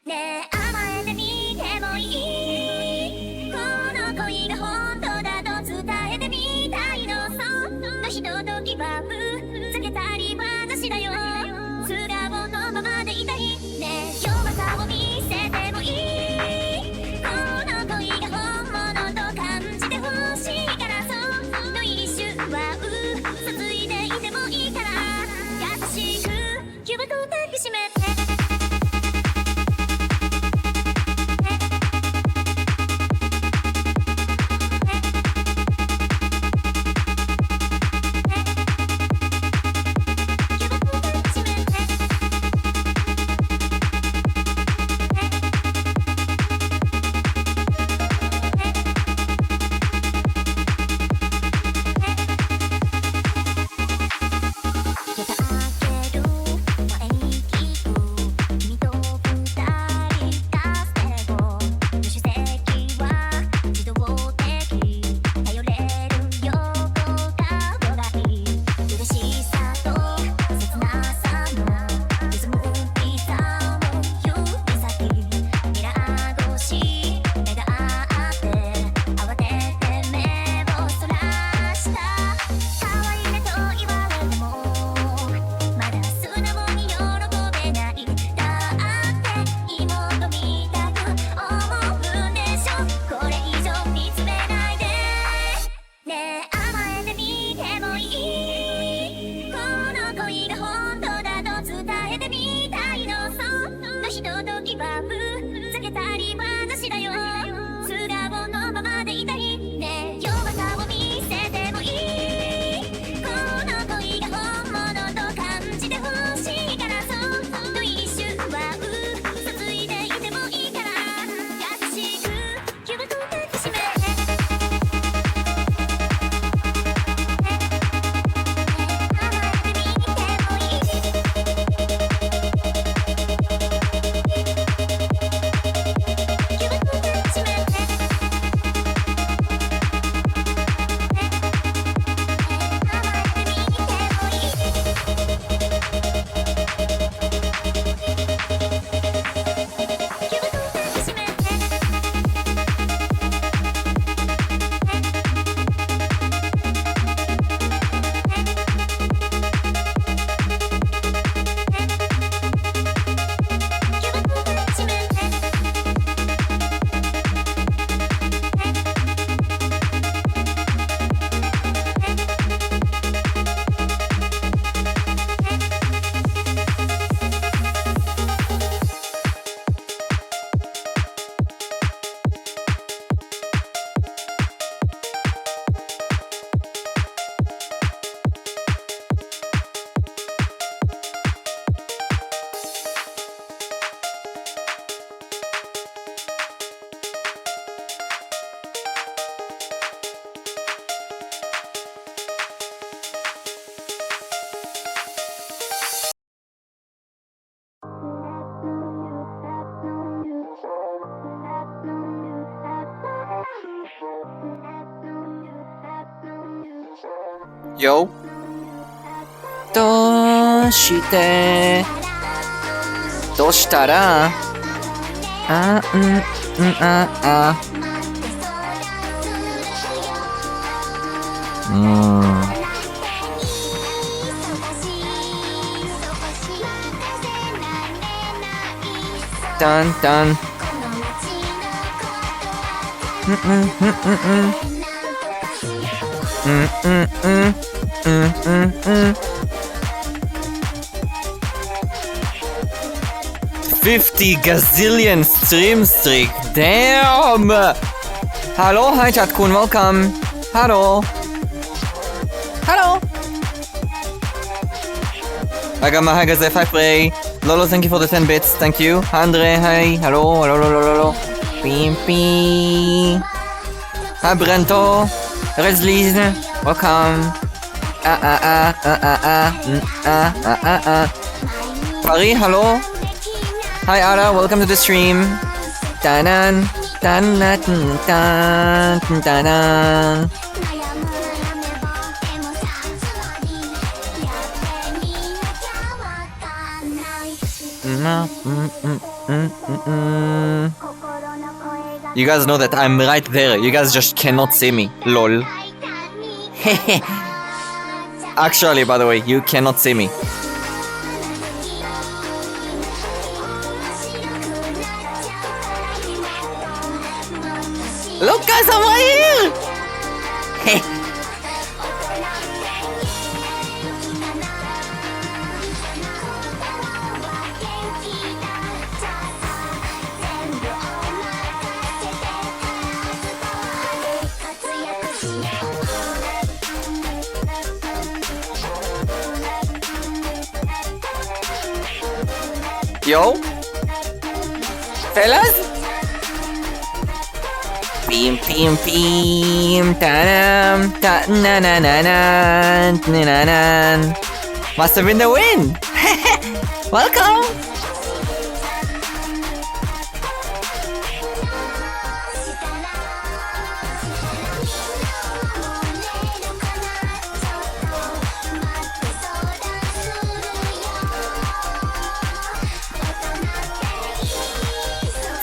ねえ甘えてみてもいいこの恋が本当だと伝えてみたいのそのひとときはつけたり話だよ素顔のままでいたいねえ弱さを見せてもいいこの恋が本物と感じてほしいからその一瞬は嘘ついていてもいいから優しくぎゅっと抱きしめてよどうしてどうしたらだんだん50 gazillion stream streak. Damn! Hello, hi chat kun, welcome. Hello. Hello. Agama Hagaze 5 Ray. Lolo, thank you for the 10 bits. Thank you. Andre, hi. Hello, hello, hello, hello. Pimpi. Hi Brento. Resliz. Welcome. Paris, hello. Hi Ara, welcome to the stream. Tanan, tanan, tanan, tanan. You guys know that I'm right there. You guys just cannot see me. Lol. Actually, by the way, you cannot see me. Look, guys, I'm right here! Yo? Fellas? Beam, beam, beam, ta-dam, ta-na-na-na-na, na-na-na. Must have been the win! Welcome!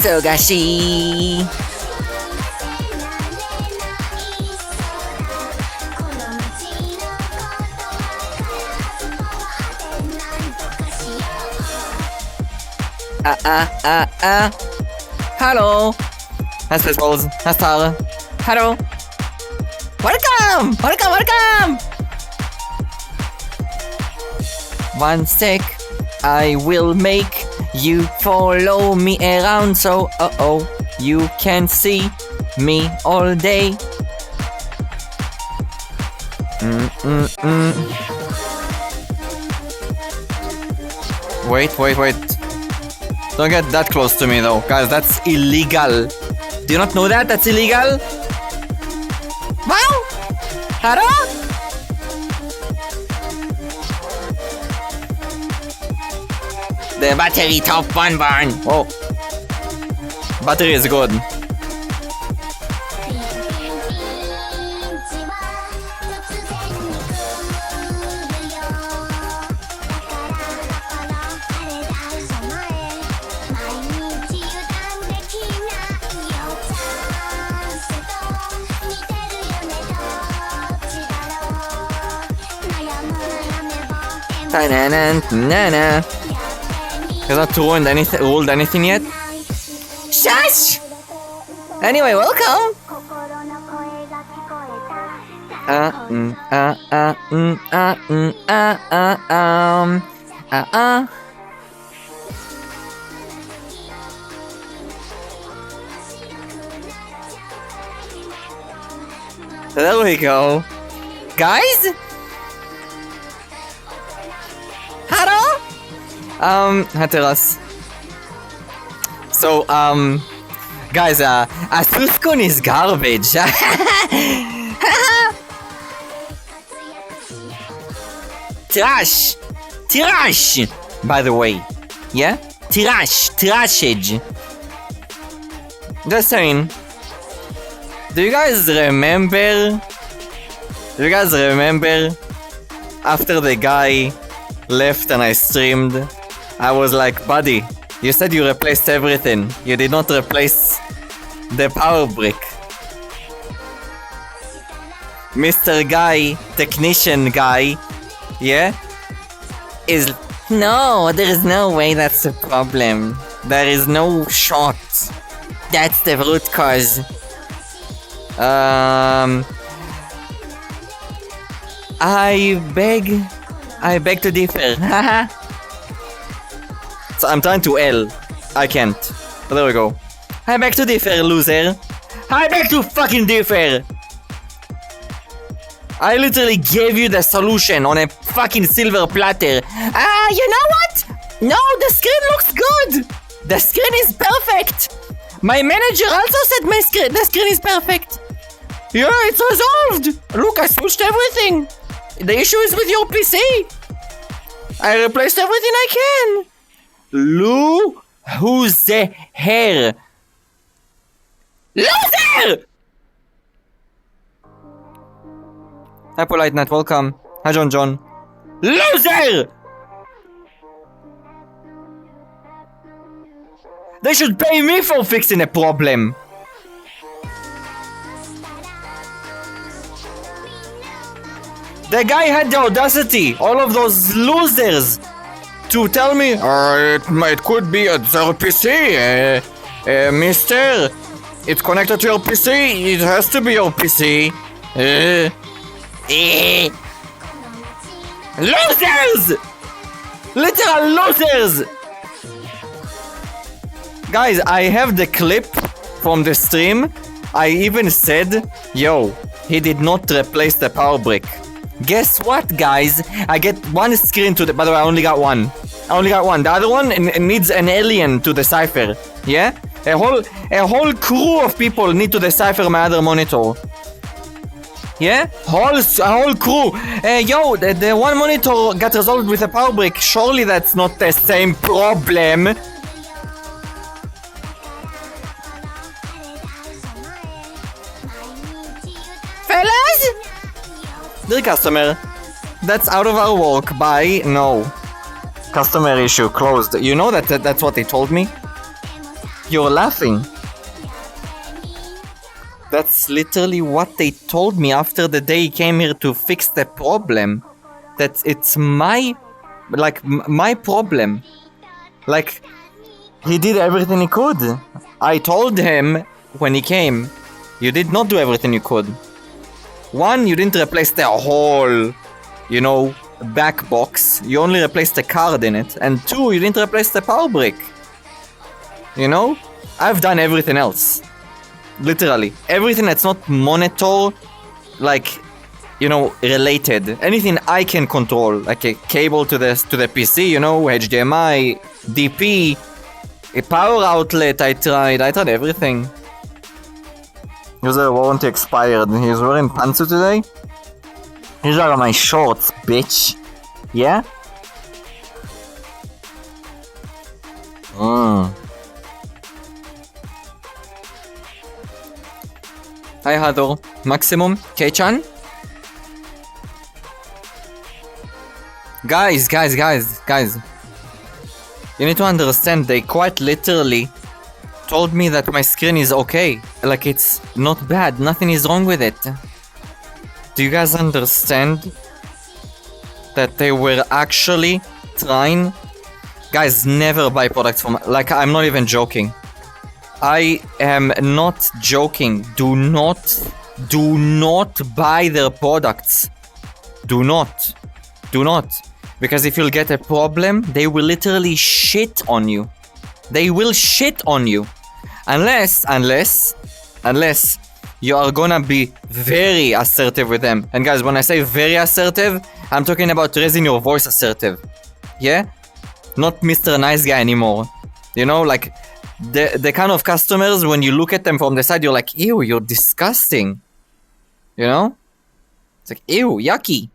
Togashi! Hallo! Här spelar Balls. Här står Hallo! Welcome! Welcome, welcome! One sec. I will make you follow me around so you can see me all day. Wait. Don't get that close to me though. Guys, that's illegal. Do you not know that? That's illegal? Wow! Hello? The battery top one. Oh. Battery is good. Na-na-na. Has not ruled anything yet? Shush! Anyway, welcome! There we go. Guys? Hello? Hateras. So, guys, Asuskun is garbage. Trash, by the way. Yeah? Trashage. Just saying. Do you guys remember after the guy left and I streamed, I was like, buddy, you said you replaced everything. You did not replace the power brick. Mr. Guy, technician guy, yeah? Is no, there is no way that's the problem. There is no shot. That's the root cause. I beg to differ. So I'm trying to L. I can't. But there we go. I beg to differ, loser. I beg to fucking differ. I literally gave you the solution on a fucking silver platter. You know what? No, the screen looks good. The screen is perfect. My manager also said the screen is perfect. Yeah, it's resolved. Look, I switched everything. The issue is with your PC. I replaced everything I can. Lou, who's the hair? Loser! Hi, Polite Nat, welcome. Hi, John. Loser! They should pay me for fixing a problem. The guy had the audacity, all of those losers, to tell me, it could be their PC, mister. It's connected to your PC, it has to be your PC. Losers! Literal losers! Guys, I have the clip from the stream. I even said, yo, he did not replace the power brick. Guess what, guys? I get one screen to the... By the way, I only got one. The other one needs an alien to decipher. Yeah? A whole crew of people need to decipher my other monitor. Yeah? A whole crew. Yo, the one monitor got resolved with a power brick. Surely that's not the same problem. Fellas? Dear customer, that's out of our work. Bye. No. Customer issue closed. You know that's what they told me? You're laughing. That's literally what they told me after the day he came here to fix the problem. That it's my problem. Like, he did everything he could. I told him when he came, you did not do everything you could. One, you didn't replace the whole, back box. You only replaced the card in it. And two, you didn't replace the power brick. I've done everything else. Literally. Everything that's not monitor, related. Anything I can control. Like a cable to the PC, HDMI, DP, a power outlet, I tried everything. User warranty expired. He's wearing pantsuit today? These are my shorts, bitch. Yeah? Hi Hador. Maximum. K-chan? Guys. You need to understand, they quite literally told me that my screen is okay. Like, it's not bad. Nothing is wrong with it. Do you guys understand that they were actually trying? Guys, never buy products from... Like, I'm not even joking. I am not joking. Do not buy their products. Do not. Because if you'll get a problem, they will literally shit on you. They will shit on you. Unless you are gonna be very assertive with them. And guys, when I say very assertive, I'm talking about raising your voice assertive. Yeah? Not Mr. Nice Guy anymore. Like, the kind of customers, when you look at them from the side, you're like, ew, you're disgusting. It's like, ew, yucky.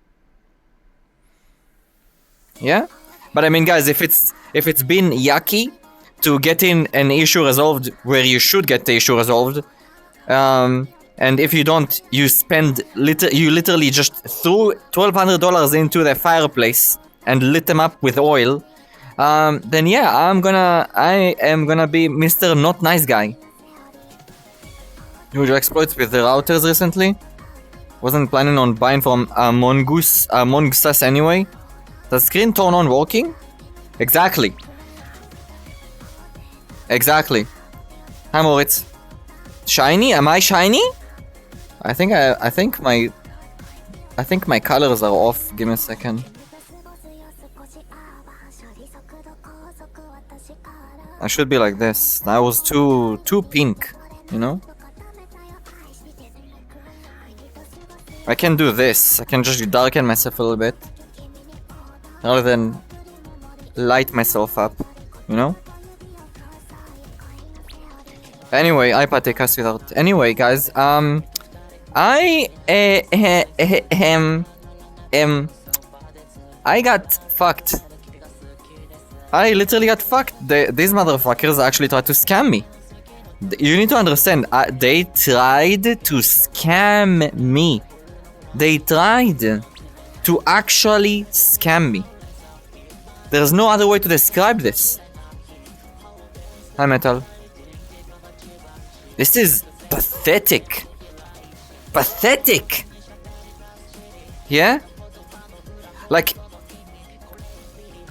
Yeah? But I mean, guys, if it's been yucky to getting an issue resolved where you should get the issue resolved, and if you don't, you literally just threw $1,200 into the fireplace and lit them up with oil, then yeah, I am gonna be Mr. Not Nice Guy. Huge exploits with the routers recently. Wasn't planning on buying from Among Us anyway. The screen turn on working? Exactly. Hi Moritz. Shiny? Am I shiny? I think my colors are off. Give me a second. I should be like this. That was too pink, I can do this. I can just darken myself a little bit rather than light myself up, Anyway, iPad take us without. Anyway, guys, I got fucked. I literally got fucked. These motherfuckers actually tried to scam me. You need to understand, they tried to scam me. They tried to actually scam me. There's no other way to describe this. Hi, Metal. This is pathetic. Pathetic! Yeah? Like...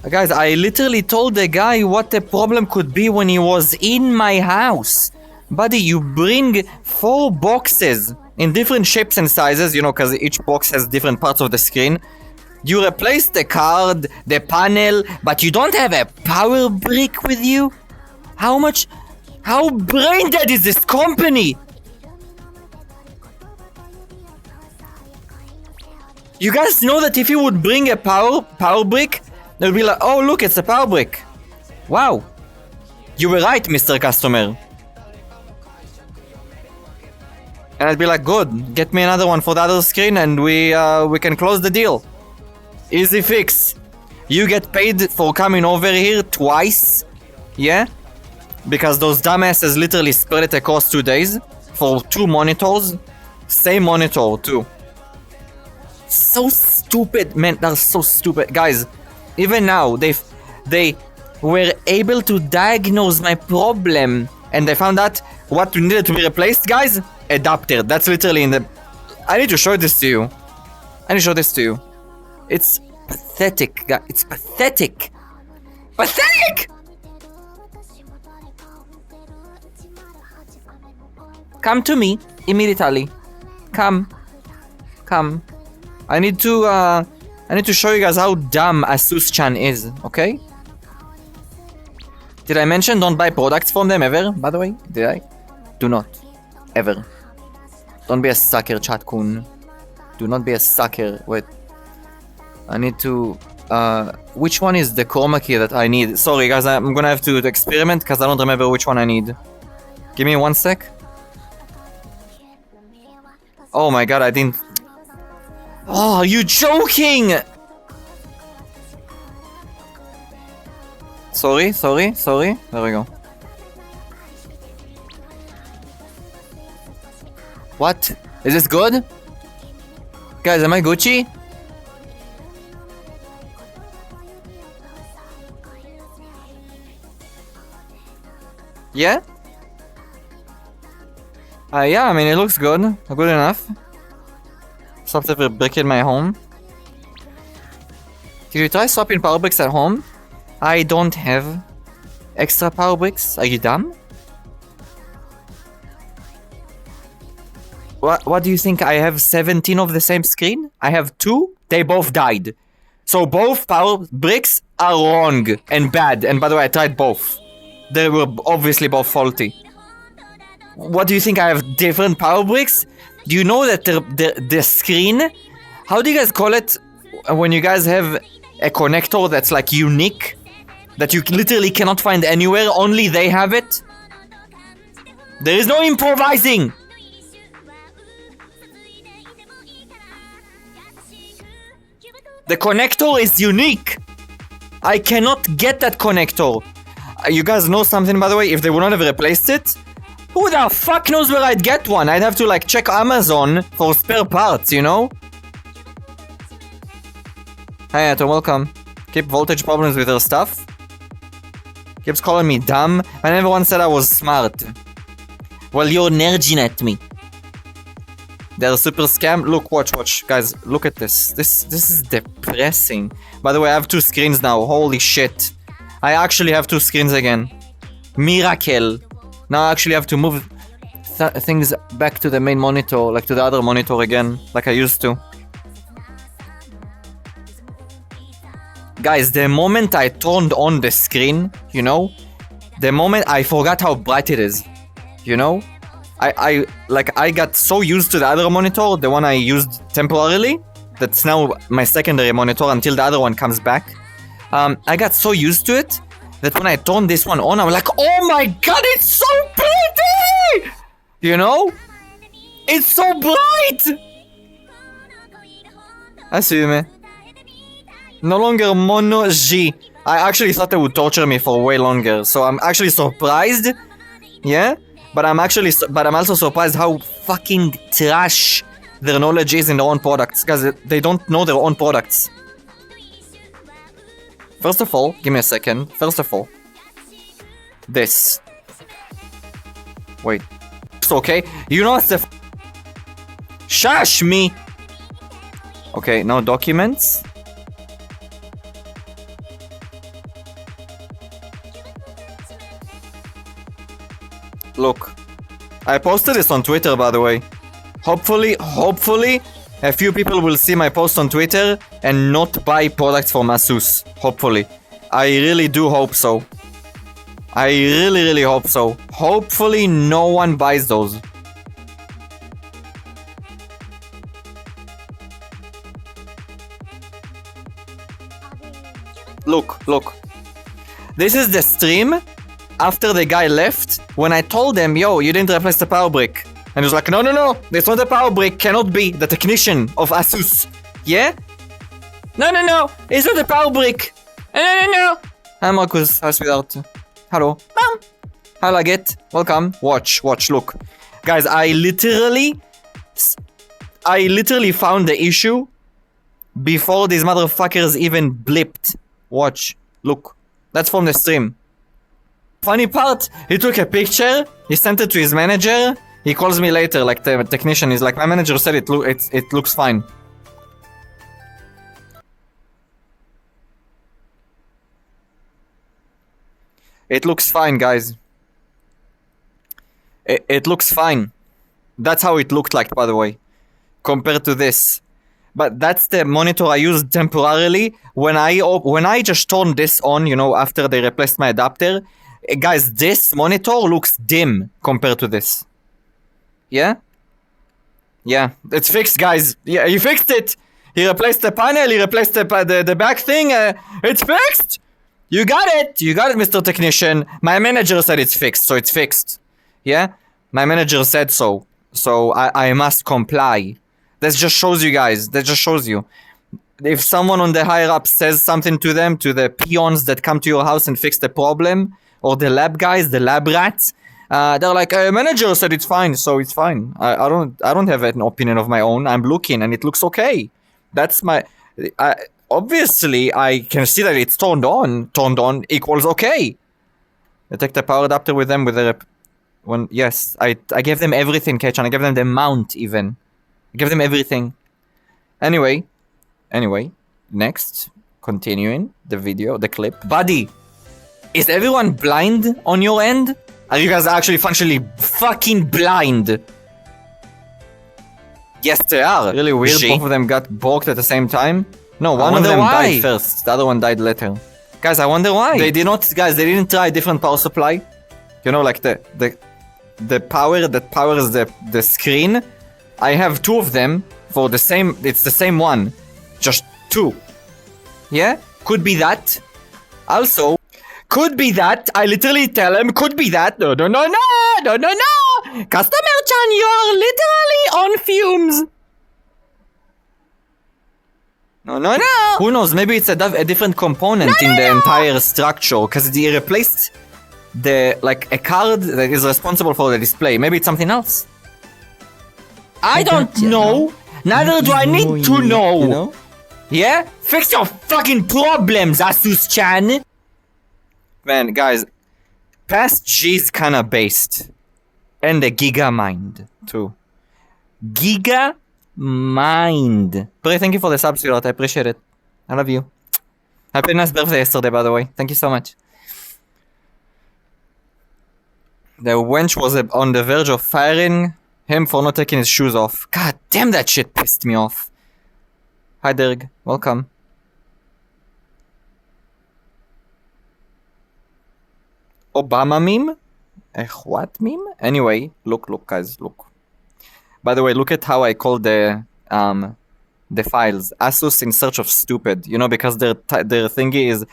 Guys, I literally told the guy what the problem could be when he was in my house. Buddy, you bring 4 boxes in different shapes and sizes, you know, because each box has different parts of the screen. You replace the card, the panel, but you don't have a power brick with you? How brain dead is this company? You guys know that if you would bring a power brick, they'll be like, oh look, it's a power brick. Wow. You were right, Mr. Customer. And I'd be like, good, get me another one for the other screen and we can close the deal. Easy fix. You get paid for coming over here twice. Yeah? Because those dumbasses literally spread it across 2 days for 2 monitors. Same monitor too. So stupid, man, they're so stupid. Guys, even now, they were able to diagnose my problem. And they found out what needed to be replaced, guys. Adapter. That's literally in the... I need to show this to you. I need to show this to you. It's pathetic, guys. It's pathetic. Pathetic! Come to me immediately. Come. I need to show you guys how dumb Asus-chan is, okay? Did I mention don't buy products from them ever, by the way? Did I? Do not. Ever. Don't be a sucker, chat-kun. Do not be a sucker. Wait. I need to... which one is the chroma key that I need? Sorry, guys, I'm gonna have to experiment because I don't remember which one I need. Give me 1 sec. Oh my god, I didn't... Oh, are you joking? Sorry. There we go. What? Is this good? Guys, am I Gucci? Yeah? Yeah, I mean, it looks good. Good enough. Stop ever breaking my home. Did you try swapping power bricks at home? I don't have extra power bricks. Are you dumb? What do you think? I have 17 of the same screen? I have 2. They both died. So both power bricks are wrong and bad. And by the way, I tried both. They were obviously both faulty. What do you think? I have different power bricks? Do you know that the screen... How do you guys call it when you guys have a connector that's like unique? That you literally cannot find anywhere, only they have it? There is no improvising! The connector is unique! I cannot get that connector! You guys know something, by the way? If they would not have replaced it, who the fuck knows where I'd get one? I'd have to like check Amazon for spare parts, you know? Hi Ato, welcome. Keep voltage problems with her stuff. Keeps calling me dumb. I never once said I was smart. Well, you're nerding at me. They're super scam. Look, watch. Guys, look at this. This is depressing. By the way, I have 2 screens now. Holy shit. I actually have 2 screens again. Miracle. Now I actually have to move things back to the main monitor, like to the other monitor again, like I used to. Guys, the moment I turned on the screen, you know, the moment I forgot how bright it is, you know? I got so used to the other monitor, the one I used temporarily, that's now my secondary monitor until the other one comes back. I got so used to it that when I turned this one on, I was like, oh my god, it's so pretty! You know? It's so bright! Assume. No longer Mono G. I actually thought they would torture me for way longer, so I'm actually surprised. Yeah? But I'm also surprised how fucking trash their knowledge is in their own products, because they don't know their own products. First of all, give me a second. First of all, this. Wait. It's okay. You know what's the Shush me! Okay, no documents. Look. I posted this on Twitter, by the way. Hopefully, a few people will see my post on Twitter and not buy products from Asus. Hopefully. I really do hope so. I really hope so. Hopefully no one buys those. Look. This is the stream after the guy left when I told them, yo, you didn't replace the power brick. And he was like, no, it's not the power brick, cannot be the technician of Asus. Yeah? No, it's not the power brick. No. Hi Marcus, hi sweetheart. Hello. Mom. Hi Laget, welcome. Watch, look. Guys, I literally found the issue before these motherfuckers even blipped. Watch, look. That's from the stream. Funny part, he took a picture, he sent it to his manager, he calls me later, like the technician, he's like, my manager said it looks fine. It looks fine, guys. It looks fine. That's how it looked like, by the way, compared to this. But that's the monitor I used temporarily when I just turned this on, you know, after they replaced my adapter. Guys, this monitor looks dim compared to this. Yeah? Yeah, it's fixed, guys. Yeah, he fixed it. He replaced the panel, he replaced the back thing. It's fixed. You got it, Mr. Technician. My manager said it's fixed, so it's fixed. Yeah? My manager said so. So I must comply. That just shows you guys. That just shows you. If someone on the higher up says something to them, to the peons that come to your house and fix the problem, or the lab guys, the lab rats, they're like, manager said it's fine, so it's fine. I don't have an opinion of my own. I'm looking and it looks okay. That's my... Obviously, I can see that it's turned on. Turned on equals okay. I take the power adapter with them with the... Yes, I gave them everything, Kachan. I gave them the mount, even. I gave them everything. Anyway, next. Continuing the video, the clip. Buddy, is everyone blind on your end? Are you guys actually functionally fucking blind? Yes, they are. Really weird. Both of them got borked at the same time. No, one of them died first. The other one died later. Guys, I wonder why. They didn't try a different power supply. You know, like the power that powers the screen. I have two of them for the same... It's the same one. Just two. Yeah? Could be that. Also, could be that. I literally tell him, could be that. No. Customer-chan, you are literally on fumes. No. Who knows? Maybe it's a different component in the entire structure. Because he replaced a card that is responsible for the display. Maybe it's something else. I don't know. Neither do I need to know. You know? Yeah? Fix your fucking problems, Asus-chan. Man, guys. Past G's kinda based. And the Giga Mind, too. Giga Mind. Bray, thank you for the sub, sweetheart. I appreciate it. I love you. Happy nice birthday yesterday, by the way. Thank you so much. The wench was on the verge of firing him for not taking his shoes off. God damn, that shit pissed me off. Hi, Derg. Welcome. Obama meme? What meme? Anyway, look, guys, look. By the way, look at how I call the files. Asus in search of stupid. You know, because their thingy is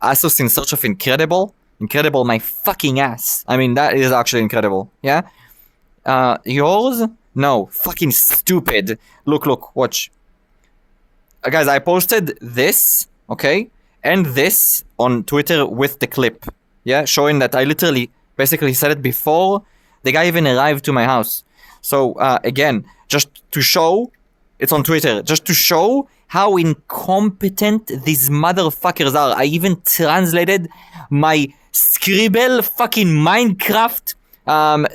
Asus in search of incredible. Incredible, my fucking ass. I mean, that is actually incredible. Yeah? Yours? No. Fucking stupid. Look, watch. Guys, I posted this, okay? And this on Twitter with the clip. Yeah? Showing that I literally basically said it before the guy even arrived to my house. So, again, just to show, it's on Twitter, just to show how incompetent these motherfuckers are. I even translated my Scribble fucking Minecraft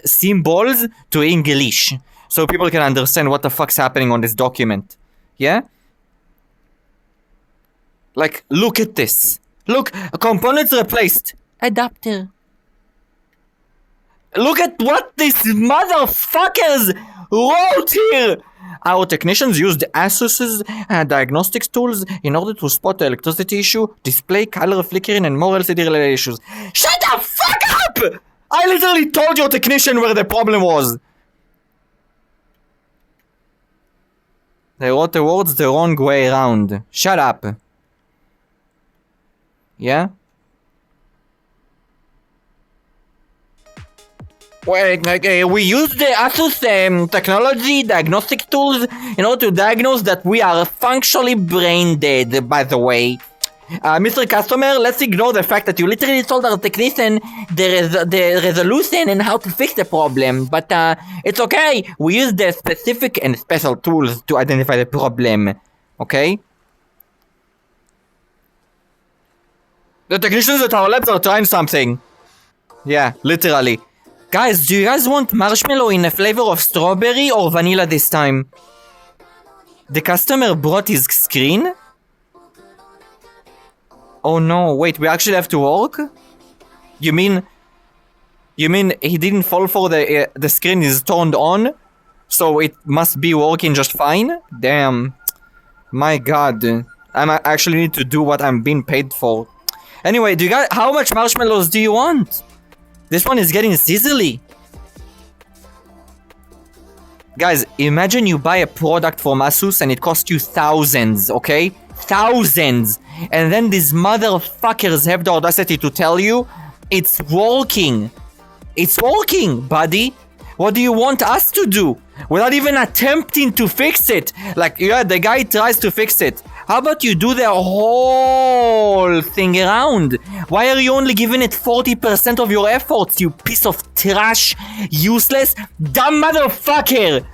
symbols to English, so people can understand what the fuck's happening on this document. Yeah? Like, look at this. Look, components replaced. Adapter. Look at what these motherfuckers wrote here! Our technicians used Asus's diagnostics tools in order to spot the electricity issue, display color flickering, and more LCD-related issues. Shut the fuck up! I literally told your technician where the problem was. They wrote the words the wrong way around. Shut up. Yeah? Well, we use the Asus technology diagnostic tools in order to diagnose that we are functionally brain dead, by the way. Mr. Customer, let's ignore the fact that you literally told our technician the resolution and how to fix the problem. But it's okay. We use the specific and special tools to identify the problem. Okay? The technicians at our labs are trying something. Yeah, literally. Guys, do you guys want marshmallow in a flavor of strawberry or vanilla this time? The customer brought his screen? Oh no, wait, we actually have to work? You mean he didn't fall for the screen is turned on? So it must be working just fine? Damn. My god. I actually need to do what I'm being paid for. Anyway, do you guys, how much marshmallows do you want? This one is getting sizzly. Guys, imagine you buy a product from Asus and it costs you thousands, okay? Thousands! And then these motherfuckers have the audacity to tell you it's working. It's working, buddy. What do you want us to do? Without even attempting to fix it. Like, yeah, the guy tries to fix it. How about you do the whole thing around? Why are you only giving it 40% of your efforts, you piece of trash, useless, dumb motherfucker?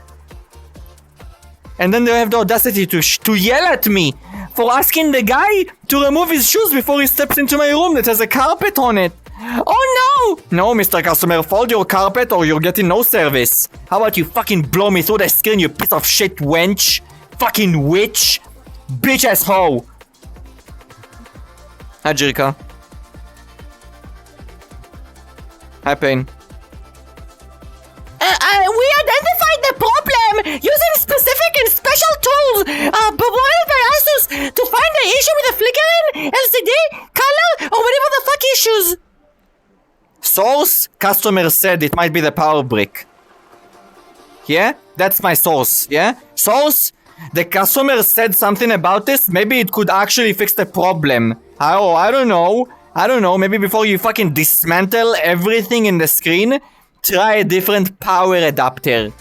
And then they have the audacity to yell at me for asking the guy to remove his shoes before he steps into my room that has a carpet on it. Oh no! No, Mr. Customer, fold your carpet or you're getting no service. How about you fucking blow me through the screen, you piece of shit wench? Fucking witch! Bitch ass hoe! Hi, Jirka. Hi, Pain. We identified the problem using specific and special tools provided by Asus to find the issue with the flickering, LCD, color, or whatever the fuck issues. Source? Customer said it might be the power brick. Yeah? That's my source, yeah? Source? The customer said something about this. Maybe it could actually fix the problem. Oh, I don't know. I don't know. Maybe before you fucking dismantle everything in the screen, try a different power adapter.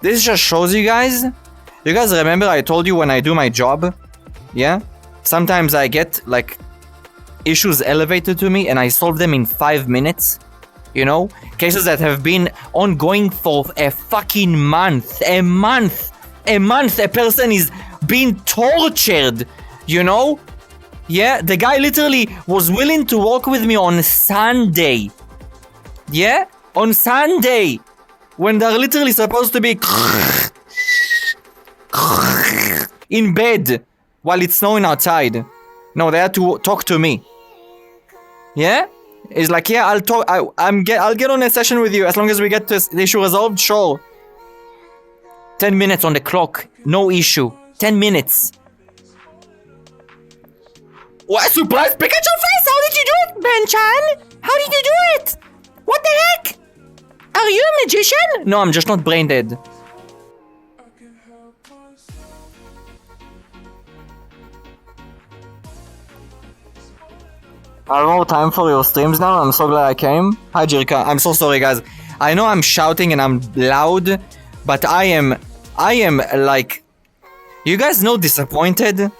This just shows you guys. You guys remember I told you when I do my job? Yeah? Sometimes I get, like, issues elevated to me and I solve them in 5 minutes. You know? Cases that have been ongoing for a fucking month. A month! A month! A person is being tortured! You know? Yeah? The guy literally was willing to work with me on Sunday. Yeah? On Sunday! When they're literally supposed to be in bed while it's snowing outside. No, they had to talk to me. Yeah? It's like, yeah, I'll talk. I'll get on a session with you as long as we get this issue resolved. Sure. 10 minutes on the clock. No issue. 10 minutes. What? Surprise Pikachu face? How did you do it, Ben-chan? How did you do it? What the heck? Are you a magician? No, I'm just not brain dead. I don't know time for your streams now. I'm so glad I came. Hi, Jirka. I'm so sorry, guys. I know I'm shouting and I'm loud, but I am like, you guys know disappointed?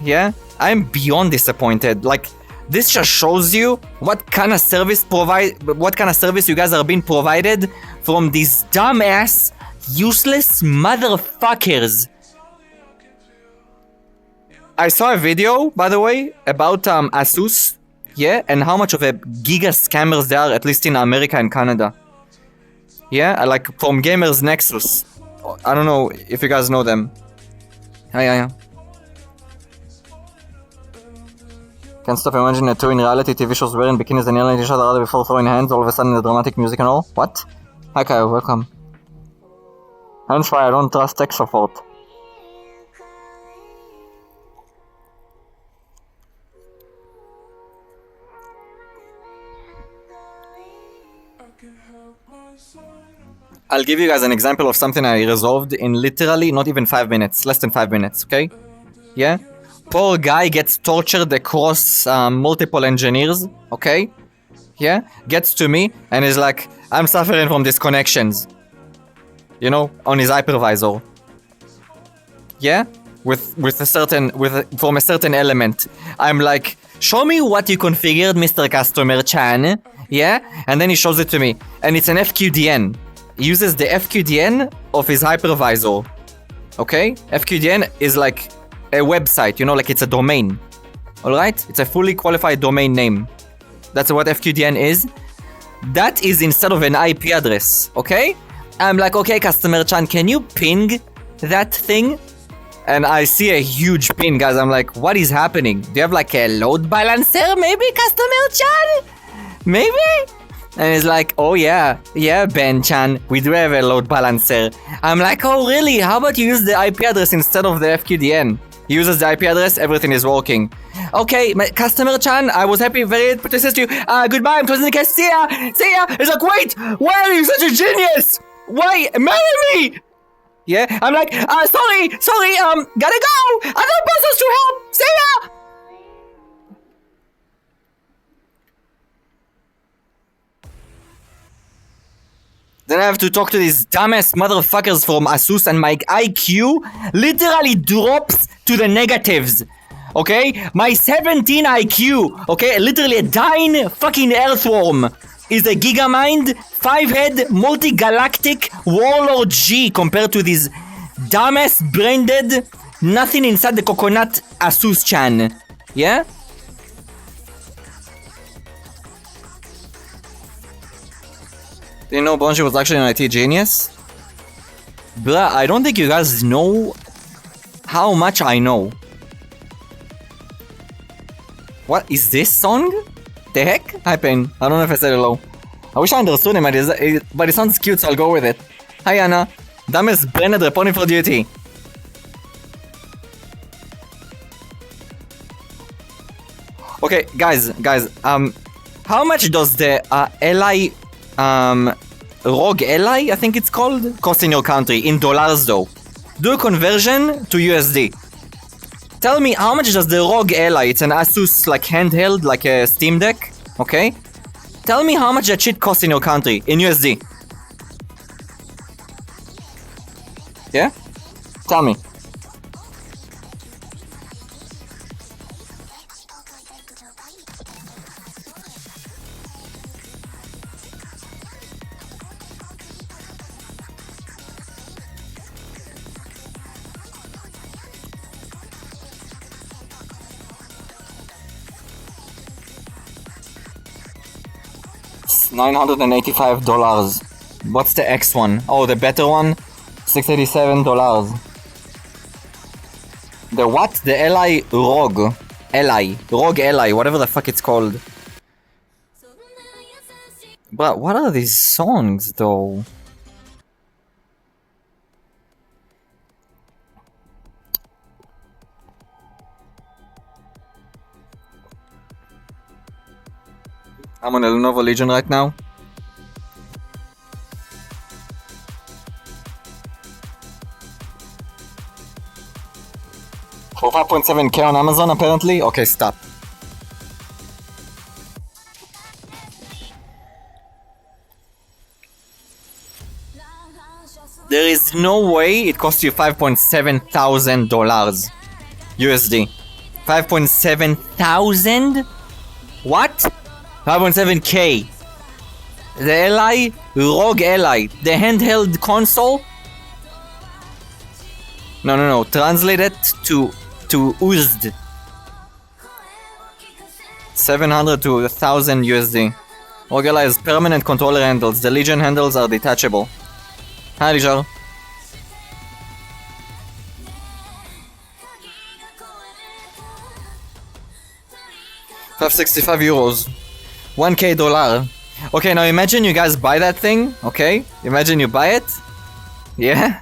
Yeah? I'm beyond disappointed. Like, this just shows you what kind of service you guys are being provided from these dumbass, useless motherfuckers. I saw a video, by the way, about Asus. yeah, and how much of a giga scammers they are, at least in America and Canada. Yeah, like from Gamers Nexus. I don't know if you guys know them. Yeah. Can't stop imagining the two in reality TV shows wearing bikinis and yelling at each other before throwing hands, all of a sudden the dramatic music and all. What? Hi Kyle, welcome. I'm sorry, I don't trust tech support. I'll give you guys an example of something I resolved in literally not even 5 minutes, less than 5 minutes, okay? Yeah? Poor guy gets tortured across multiple engineers, okay? Yeah? Gets to me and is like, I'm suffering from disconnections. You know, on his hypervisor. Yeah? From a certain element. I'm like, show me what you configured, Mr. Customer Chan. Yeah? And then he shows it to me. And it's an FQDN. He uses the FQDN of his hypervisor. Okay? FQDN is like a website, you know, like it's a domain. Alright? It's a fully qualified domain name. That's what FQDN is. That is instead of an IP address. Okay? I'm like, okay, Customer Chan, can you ping that thing? And I see a huge ping, guys. I'm like, what is happening? Do you have like a load balancer, maybe, Customer Chan? Maybe? And he's like, oh yeah, Ben Chan, we do have a load balancer. I'm like, oh really? How about you use the IP address instead of the FQDN? He uses the IP address, everything is working. Okay, my Customer Chan, I was happy, very to assist you. Goodbye, I'm closing the case, see ya! He's like, wait, why are you such a genius? Why, marry me! Yeah, I'm like, sorry, gotta go! I got business to help, see ya! Then I have to talk to these dumbass motherfuckers from Asus and my IQ literally drops to the negatives. Okay? My 17 IQ, okay, literally a dying fucking earthworm, is a Gigamind 5-head multi-galactic warlord G compared to this dumbass brain-dead nothing inside the coconut Asus Chan. Yeah? Do you know Benjy was actually an IT genius? Bruh, I don't think you guys know how much I know. What is this song? The heck? Hi Pain, I don't know if I said hello. I wish I understood him, but it sounds cute, so I'll go with it. Hi Anna. Dumbest Brennan reporting for duty. Okay, guys, how much does the Ally, Rogue Ally, I think it's called, cost in your country, in dollars though? Do a conversion to USD. Tell me, how much does the Rogue Ally, it's an Asus, like, handheld, like a Steam Deck, okay? Tell me how much that shit costs in your country, in USD. Yeah? Tell me. $985. What's the X one? Oh, the better one? $687. The what? The Ally Rogue. Rogue Ally, whatever the fuck it's called. But what are these songs though? I'm on a Lenovo Legion right now. For 5.7k on Amazon apparently? Okay, stop. There is no way it costs you $5.7 thousand USD. 5.7 thousand? What? 5.7k. The Ally, Rogue Ally, the handheld console. No. Translate it to USD. 700 to 1000 USD. Rogela has permanent controller handles. The Legion handles are detachable. Hi, Lijar. 565 euros. 1k dollar. Okay, now imagine you guys buy that thing, okay? Imagine you buy it. Yeah?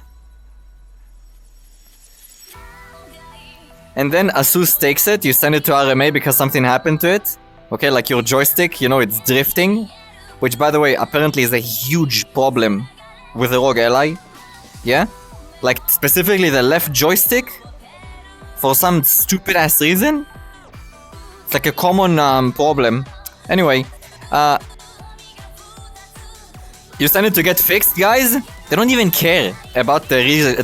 And then Asus takes it, you send it to RMA because something happened to it. Okay, like your joystick, you know, it's drifting. Which, by the way, apparently is a huge problem with the ROG Ally. Yeah? Like, specifically the left joystick. For some stupid ass reason. It's like a common problem. Anyway, you send it to get fixed, guys? They don't even care about the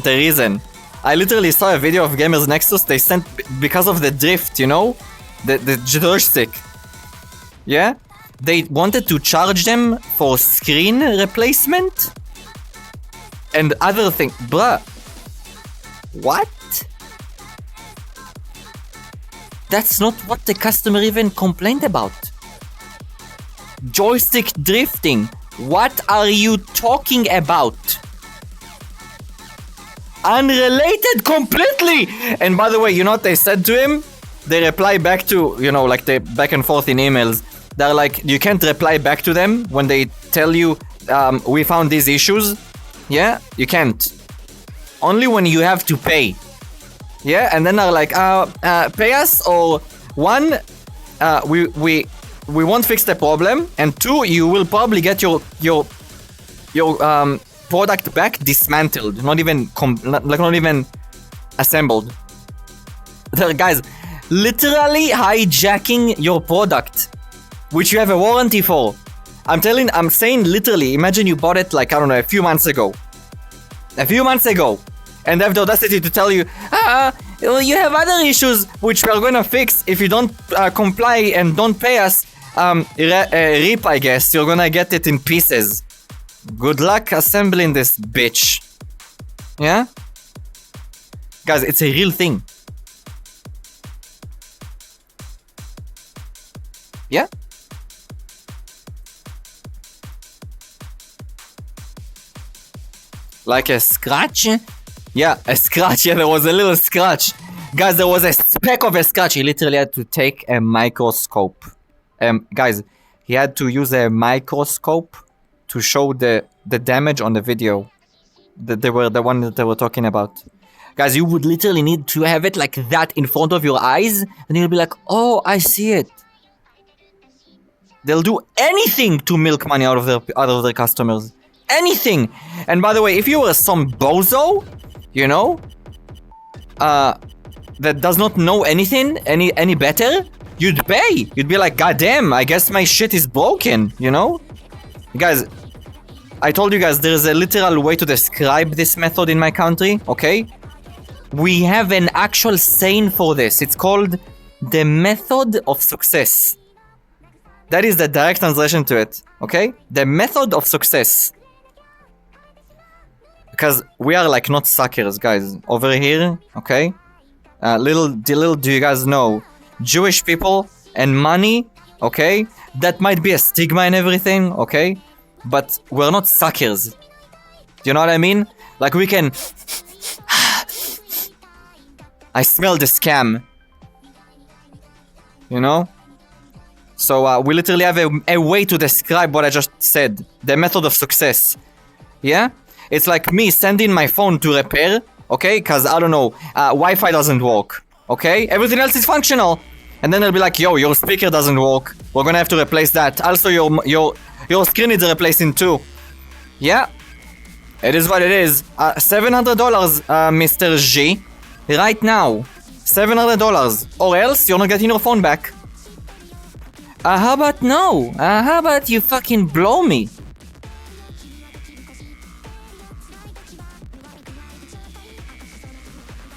reason. I literally saw a video of Gamers Nexus, they sent because of the drift, you know? The joystick. Yeah? They wanted to charge them for screen replacement? And other things. Bruh. What? That's not what the customer even complained about. Joystick drifting. What are you talking about? Unrelated completely! And by the way, you know what they said to him? They reply back to, you know, like they back and forth in emails. They're like, you can't reply back to them when they tell you, we found these issues. Yeah? You can't. Only when you have to pay. Yeah? And then they're like, pay us, or one, we won't fix the problem, and two, you will probably get your product back dismantled, not even assembled. The guys literally hijacking your product, which you have a warranty for. I'm saying literally. Imagine you bought it like, I don't know, a few months ago, and they have the audacity to tell you, well, you have other issues which we are gonna fix if you don't comply and don't pay us. RIP, I guess. You're gonna get it in pieces. Good luck assembling this bitch. Yeah? Guys, it's a real thing. Yeah? Like a scratch? Yeah, a scratch. Yeah, there was a little scratch. Guys, there was a speck of a scratch. He literally had to take a microscope. Guys, he had to use a microscope to show the damage on the video. They were the one that they were talking about. Guys, you would literally need to have it like that in front of your eyes, and you'll be like, oh, I see it. They'll do anything to milk money out of their customers. Anything. And by the way, if you were some bozo, you know, that does not know anything any better, you'd pay. You'd be like, God damn, I guess my shit is broken, you know? Guys, I told you guys there's a literal way to describe this method in my country, okay? We have an actual saying for this. It's called the method of success. That is the direct translation to it, okay? The method of success. Because we are like not suckers, guys. Over here, okay? Little do you guys know, Jewish people and money, okay? That might be a stigma and everything, okay? But we're not suckers. Do you know what I mean? Like we can... I smell the scam. You know? So we literally have a way to describe what I just said. The method of success. Yeah? It's like me sending my phone to repair, okay? Because, I don't know, Wi-Fi doesn't work, okay? Everything else is functional. And then they'll be like, yo, your speaker doesn't work. We're gonna have to replace that. Also, your screen needs replacing too. Yeah? It is what it is. $700, Mr. G. Right now. $700. Or else, you're not getting your phone back. How about no? How about you fucking blow me?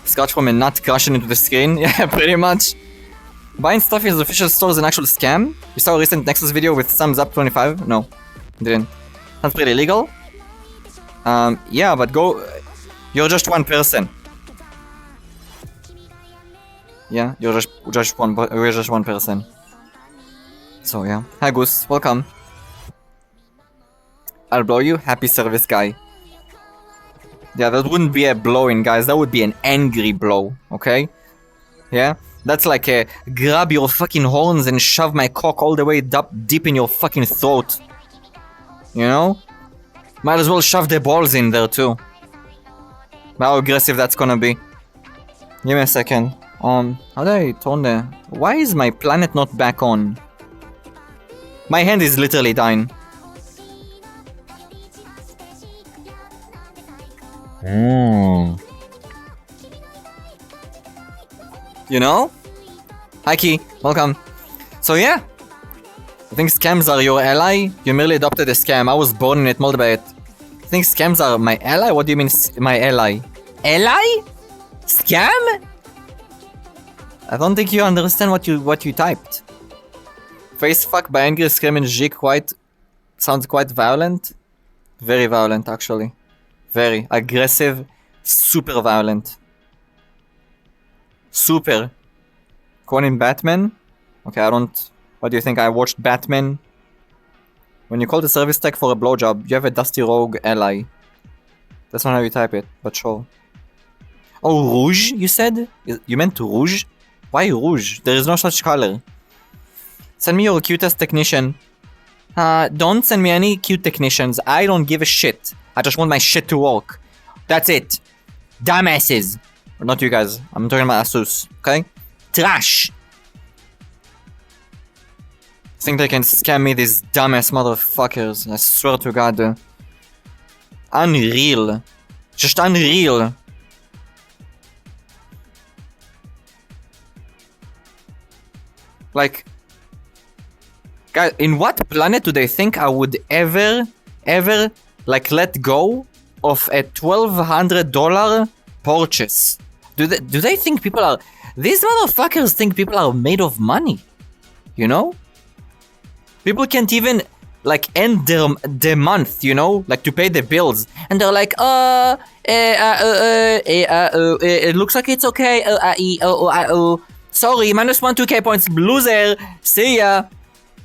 Scratch from a nut crashing into the screen. Yeah, pretty much. Buying stuff in the official store is an actual scam. You saw a recent Nexus video with thumbs up 25? No, didn't. Sounds pretty illegal. Yeah, but go. You're just one person. Yeah, we're just one person. So yeah. Hi Goose, welcome. I'll blow you, happy service guy. Yeah, that wouldn't be a blowing, guys. That would be an angry blow, okay? Yeah? That's like a grab your fucking horns and shove my cock all the way deep in your fucking throat. You know? Might as well shove the balls in there too. How aggressive that's gonna be. Give me a second. How do I turn the... Why is my planet not back on? My hand is literally dying. You know? Hi Key, welcome. So yeah. I think scams are your ally? You merely adopted a scam. I was born in it, molded by it. I think scams are my ally? What do you mean my ally? Ally? Scam? I don't think you understand what you typed. Face fuck by angry screaming G sounds quite violent. Very violent actually. Very aggressive, super violent. Super. Calling Batman? Okay, I don't... What do you think? I watched Batman. When you call the service tech for a blowjob, you have a dusty rogue ally. That's not how you type it, but sure. Oh, rouge, you said? You meant rouge? Why rouge? There is no such color. Send me your cutest technician. Don't send me any cute technicians. I don't give a shit. I just want my shit to work. That's it. Dumbasses. Not you guys. I'm talking about Asus, okay? Trash. Think they can scam me, these dumbass motherfuckers. I swear to God. Unreal. Just unreal. Like... Guys, in what planet do they think I would ever, like, let go of a $1,200 purchase? Do they think people are... These motherfuckers think people are made of money. You know? People can't even, like, end their month, you know? Like, to pay the bills. And they're like, it looks like it's okay. Sorry, minus 1 2k points. Loser. See ya.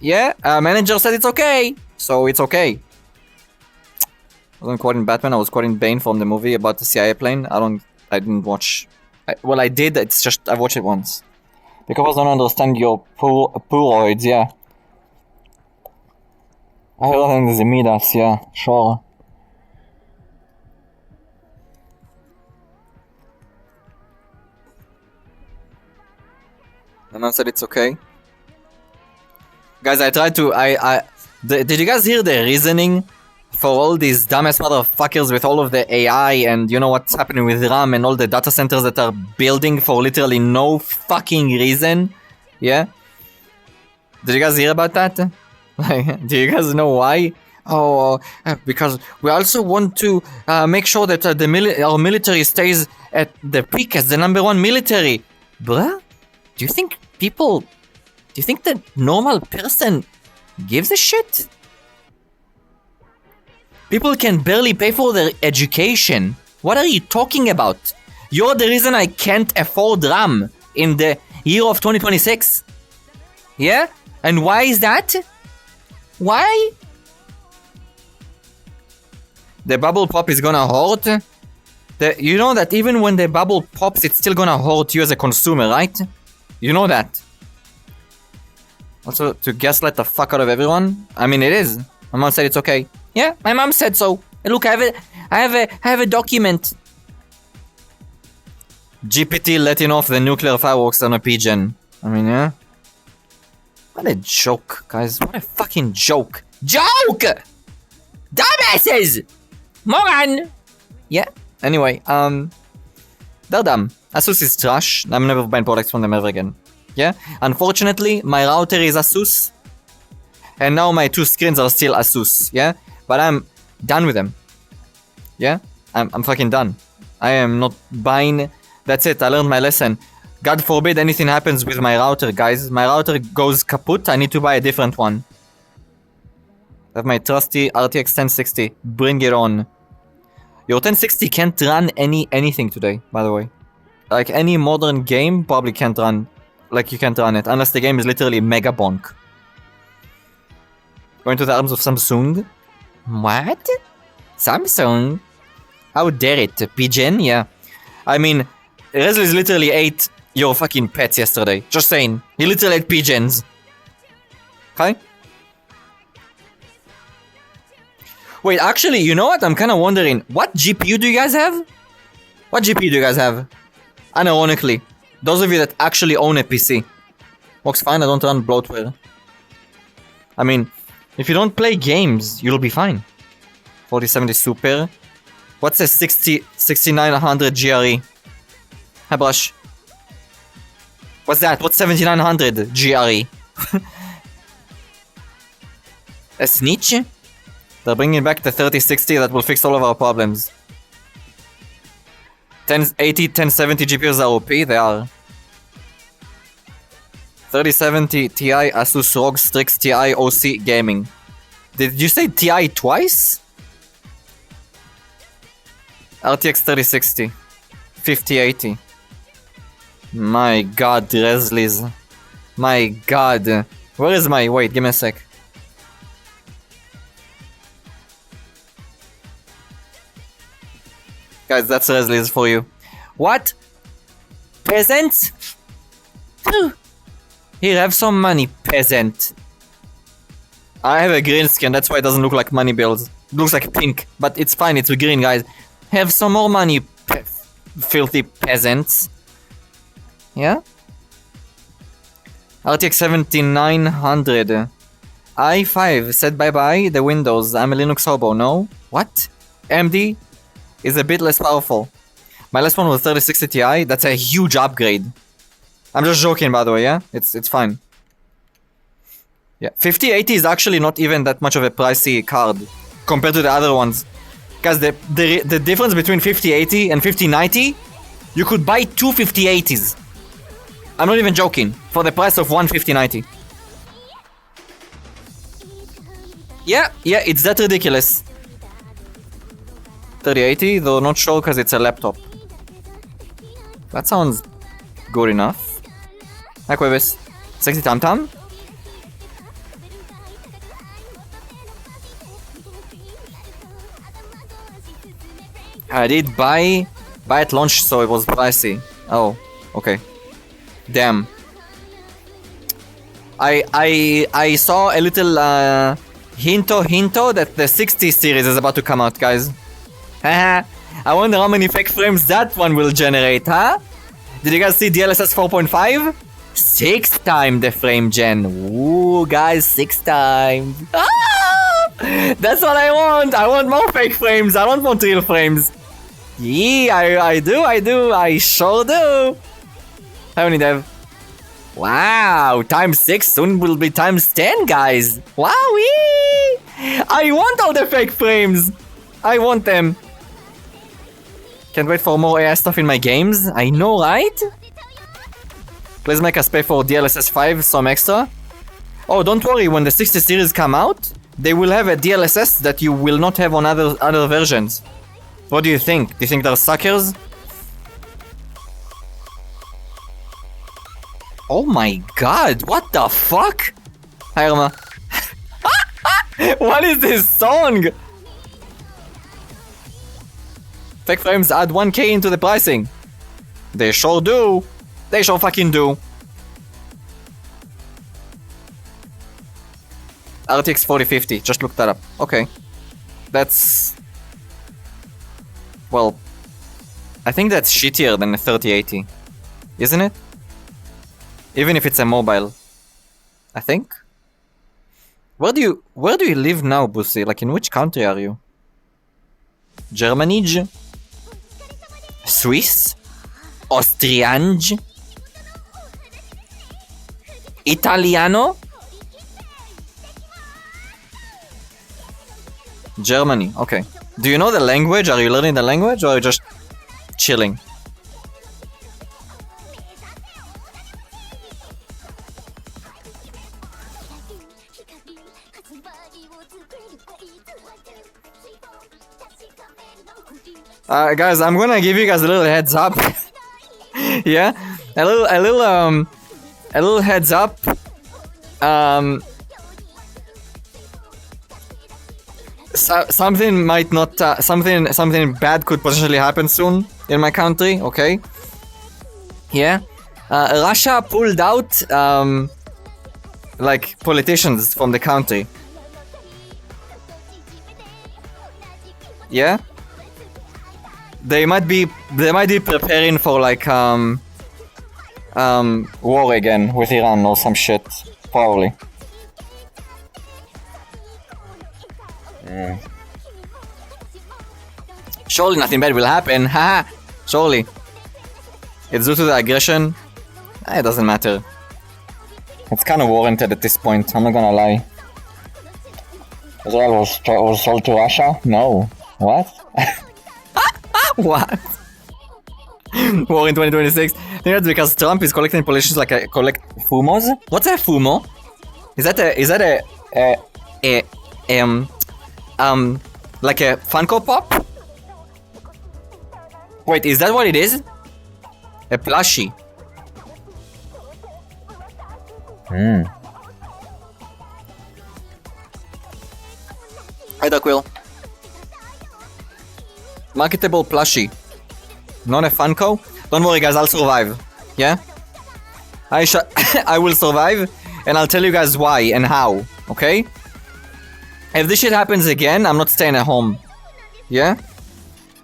Yeah, manager said it's okay. So it's okay. I wasn't quoting Batman, I was quoting Bane from the movie about the CIA plane. I didn't watch... well, I did, it's just, I watched it once. Because I don't understand your puroids, yeah. I heard in the Midas, yeah, sure. The man said it's okay. Guys, I tried to... did you guys hear the reasoning for all these dumbass motherfuckers with all of the AI and you know what's happening with RAM and all the data centers that are building for literally no fucking reason? Yeah? Did you guys hear about that? Like, do you guys know why? Oh, because we also want to make sure that our military stays at the peak as the #1 military. Bruh? Do you think people... Do you think the normal person gives a shit? People can barely pay for their education. What are you talking about? You're the reason I can't afford RAM in the year of 2026. Yeah? And why is that? Why? The bubble pop is gonna hurt? You know that even when the bubble pops, it's still gonna hurt you as a consumer, right? You know that. Also, to gaslight the fuck out of everyone? I mean, it is. My mom said it's okay. Yeah, my mom said so. Look, I have a document. GPT letting off the nuclear fireworks on a pigeon. I mean, yeah. What a joke, guys. What a fucking joke. Joke! Dumbasses! Moron! Yeah. Anyway, they're dumb. Asus is trash. I'm never buying products from them ever again. Yeah? Unfortunately, my router is Asus. And now my 2 screens are still Asus. Yeah? But I'm done with them. Yeah? I'm fucking done. I am not buying... That's it. I learned my lesson. God forbid anything happens with my router, guys. My router goes kaput. I need to buy a different one. I have my trusty RTX 1060. Bring it on. Your 1060 can't run anything today, by the way. Like, any modern game probably can't run... Like, you can't run it. Unless the game is literally mega bonk. Going to the arms of Samsung. What? Samsung? How dare it? Pigeon? Yeah. I mean, Rezlis literally ate your fucking pets yesterday. Just saying. He literally ate pigeons. Okay? Wait, actually, you know what? I'm kind of wondering, what GPU do you guys have? What GPU do you guys have? Unironically, those of you that actually own a PC. Works fine, I don't run bloatware. I mean, if you don't play games, you'll be fine. 4070 Super. What's a 6900 GRE? Hi, Brush. What's that? What's 7900 GRE? A snitch? They're bringing back the 3060 that will fix all of our problems. 1080, 1070 GPUs are OP, they are. 3070 Ti Asus ROG Strix Ti OC Gaming. Did you say Ti twice? RTX 3060. 5080. My god, Rezlis. My god. Where is my... Wait, give me a sec. Guys, that's Rezlis for you. What? Peasant? Here, have some money, peasant. I have a green skin, that's why it doesn't look like money bills. It looks like pink, but it's fine, it's green, guys. Have some more money, filthy peasants. Yeah? RTX 7900. i5 said bye-bye, the Windows. I'm a Linux hobo, no? What? AMD is a bit less powerful. My last one was 3060 Ti, that's a huge upgrade. I'm just joking, by the way, yeah? It's fine. Yeah, 5080 is actually not even that much of a pricey card compared to the other ones. Guys, the difference between 5080 and 5090, you could buy two 5080s. I'm not even joking, for the price of one 5090. Yeah, it's that ridiculous. 3080, though not sure because it's a laptop. That sounds good enough. Hi Quavis. Sexy Tam Tam? I did buy at launch, so it was pricey. Oh, okay. Damn. I saw a little hinto that the 60 series is about to come out, guys. Haha. I wonder how many fake frames that one will generate, huh? Did you guys see DLSS 4.5? 6 times the frame gen. Ooh, guys, 6 times. Ah! That's what I want. I want more fake frames. I don't want real frames. Yeah, I do. I sure do. How many dev? Wow, times 6 soon will be times 10, guys. Wowee! I want all the fake frames. I want them. Can't wait for more AI stuff in my games. I know, right? Please make us pay for DLSS 5 some extra. Oh, don't worry, when the 60 series come out, they will have a DLSS that you will not have on other versions. What do you think? Do you think they're suckers? Oh my god, what the fuck? Hi Irma. What is this song? Fake frames add 1k into the pricing. They sure do. They sure fucking do. RTX 4050, just looked that up. Okay. That's... Well... I think that's shittier than a 3080. Isn't it? Even if it's a mobile. I think? Where do you live now, Bussy? Like, in which country are you? Germany? Swiss? Austrian? Italiano? Germany, okay. Do you know the language? Are you learning the language or are you just chilling? Guys, I'm gonna give you guys a little heads up. Yeah, a little heads up. something might not. Something bad could potentially happen soon in my country. Okay. Yeah. Russia pulled out like politicians from the country. Yeah. They might be preparing for like war again with Iran or some shit, probably. Surely nothing bad will happen, haha. Surely. It's due to the aggression. It doesn't matter. It's kind of warranted at this point, I'm not gonna lie. Israel was sold to Russia? No. What? What? War in 2026? I think that's because Trump is collecting politicians like a collect fumos. What's a fumo? Is that like a Funko Pop? Wait, is that what it is? A plushie. Hi, Duckwill. Marketable plushie. Not a Funko? Don't worry, guys, I'll survive. Yeah? I will survive, and I'll tell you guys why and how. Okay? If this shit happens again, I'm not staying at home. Yeah?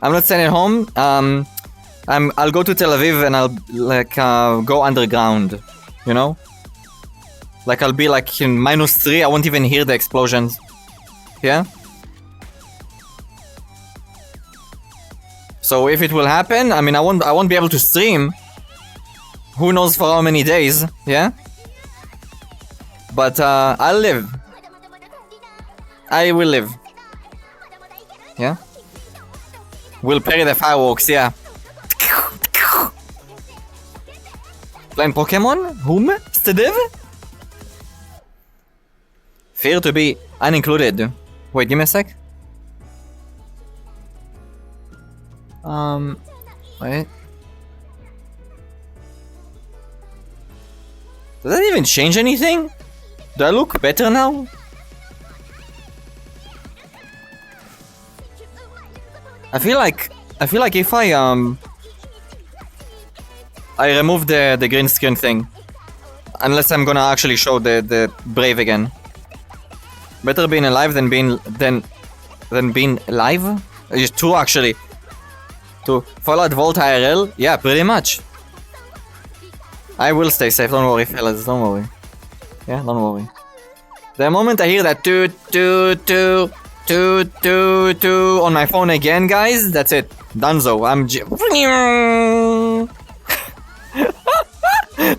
I'm not staying at home. I'll go to Tel Aviv and I'll like go underground. You know? Like I'll be like in -3. I won't even hear the explosions. Yeah? So if it will happen, I mean, I won't be able to stream. Who knows for how many days? Yeah. But I'll live. I will live. Yeah. We'll parry the fireworks. Yeah. Playing Pokemon? Whom? Stedev? Fear to be unincluded. Wait, give me a sec. Wait. Does that even change anything? Do I look better now? I feel like if I remove the green screen thing, unless I'm gonna actually show the brave again. Better being alive than being alive? It's true, actually. To Fallout Vault IRL? Yeah, pretty much. I will stay safe, don't worry, fellas, don't worry. Yeah, don't worry. The moment I hear that toot toot toot toot toot toot on my phone again, guys, that's it. Dunzo.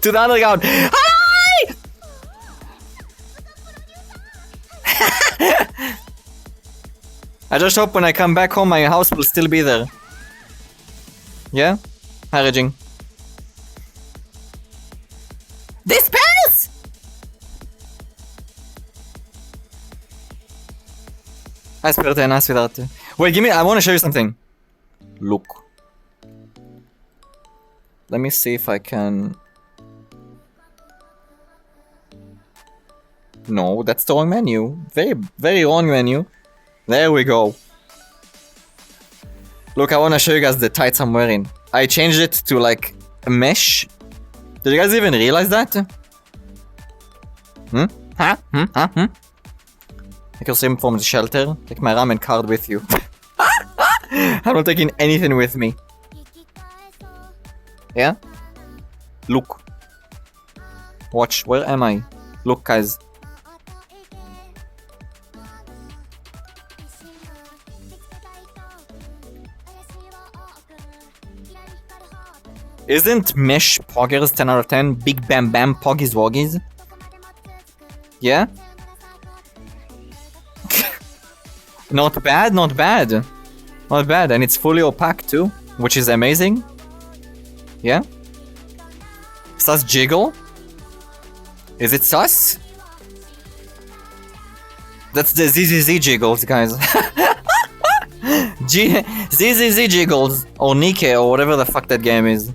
To the underground. Hi! I just hope when I come back home, my house will still be there. Yeah? Hi, Reging. Disperse! Aspirate, aspirate. Wait, give me. I want to show you something. Look. Let me see if I can. No, that's the wrong menu. Very, very wrong menu. There we go. Look, I want to show you guys the tights I'm wearing. I changed it to like a mesh. Did you guys even realize that? Huh? Take your sim from the shelter. Take my ramen card with you. I'm not taking anything with me. Yeah? Look. Watch, where am I? Look, guys. Isn't Mesh Poggers 10 out of 10? Big Bam Bam Poggies Woggies? Yeah? Not bad, not bad. Not bad, and it's fully opaque too, which is amazing. Yeah? Sus Jiggle? Is it sus? That's the ZZZ Jiggles, guys. ZZZ Jiggles, or Nike, or whatever the fuck that game is.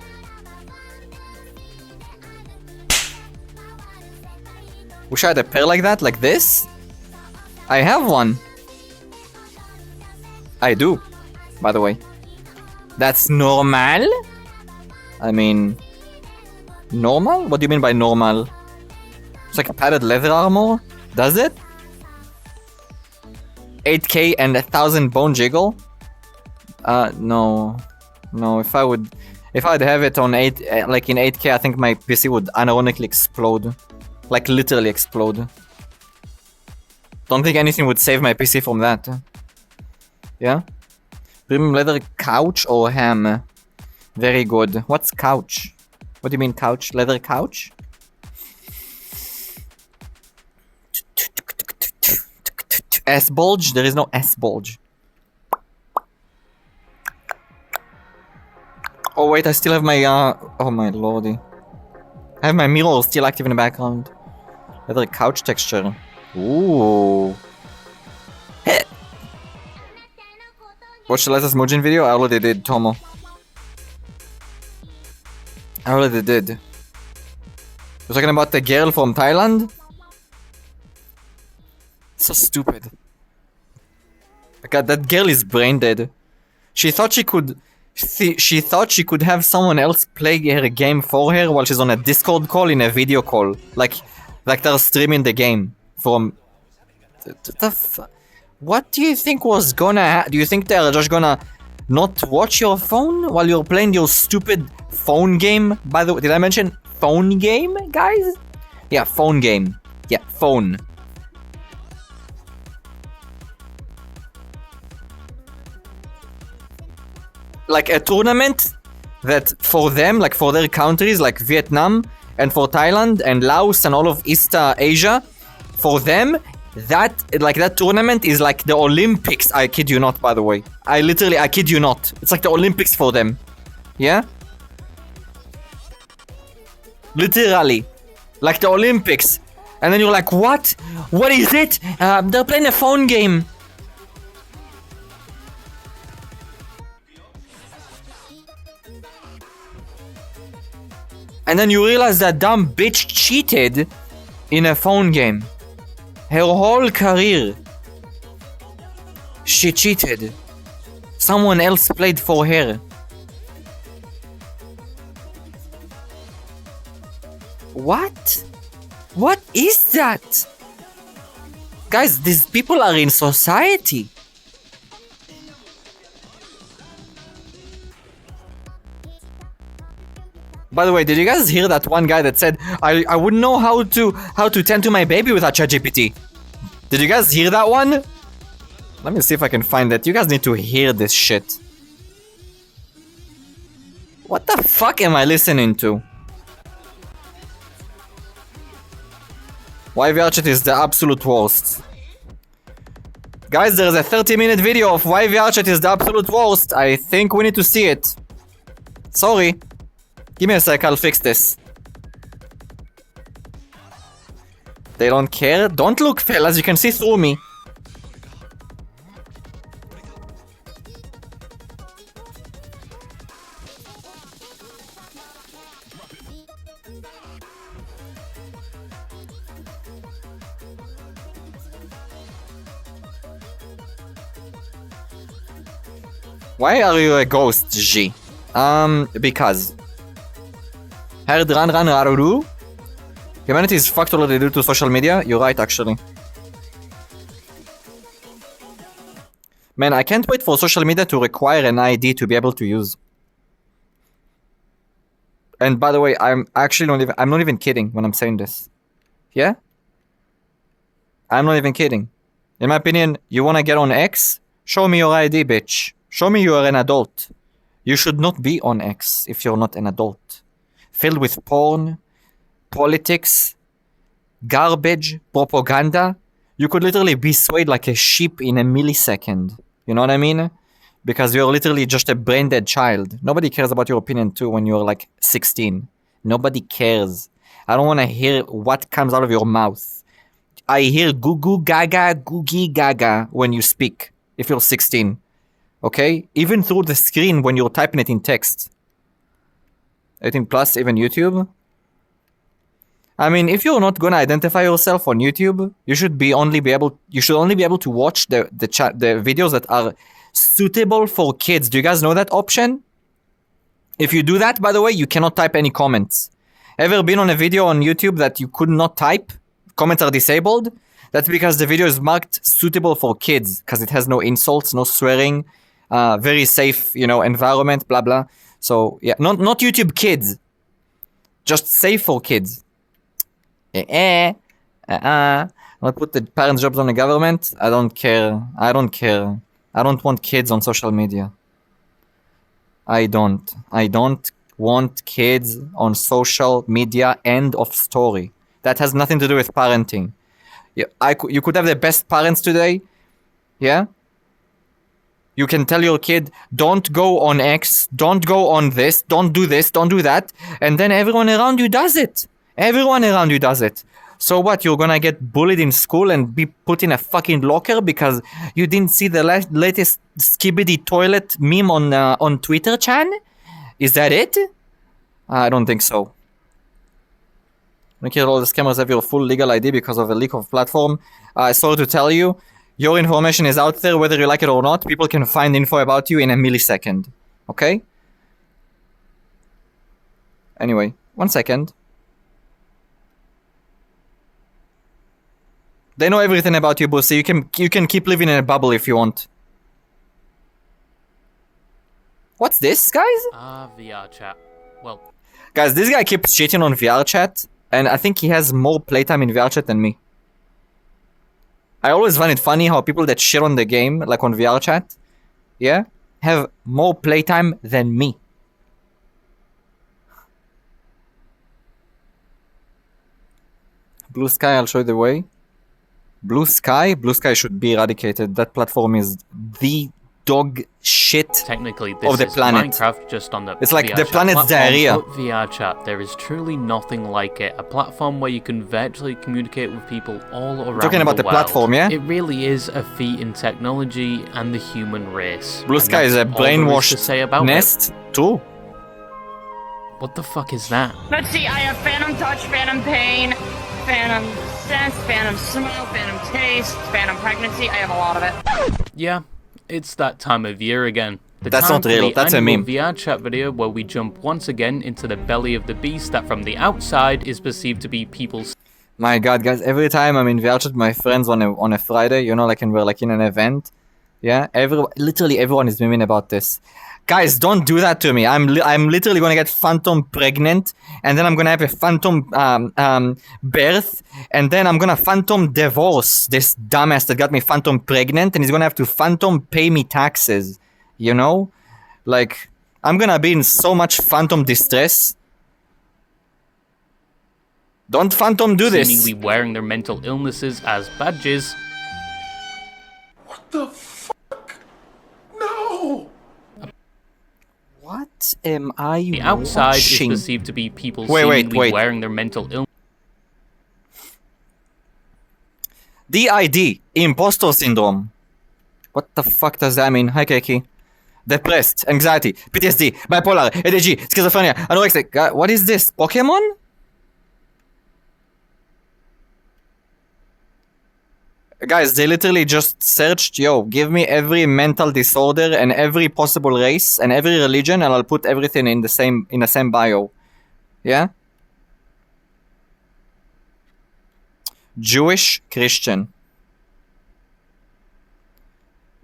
Wish I had a pair like that, like this. I have one. I do, by the way. That's normal? I mean... Normal? What do you mean by normal? It's like a padded leather armor? Does it? 8k and 1000 bone jiggle? No. No, if I'd have it on 8, like in 8k, I think my PC would unironically explode. Like literally explode. Don't think anything would save my PC from that. Yeah? Premium leather couch or ham? Very good. What's couch? What do you mean couch? Leather couch? S bulge? There is no S bulge. Oh wait, I still have my oh my lordy. I have my mirror still active in the background. Leather couch texture. Ooh. Watch the latest Mujin video? I already did, Tomo. I already did. You're talking about the girl from Thailand? So stupid. God, that girl is brain dead. She thought she could have someone else play her game for her while she's on a Discord call in a video call. Like they're streaming the game from... What do you think was gonna do you think they're just gonna not watch your phone while you're playing your stupid phone game? By the way, did I mention phone game, guys? Yeah, phone game. Yeah, phone. Like a tournament that for them, like for their countries, like Vietnam and for Thailand and Laos and all of East Asia, for them, that tournament is like the Olympics. I kid you not, by the way. I kid you not. It's like the Olympics for them. Yeah? Literally. Like the Olympics. And then you're like, what? What is it? They're playing a phone game. And then you realize that dumb bitch cheated in a phone game. Her whole career. She cheated. Someone else played for her. What? What is that? Guys, these people are in society. By the way, did you guys hear that one guy that said, I wouldn't know how to tend to my baby without ChatGPT? Did you guys hear that one? Let me see if I can find it. You guys need to hear this shit. What the fuck am I listening to? Why VRChat is the absolute worst. Guys, there's a 30-minute video of why VRChat is the absolute worst. I think we need to see it. Sorry. Give me a sec, I'll fix this. They don't care? Don't look, fellas, you can see through me. Why are you a ghost, G? Because... Hard run raruru. Humanity is fucked already due to social media. You're right, actually. Man, I can't wait for social media to require an ID to be able to use. And by the way, I'm not even kidding when I'm saying this. Yeah? I'm not even kidding. In my opinion, you wanna get on X? Show me your ID, bitch. Show me you are an adult. You should not be on X if you're not an adult. Filled with porn, politics, garbage, propaganda. You could literally be swayed like a sheep in a millisecond. You know what I mean? Because you're literally just a brain-dead child. Nobody cares about your opinion too when you're like 16. Nobody cares. I don't want to hear what comes out of your mouth. I hear goo-goo gaga, googie gaga when you speak, if you're 16. Okay? Even through the screen when you're typing it in text. 18 plus, even YouTube. I mean, if you're not gonna identify yourself on YouTube, you should only be able to watch the videos that are suitable for kids. Do you guys know that option? If you do that, by the way, you cannot type any comments. Ever been on a video on YouTube that you could not type? Comments are disabled? That's because the video is marked suitable for kids, because it has no insults, no swearing, very safe, environment, blah blah. So yeah, not YouTube Kids, just safe for kids. I'll put the parents' jobs on the government. I don't care. I don't want kids on social media. I don't want kids on social media. End of story. That has nothing to do with parenting. You could have the best parents today. Yeah? You can tell your kid, don't go on X, don't go on this, don't do that. And then everyone around you does it. So what, you're gonna get bullied in school and be put in a fucking locker because you didn't see the latest skibidi toilet meme on Twitter, Chan? Is that it? I don't think so. Look here, all the scammers have your full legal ID because of a leak of platform. Sorry to tell you, your information is out there whether you like it or not. People can find info about you in a millisecond. Okay? Anyway, 1 second. They know everything about you, Bussy. You can keep living in a bubble if you want. What's this, guys? VR chat. Well, guys, this guy keeps cheating on VR chat, and I think he has more playtime in VR chat than me. I always find it funny how people that shit on the game, like on VR chat, yeah, have more playtime than me. Blue Sky, I'll show you the way. Blue Sky should be eradicated. That platform is the dog shit technically this of the is planet. Minecraft just on the It's like VR the chat planet's platform, diarrhea. but VR chat, there is truly nothing like it. A platform where you can virtually communicate with people all around Talking about the world. platform, yeah? It really is a feat in technology and the human race. Blue And Sky is a that's all there is to brainwashed say about nest too. it. What the fuck is that? Let's see, I have Phantom Touch, Phantom Pain, Phantom Sense, Phantom Smell, Phantom Taste, Phantom Pregnancy. I have a lot of it. Yeah, it's that time of year again. The That's time not for real, the that's a annual meme. VR chat video where we jump once again into the belly of the beast that from the outside is perceived to be people's My god, guys, every time I'm in VR chat with my friends on a Friday, like, and we're like in an event, yeah, literally everyone is memeing about this. Guys, don't do that to me. I'm literally gonna get phantom pregnant, and then I'm gonna have a phantom birth, and then I'm gonna phantom divorce this dumbass that got me phantom pregnant, and he's gonna have to phantom pay me taxes. Like, I'm gonna be in so much phantom distress. Don't phantom do this. seemingly wearing their mental illnesses as badges. What the fuck? No! What am I The outside watching? is perceived to be people Wait, seemingly wearing their mental illness. DID, impostor syndrome. What the fuck does that mean? Hi, Keiki. Depressed, anxiety, PTSD, bipolar, ADHD, schizophrenia, anorexic. What is this? Pokemon? Guys, they literally just searched, give me every mental disorder and every possible race and every religion, and I'll put everything in the same bio. Yeah? Jewish, Christian.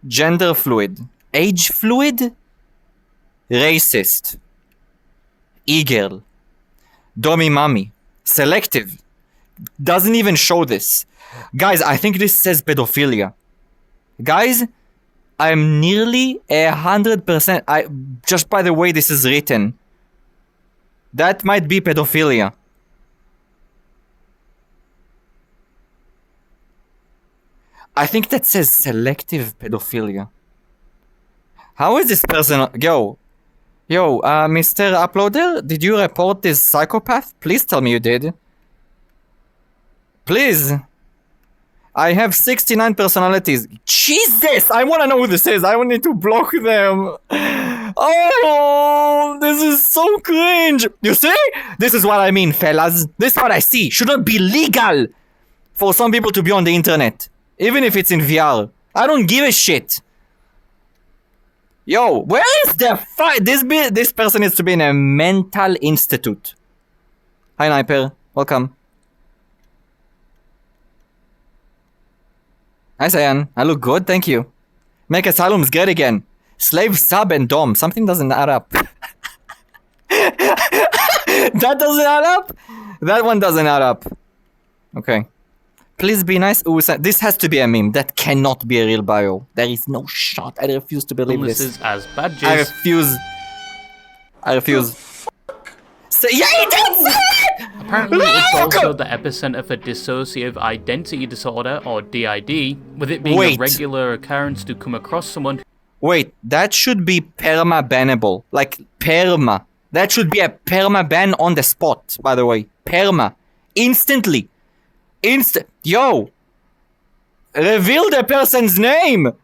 Gender fluid. Age fluid? Racist. E-girl. Domi mommy. Selective. Doesn't even show this. Guys, I think this says pedophilia. Guys, I'm nearly 100%. Just by the way this is written, that might be pedophilia. I think that says selective pedophilia. How is this person? Yo, Mr. Uploader, did you report this psychopath? Please tell me you did. Please. I have 69 personalities. Jesus! I want to know who this is. I will need to block them. Oh, this is so cringe. You see? This is what I mean, fellas. This is what I see. Shouldn't be legal for some people to be on the internet. Even if it's in VR. I don't give a shit. Yo, where is the fight? This person needs to be in a mental institute. Hi, Sniper. Welcome. Hi, Cyan. I look good, thank you. Make Asylum's great again. Slave, sub, and dom. Something doesn't add up. That doesn't add up? That one doesn't add up. Okay. Please be nice. Ooh, this has to be a meme. That cannot be a real bio. There is no shot. I refuse to believe this. As badges. I refuse. Yeah, he did say it! Apparently, it's also the epicenter for dissociative identity disorder, or DID, with it being a regular occurrence to come across someone. Wait, that should be perma-bannable. Like, perma. That should be a perma-ban on the spot, by the way. Perma. Instantly. Yo! Reveal the person's name!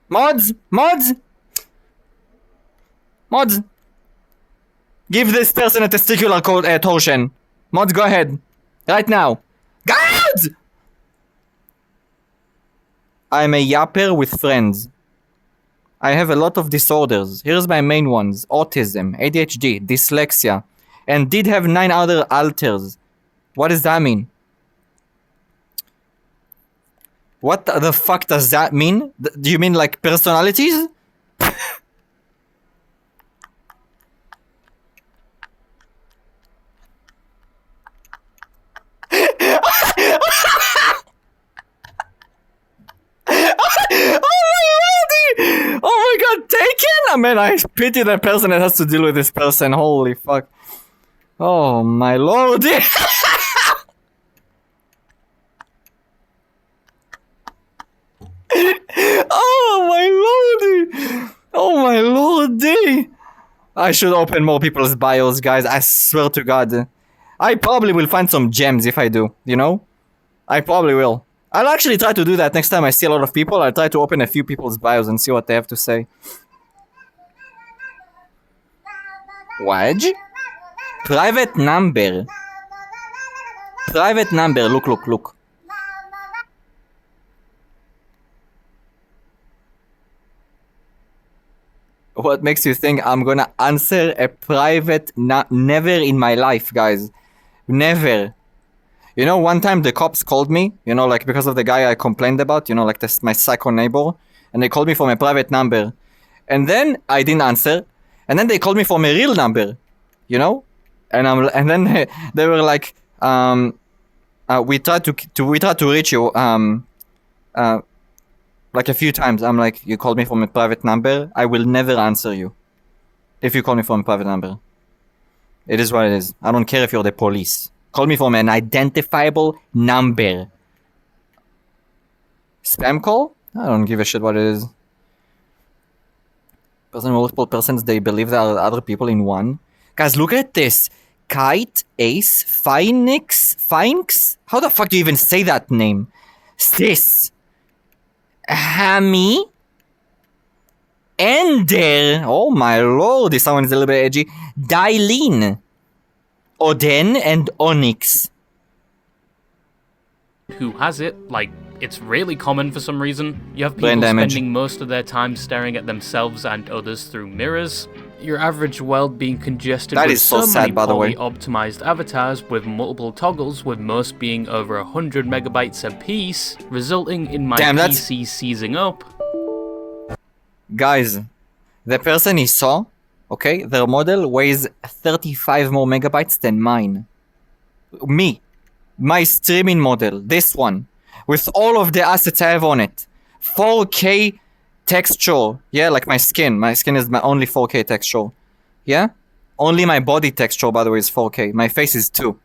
Mods! Give this person a testicular torsion. Mods, go ahead. Right now. Guards! I'm a yapper with friends. I have a lot of disorders. Here's my main ones. Autism, ADHD, dyslexia, and did have 9 other alters. What does that mean? What the fuck does that mean? Do you mean like personalities? Oh my god, taken? I mean, I pity the person that has to deal with this person. Holy fuck. Oh my lord. Oh my lordy. Oh my lordy. I should open more people's bios, guys. I swear to god. I probably will find some gems if I do, you know? I probably will. I'll actually try to do that next time I see a lot of people. I'll try to open a few people's bios and see what they have to say. Wedge? Private number. Private number. Look. What makes you think I'm gonna answer a private never in my life, guys. Never. You know, one time the cops called me, you know, like because of the guy I complained about, you know, like this, my psycho neighbor, and they called me from a private number. And then I didn't answer, and then they called me from a real number, you know? And then they were like, we tried to reach you, like a few times. I'm like, you called me from a private number, I will never answer you. If you call me from a private number. It is what it is. I don't care if you're the police. Call me from an identifiable number. Spam call? I don't give a shit what it is. Multiple persons, they believe there are other people in one. Guys, look at this. Kite, Ace, Phoenix? How the fuck do you even say that name? Sis. Hammy. Ender. Oh my lord, this someone is a little bit edgy. Dylene. Oden and Onyx. Who has it? Like, it's really common for some reason. You have people spending most of their time staring at themselves and others through mirrors. Your average world being congested with so many poorly optimized avatars with multiple toggles, with most being over 100 megabytes a piece, resulting in my PC seizing up. Guys, the person he saw, okay, their model weighs 35 more megabytes than mine. My streaming model, this one, with all of the assets I have on it. 4K texture. Yeah, like my skin. My skin is my only 4K texture. Yeah? Only my body texture, by the way, is 4K. My face is 2.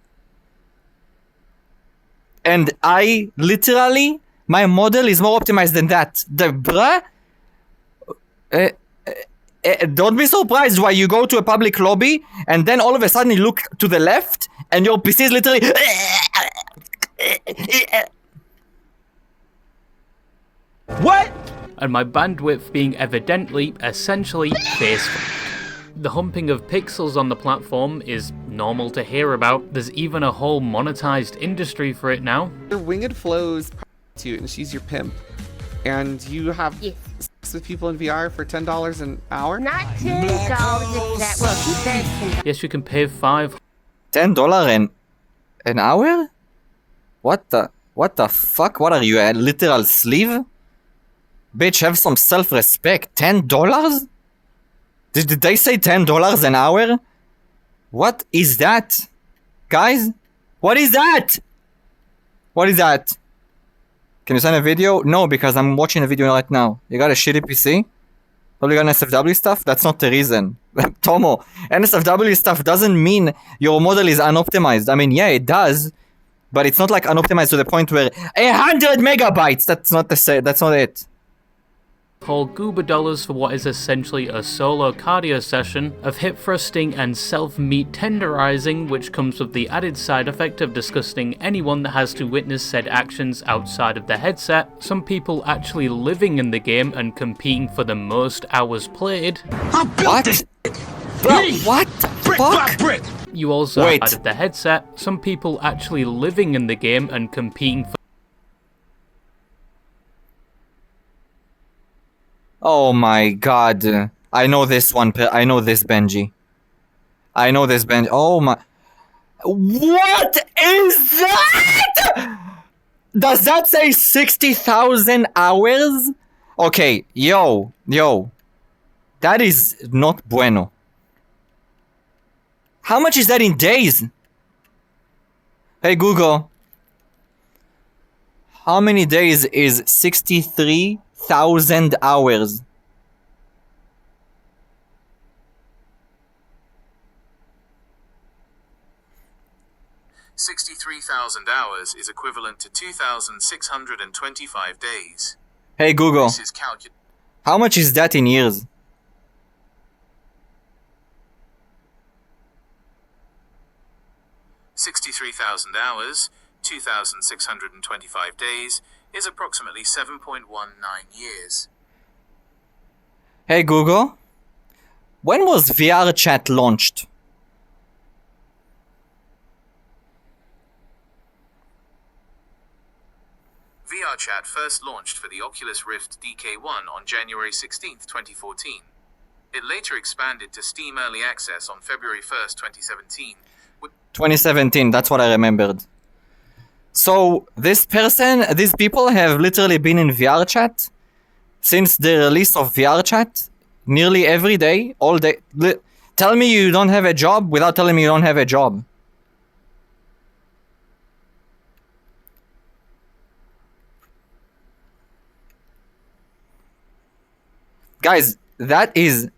And I, literally, my model is more optimized than that. The bruh... don't be surprised why you go to a public lobby and then all of a sudden you look to the left and your PC is literally... What? And my bandwidth being evidently, essentially, faceful. The humping of pixels on the platform is normal to hear about. There's even a whole monetized industry for it now. Your winged flows to you and she's your pimp. And you have sex with people in VR for $10 an hour? Not $10 exact. Well, he said $10. Yes, you can pay $10 an hour? What the fuck? What are you, a literal slave? Bitch, have some self-respect. $10? Did they say $10 an hour? What is that? Guys? What is that? What is that? Can you send a video? No, because I'm watching a video right now. You got a shitty PC? Probably got NSFW stuff? That's not the reason. Tomo, NSFW stuff doesn't mean your model is unoptimized. I mean, yeah, it does. But it's not like unoptimized to the point where 100 megabytes! That's not it. whole goober dollars for what is essentially a solo cardio session of hip thrusting and self-meat tenderizing, which comes with the added side effect of disgusting anyone that has to witness said actions outside of the headset, some people actually living in the game and competing for the most hours played. What? Bro, what the fuck? You also added the headset, some people actually living in the game and competing for... Oh my god. I know this one. I know this Benjy. I know this Benjy. Oh my... What is that? Does that say 60,000 hours? Okay, yo. That is not bueno. How much is that in days? Hey Google. How many days is 63,000 hours? $63,000 hours is equivalent to 2,625 days. Hey Google. This is how much is that in years? $63,000 hours, 2,625 days, is approximately 7.19 years. Hey Google, when was VR chat launched? VR chat first launched for the Oculus Rift DK1 on January 16, 2014. It later expanded to Steam Early Access on February 1, 2017. 2017, that's what I remembered. So, these people have literally been in VR chat since the release of VR chat, nearly every day, all day. Tell me you don't have a job without telling me you don't have a job. Guys, that is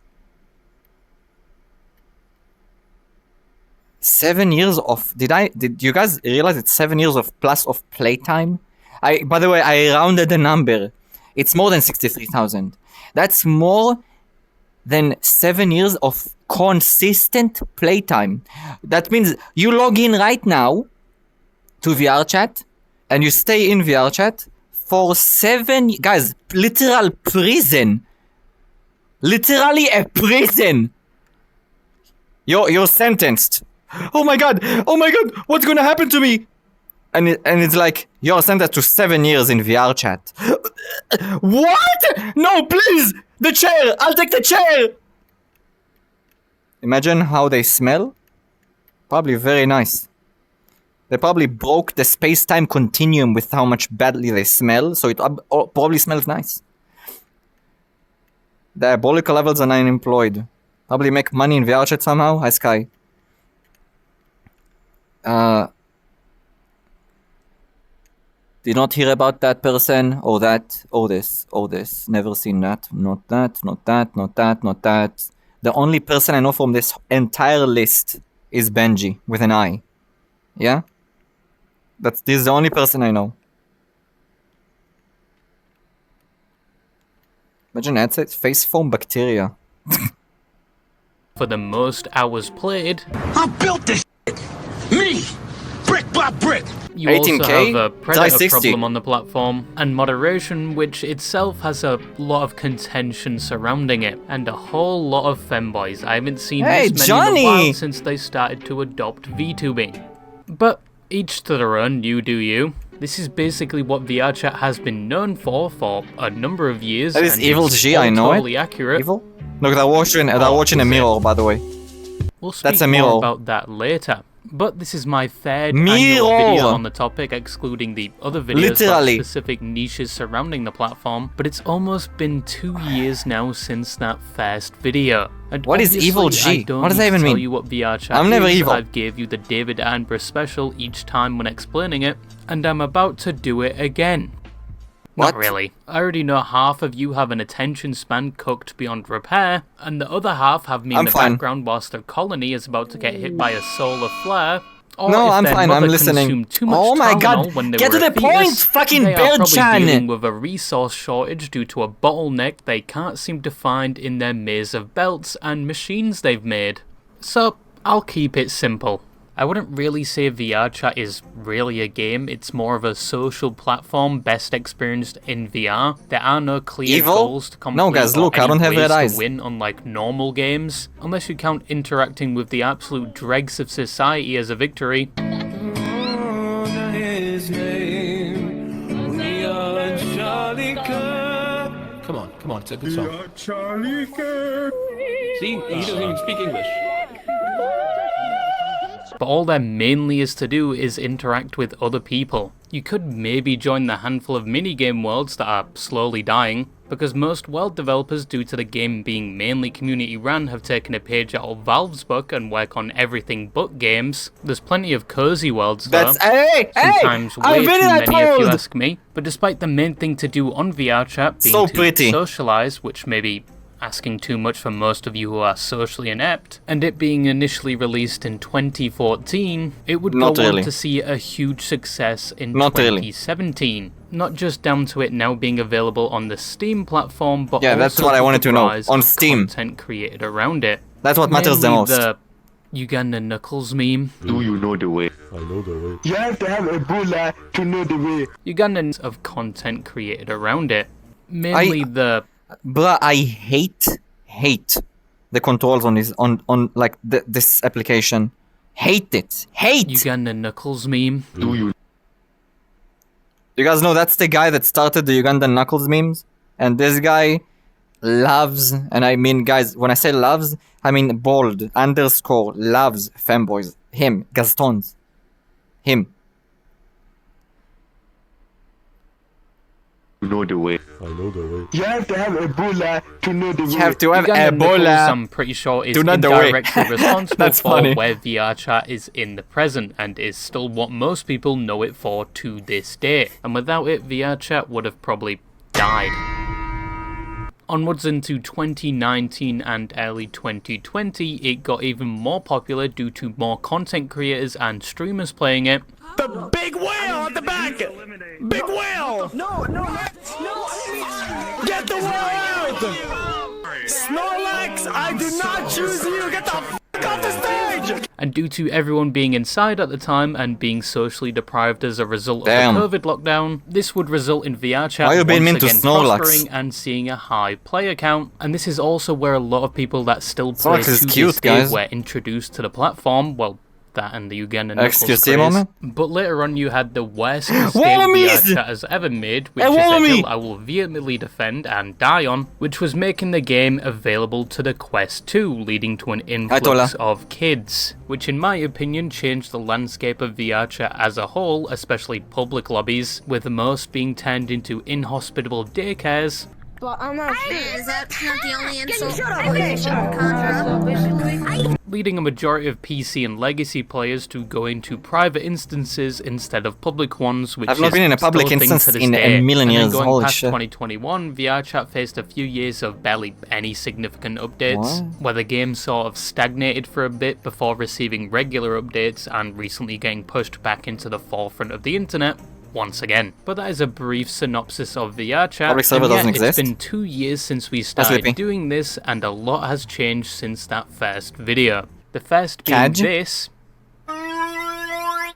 7 years of... Did you guys realize it's 7 years of plus of playtime? By the way, I rounded the number. It's more than 63,000. That's more than 7 years of consistent playtime. That means you log in right now to VR chat and you stay in VR chat for 7... Guys, literal prison. Literally a prison. You're sentenced. Oh my god, what's gonna happen to me? And it's like, you're sentenced to 7 years in VR chat. What? No, please! The chair! I'll take the chair! Imagine how they smell. Probably very nice. They probably broke the space-time continuum with how much badly they smell, so it probably smells nice. Diabolical levels and unemployed. Probably make money in VR chat somehow. Hi, Sky. Did not hear about that person, or that, or this, or this. Never seen that. Not that, not that, not that, not that. The only person I know from this entire list is Benjy, with an I. Yeah? This is the only person I know. Imagine that's it. Face foam bacteria. For the most hours played. I built this shit. Me! Brick by brick! You also 18K? have a predator 60. problem on the platform, and moderation, which itself has a lot of contention surrounding it, and a whole lot of femboys. I haven't seen this many Johnny! in a while since they started to adopt vTubing. But each to their own, you do you. This is basically what VR chat has been known for a number of years. That is Evil G, I know totally accurate. Evil? Look, they're watching a mirror, by the way. We'll speak That's a mirror. more about that later. But this is my third Mirror. annual video on the topic, excluding the other videos Literally. about specific niches surrounding the platform. But it's almost been 2 years now since that first video. And What is Evil G? I don't What does that need even to tell mean? you what VR chat I'm never is. evil. I've gave you the David Attenborough special each time when explaining it, and I'm about to do it again. What? Not really. I already know half of you have an attention span cooked beyond repair, and the other half have me in I'm the fine. background whilst their colony is about to get hit by a solar flare. Or No, if I'm their fine, I'm mother listening. consumed too much Oh my Tylenol God, when they get were to a the point, fetus, fucking they are probably Benjy. dealing with a resource shortage due to a bottleneck they can't seem to find in their maze of belts and machines they've made. So, I'll keep it simple. I wouldn't really say VR chat is really a game, it's more of a social platform best experienced in VR. There are no clear Evil? goals to complete No, guys, or look, I any don't have ways red to eyes. win unlike normal games, unless you count interacting with the absolute dregs of society as a victory. Come on, it's a good song. See, he doesn't even speak English. But all there mainly is to do is interact with other people. You could maybe join the handful of minigame worlds that are slowly dying, because most world developers, due to the game being mainly community ran, have taken a page out of Valve's book and work on everything but games. There's plenty of cozy worlds though. Sometimes way too many if you ask me. But despite the main thing to do on VR chat being to socialize, which may be asking too much for most of you who are socially inept, and it being initially released in 2014, it would go on to see a huge success in 2017. Not just down to it now being available on the Steam platform, but also that's what I wanted to know. On of Steam. content created around it. That's what matters the Mainly most. The Uganda Knuckles meme. Do you know the way? I know the way. You have to have Ebola to know the way. Ugandans of content created around it. Mainly Bruh, I hate the controls on this like this application. Hate it. Uganda Knuckles meme. Do you? You guys know that's the guy that started the Ugandan Knuckles memes? And this guy loves, and I mean, guys, when I say loves, I mean bold, _ loves femboys. Him, Gaston's. Him. You know the way. I know the way. You have to have Ebola to know the way. You have to have Uganda Knuckles, Ebola. I'm pretty sure, is Do not the way. indirectly responsible That's for funny. where VR chat is in the present, and is still what most people know it for to this day. And without it, VR chat would have probably died. Onwards into 2019 and early 2020, it got even more popular due to more content creators and streamers playing it. The big whale at the back! Big whale! No! Get the whale out! Snorlax, I did not choose you! Get the f*** off the stage! And due to everyone being inside at the time and being socially deprived as a result Damn. of the COVID lockdown, this would result in VR chat Why you being once mean to again Snorlax? prospering and seeing a high player count. And this is also where a lot of people that still play Snorlax is to cute, this day guys. were introduced to the platform. Well, that and the Ugandan Knuckles Excuse me, craze. moment. But later on you had the worst mistake Wallabies! VR chat has ever made, which is a Wallaby! hill I will vehemently defend and die on, which was making the game available to the Quest 2, leading to an influx of kids, which in my opinion changed the landscape of VR chat as a whole, especially public lobbies, with most being turned into inhospitable daycares. But I'm not Is that not the only insult? Leading a majority of PC and legacy players to go into private instances instead of public ones, which I've not been in a public still a thing instance to this in day. a million And then years, going holy past shit. 2021, VR chat faced a few years of barely any significant updates, where the game sort of stagnated for a bit before receiving regular updates and recently getting pushed back into the forefront of the internet once again. But that is a brief synopsis of VR chat. Public server and doesn't exist. It's been 2 years since we started doing this, and a lot has changed since that first video. The first being this. I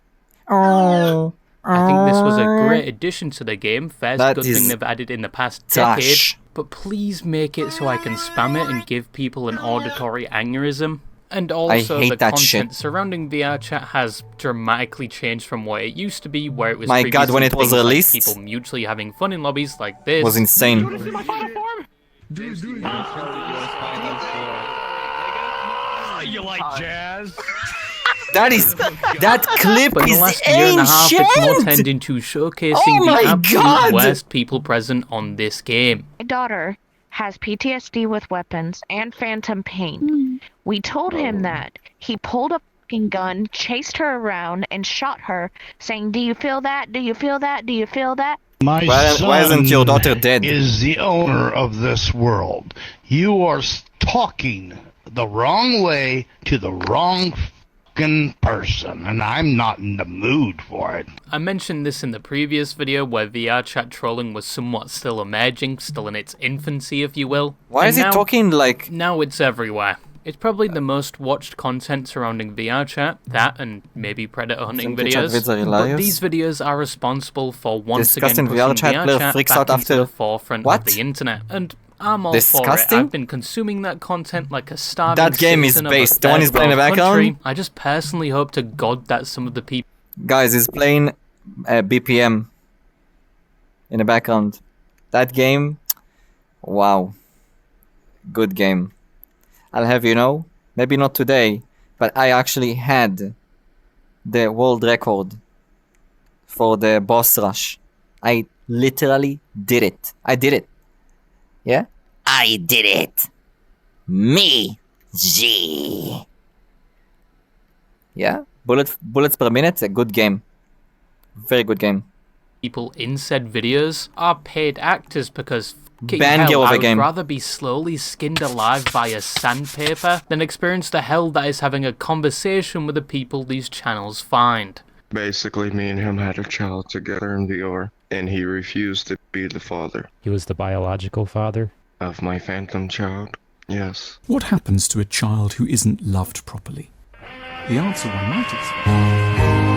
think this was a great addition to the game. First good thing they've added in the past decade. But please make it so I can spam it and give people an auditory aneurysm. And also, the content shit. surrounding VR chat has dramatically changed from what it used to be, where it was My God, when it was things released, like people mutually having fun in lobbies like this. Was insane. You like jazz? That clip But in is the last year and a half, it's more ancient! tending to showcasing Oh the my absolute God! worst people present on this game. My daughter has PTSD with weapons and phantom pain. We told him that. He pulled a fucking gun, chased her around, and shot her, saying, "Do you feel that? Do you feel that? Do you feel that?" Why isn't your daughter dead? Is the owner of this world. You are talking the wrong way to the wrong fucking person, and I'm not in the mood for it. I mentioned this in the previous video where VR chat trolling was somewhat still emerging, still in its infancy, if you will. Why is he talking like... Now it's everywhere. It's probably the most watched content surrounding VR chat, that and maybe predator hunting videos. But these videos are responsible for once again pushing VR chat back into the forefront of the internet. And I'm all for it. I've been consuming that content like a starving That game is based. The one is playing in the background? I just personally hope to God that some of the people... Guys, he's playing BPM in the background. That game, wow. Good game. I'll have you know, maybe not today, but I actually had the world record for the boss rush. I literally did it. I did it. Yeah? I did it. Me. G. Yeah? Bullets per minute, a good game. Very good game. People in said videos are paid actors because I would rather be slowly skinned alive via sandpaper than experience the hell that is having a conversation with the people these channels find. Basically, me and him had a child together in VR, and he refused to be the father. He was the biological father? Of my phantom child, yes. What happens to a child who isn't loved properly? The answer one might expect.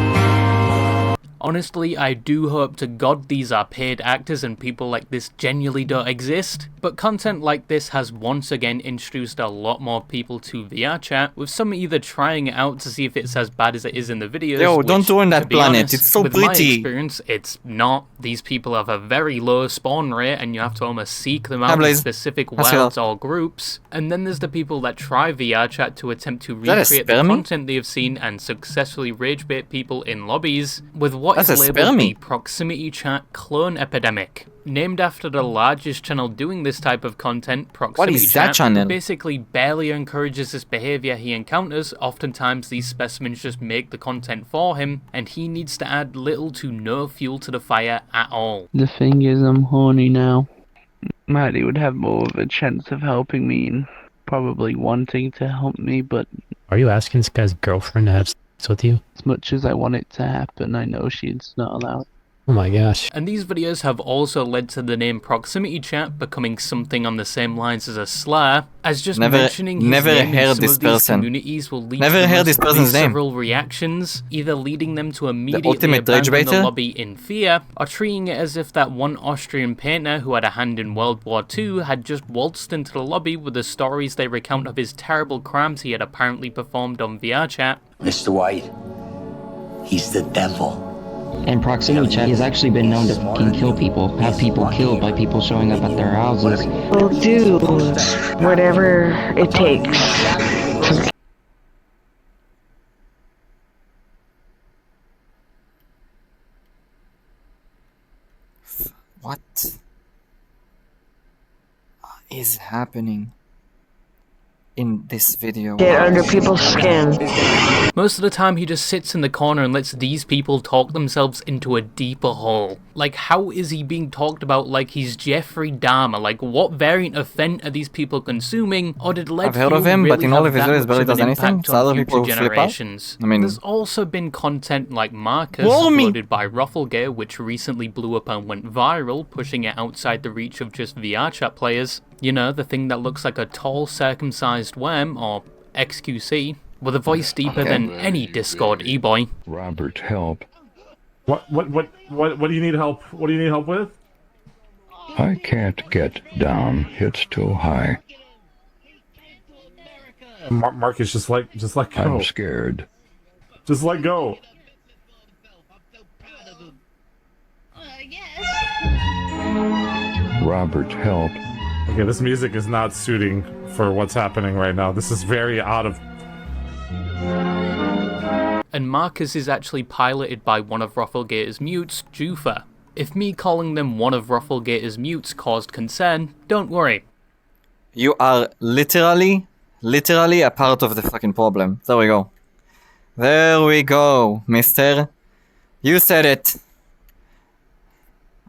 Honestly, I do hope to God these are paid actors and people like this genuinely don't exist, but content like this has once again introduced a lot more people to VR chat, with some either trying it out to see if it's as bad as it is in the videos. Yo, don't ruin that planet, honest, it's so with pretty. my experience, it's not. These people have a very low spawn rate and you have to almost seek them out in specific worlds or groups. And then there's the people that try VR chat to attempt to recreate the content they have seen and successfully rage bait people in lobbies with what is labeled the proximity chat clone epidemic. Named after the largest channel doing this type of content, Proximity Chat basically barely encourages this behavior he encounters. Oftentimes these specimens just make the content for him, and he needs to add little to no fuel to the fire at all. The thing is, I'm horny now. Maddie would have more of a chance of helping me and probably wanting to help me, but... Are you asking this guy's girlfriend to have sex with you? As much as I want it to happen, I know she's not allowed. Oh my gosh. And these videos have also led to the name Proximity Chat becoming something on the same lines as a slur, as just mentioning his name in some of these communities will lead to several reactions, either leading them to immediately abandon the lobby in fear, or treating it as if that one Austrian painter who had a hand in World War II had just waltzed into the lobby with the stories they recount of his terrible crimes he had apparently performed on VR chat. Mr. White, he's the devil. And Proximity Chat has actually been known to fucking kill people, have people killed by people showing up at their houses. We'll do whatever it takes. What is happening in this video? Get under people's skin. Most of the time he just sits in the corner and lets these people talk themselves into a deeper hole. Like, how is he being talked about like he's Jeffrey Dahmer? Like, what variant of Fent are these people consuming? Or did I've heard of him, really, but in all of his videos barely does anything. So other people flip out. I mean, there's also been content like Marcus uploaded by Rufflegate, which recently blew up and went viral, pushing it outside the reach of just VR chat players. You know, the thing that looks like a tall circumcised worm, or XQC, with a voice deeper than any Discord e-boy. Robert, help. What do you need help? What do you need help with? I can't get down. It's too high. Marcus, just let go. I'm scared. Just let go. Robert, help. Okay, this music is not suiting for what's happening right now. This is very out of... And Marcus is actually piloted by one of Rufflegator's mutes, Jufa. If me calling them one of Rufflegator's mutes caused concern, don't worry. You are literally a part of the fucking problem. There we go. There we go, mister. You said it.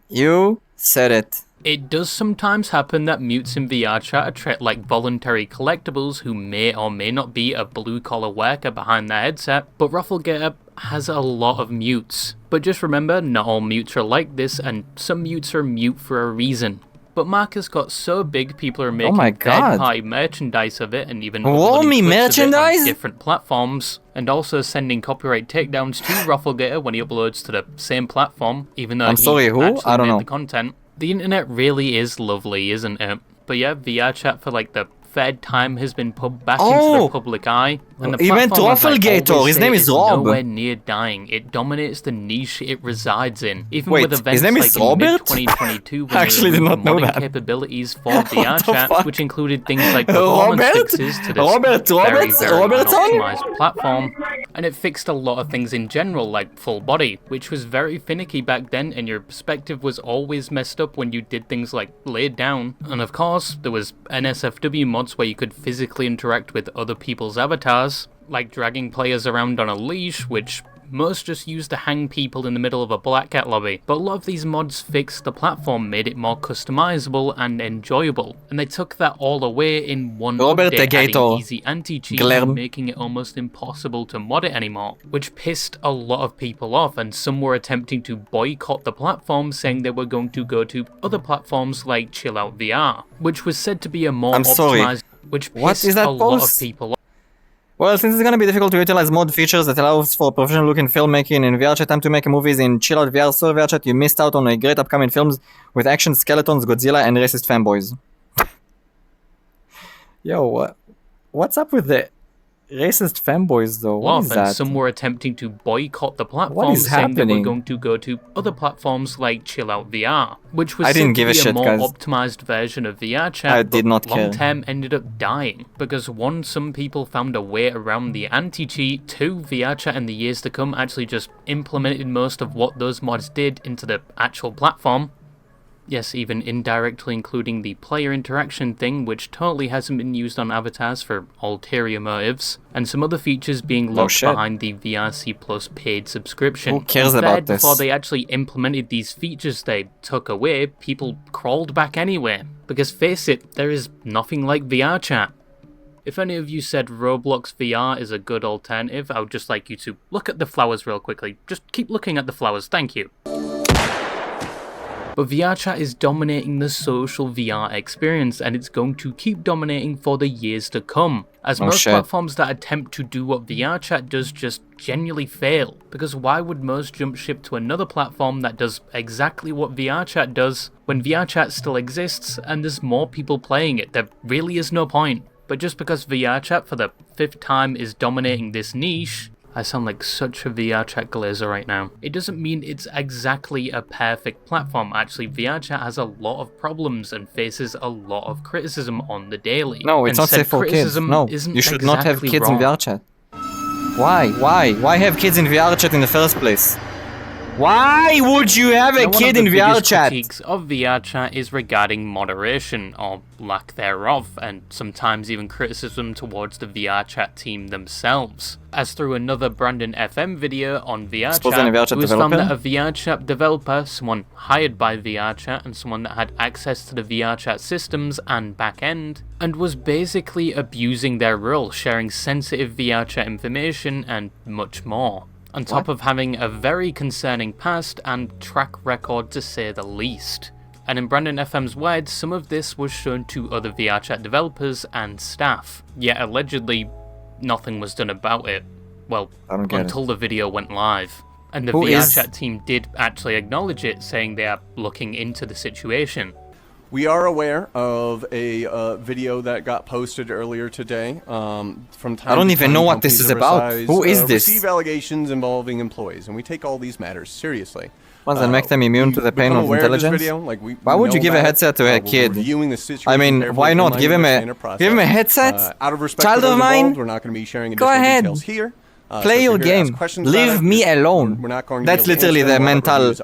You said it. It does sometimes happen that mutes in VR chat are treated like voluntary collectibles who may or may not be a blue-collar worker behind their headset, but Rufflegator has a lot of mutes. But just remember, not all mutes are like this, and some mutes are mute for a reason. But Marcus got so big, people are making third-party merchandise of it, and even merchandise? On different platforms, and also sending copyright takedowns to Rufflegator when he uploads to the same platform, even though he actually made the content. The internet really is lovely, isn't it? But yeah, VR chat for like the third time has been put back into the public eye. And the he went to Rufflegator. His name is Rob. Nowhere near dying. It dominates the niche it resides in. Even Wait, with events his name like is in Robert? mid-2022 when Actually they did not know modding that. capabilities for VR chat, which included things like performance fixes to this very optimized platform. And it fixed a lot of things in general, like full body, which was very finicky back then, and your perspective was always messed up when you did things like laid down. And of course, there was NSFW mods where you could physically interact with other people's avatars, like dragging players around on a leash, which most just used to hang people in the middle of a Black Cat lobby. But a lot of these mods fixed the platform, made it more customizable and enjoyable. And they took that all away in one update, adding easy anti-cheat and making it almost impossible to mod it anymore, which pissed a lot of people off, and some were attempting to boycott the platform, saying they were going to go to other platforms like Chill Out VR, which was said to be a more optimized, which pissed a lot of people off. Well, since it's gonna be difficult to utilize mod features that allows for professional looking filmmaking in VR chat, time to make movies in Chill Out VR, so VR chat, you missed out on a great upcoming films with action skeletons, Godzilla, and racist fanboys. Yo, what's up with the racist fanboys though? What is that? Some were attempting to boycott the platform, saying they were going to go to other platforms like Chill Out VR, which was said to be a more optimized version of VR chat, but long term ended up dying, because one, some people found a way around the anti-cheat, two, VR chat in the years to come actually just implemented most of what those mods did into the actual platform. Yes, even indirectly including the player interaction thing, which totally hasn't been used on avatars for ulterior motives, and some other features being locked behind the VRC Plus paid subscription. Who cares about this? Before they actually implemented these features they took away, people crawled back anyway. Because face it, there is nothing like VR chat. If any of you said Roblox VR is a good alternative, I would just like you to look at the flowers real quickly. Just keep looking at the flowers, thank you. But VR chat is dominating the social VR experience, and it's going to keep dominating for the years to come, as most platforms that attempt to do what VR chat does just genuinely fail. Because why would most jump ship to another platform that does exactly what VR chat does, when VR chat still exists and there's more people playing it? There really is no point. But just because VR chat for the 5th time is dominating this niche, I sound like such a VR chat glazer right now, it doesn't mean it's exactly a perfect platform. Actually, VR chat has a lot of problems and faces a lot of criticism on the daily. No, it's not safe for kids. No, you should not have kids in VR chat. Why? Why have kids in VR chat in the first place? Why would you have a kid in VR chat? Critiques of VR chat is regarding moderation, or lack thereof, and sometimes even criticism towards the VR chat team themselves. As through another Brandon FM video on VR chat, it was found that a VR chat developer, someone hired by VR chat, and someone that had access to the VR chat systems and backend, and was basically abusing their role, sharing sensitive VR chat information and much more. On top of having a very concerning past and track record to say the least. And in Brandon FM's words, some of this was shown to other VR chat developers and staff, yet allegedly nothing was done about it. Well, until the video went live. And the VR chat team did actually acknowledge it, saying they are looking into the situation. We are aware of a video that got posted earlier today. From time I don't even know what this is about. Who is this? Receive allegations involving employees, and we take all these matters seriously. What, and make them immune to the pain of intelligence? Why would you give a headset to a kid? I mean, why not? Give him a headset? Out of respect Child for those of mine? involved, we're not going to be sharing Go additional ahead. details here. Play your game. Leave me alone. That's literally the mental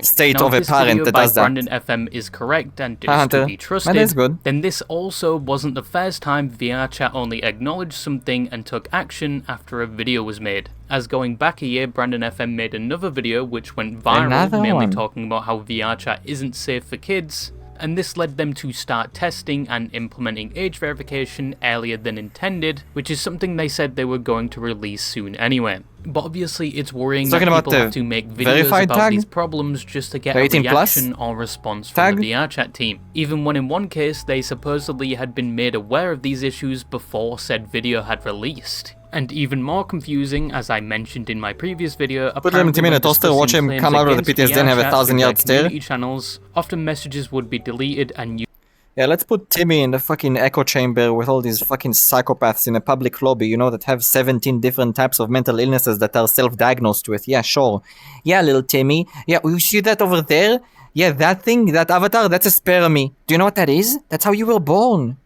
state of a parent that does that. Brandon FM is correct and is to be trusted, then this also wasn't the first time VRChat only acknowledged something and took action after a video was made. As going back a year, Brandon FM made another video which went viral, mainly talking about how VRChat isn't safe for kids, and this led them to start testing and implementing age verification earlier than intended, which is something they said they were going to release soon anyway. But obviously it's worrying that people have to make videos about these problems just to get a reaction or response from the VRChat team, even when in one case they supposedly had been made aware of these issues before said video had released. And even more confusing, as I mentioned in my previous video, put him in a toaster, watch him come out of the PTSD and have 1,000-yard stare. Channels, often messages would be deleted and yeah, let's put Timmy in the fucking echo chamber with all these fucking psychopaths in a public lobby, you know, that have 17 different types of mental illnesses that are self-diagnosed with. Yeah, sure. Yeah, little Timmy. Yeah, you see that over there? Yeah, that thing, that avatar, that's a spermy. Do you know what that is? That's how you were born.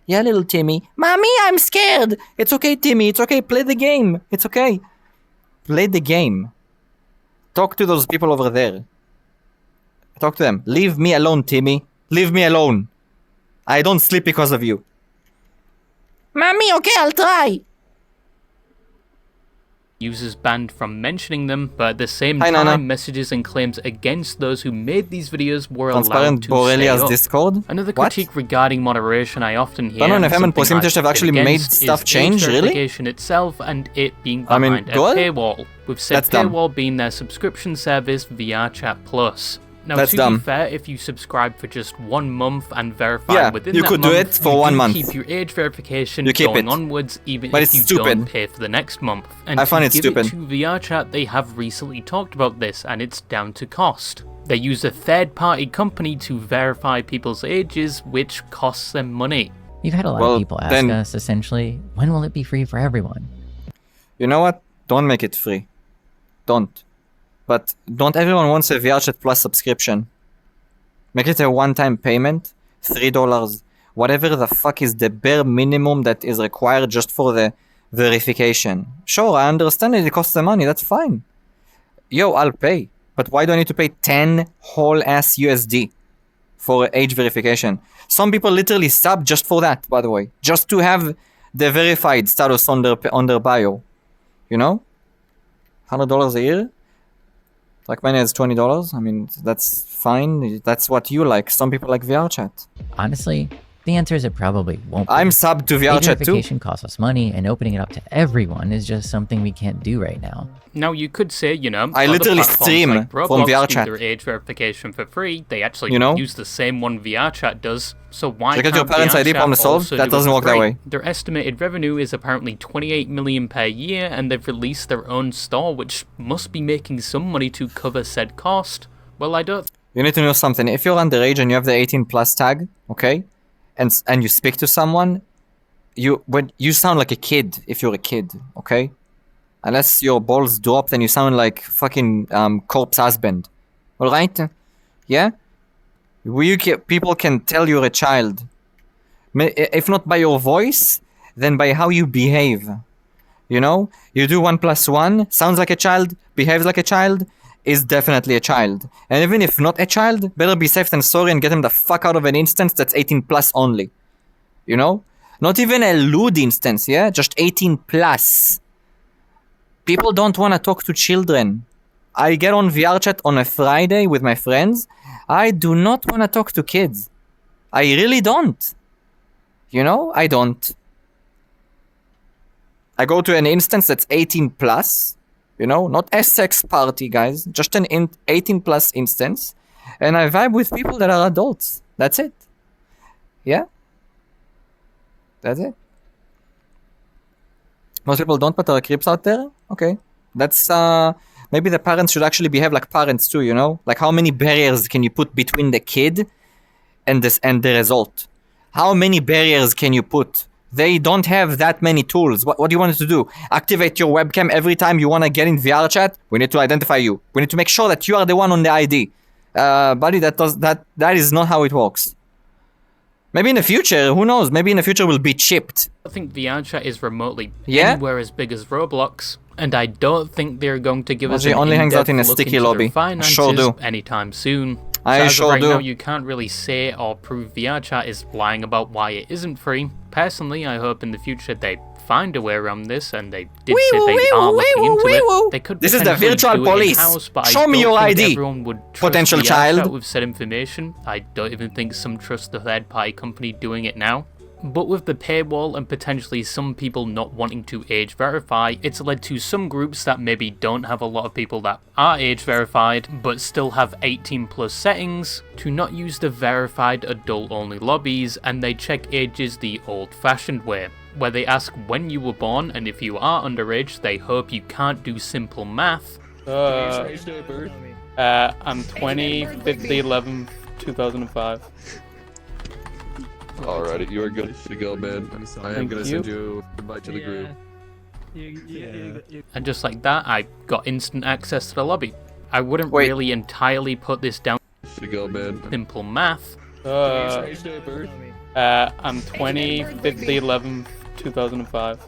Yeah, little Timmy. Mommy, I'm scared. It's okay, Timmy. It's okay. Play the game. It's okay. Play the game. Talk to those people over there. Talk to them. Leave me alone, Timmy. Leave me alone. I don't sleep because of you. Mommy, okay, I'll try. Users banned from mentioning them, but at the same time, messages and claims against those who made these videos were allowed to stay up. Discord? Another critique regarding moderation I often hear, and something have actually made stuff change, really? Itself and it being behind a paywall, with said paywall being their subscription service VRChat Plus. Now, to be fair, if you subscribe for just 1 month and verify within that month, you could do it for 1 month. Keep your age verification going onwards, even if you don't pay for the next month. And I find it stupid. To VRChat, they have recently talked about this, and it's down to cost. They use a third-party company to verify people's ages, which costs them money. We've had a lot of people ask us, essentially, when will it be free for everyone? You know what? Don't make it free. Don't. But don't everyone wants a VRChat Plus subscription? Make it a one-time payment, $3, whatever the fuck is the bare minimum that is required just for the verification. Sure, I understand it costs the money, that's fine. Yo, I'll pay. But why do I need to pay 10 whole ass USD for age verification? Some people literally sub just for that, by the way. Just to have the verified status on their bio. You know? $100 a year? Like mine is $20. I mean, that's fine. That's what you like. Some people like VRChat. Honestly, the answer is it probably won't be. I'm subbed to VRChat too. Verification costs us money, and opening it up to everyone is just something we can't do right now. Now, you could say, you know, I literally stream like from VRChat. Their age verification for free. They actually you use the same one VRChat does. So why can't your parents' ID problem solved? That doesn't work that way. Their estimated revenue is apparently $28 million per year, and they've released their own store, which must be making some money to cover said cost. Well, I don't. You need to know something. If you're underage and you have the 18+ tag, okay, and you speak to someone, you sound like a kid if you're a kid, okay? Unless your balls drop, then you sound like fucking corpse husband. Alright? Yeah? People can tell you're a child. If not by your voice, then by how you behave. You know? You do 1 + 1, sounds like a child, behaves like a child, is definitely a child. And even if not a child, better be safe than sorry and get him the fuck out of an instance that's 18+ only. You know? Not even a lewd instance, yeah? Just 18+. People don't want to talk to children. I get on VRChat on a Friday with my friends. I do not want to talk to kids. I really don't. You know? I don't. I go to an instance that's 18+. You know? Not a sex party, guys. Just an 18+ instance. And I vibe with people that are adults. That's it. Yeah? That's it. Most people don't, but there are creeps out there. Okay. That's, maybe the parents should actually behave like parents too, you know? Like how many barriers can you put between the kid and the result. How many barriers can you put? They don't have that many tools. What do you want us to do? Activate your webcam every time you want to get in VR chat? We need to identify you. We need to make sure that you are the one on the ID. Buddy, that is not how it works. Maybe in the future, who knows? Maybe in the future we'll be chipped. I think VR chat is remotely anywhere as big as Roblox, and I don't think they're going to give us an only hangs out in a in-depth look sticky into lobby. their finances Sure do. anytime soon. I So as sure of right do. now, you can't really say or prove VR chat is lying about why it isn't free. Personally, I hope in the future they find a way around this, and they did say they are looking into it. They could This is the potentially virtual do it police. in-house, but Show I me don't your think ID, everyone would trust potential VR child. chat with said information. I don't even think some trust the third-party company doing it now. But with the paywall and potentially some people not wanting to age verify, it's led to some groups that maybe don't have a lot of people that are age verified, but still have 18 plus settings, to not use the verified adult only lobbies, and they check ages the old fashioned way, where they ask when you were born, and if you are underage, they hope you can't do simple math. I'm 20, 50, 11, 2005. Alrighty, you are good to go, man. I am gonna send you an invite to the group. And just like that, I got instant access to the lobby. I wouldn't really entirely put this down to go, man. Simple math. I'm 20, 50, 11, 2005.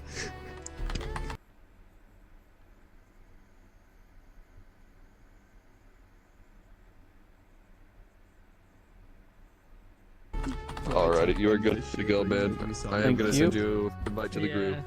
Alrighty, you are good to go, man. I am gonna send you an invite to the group.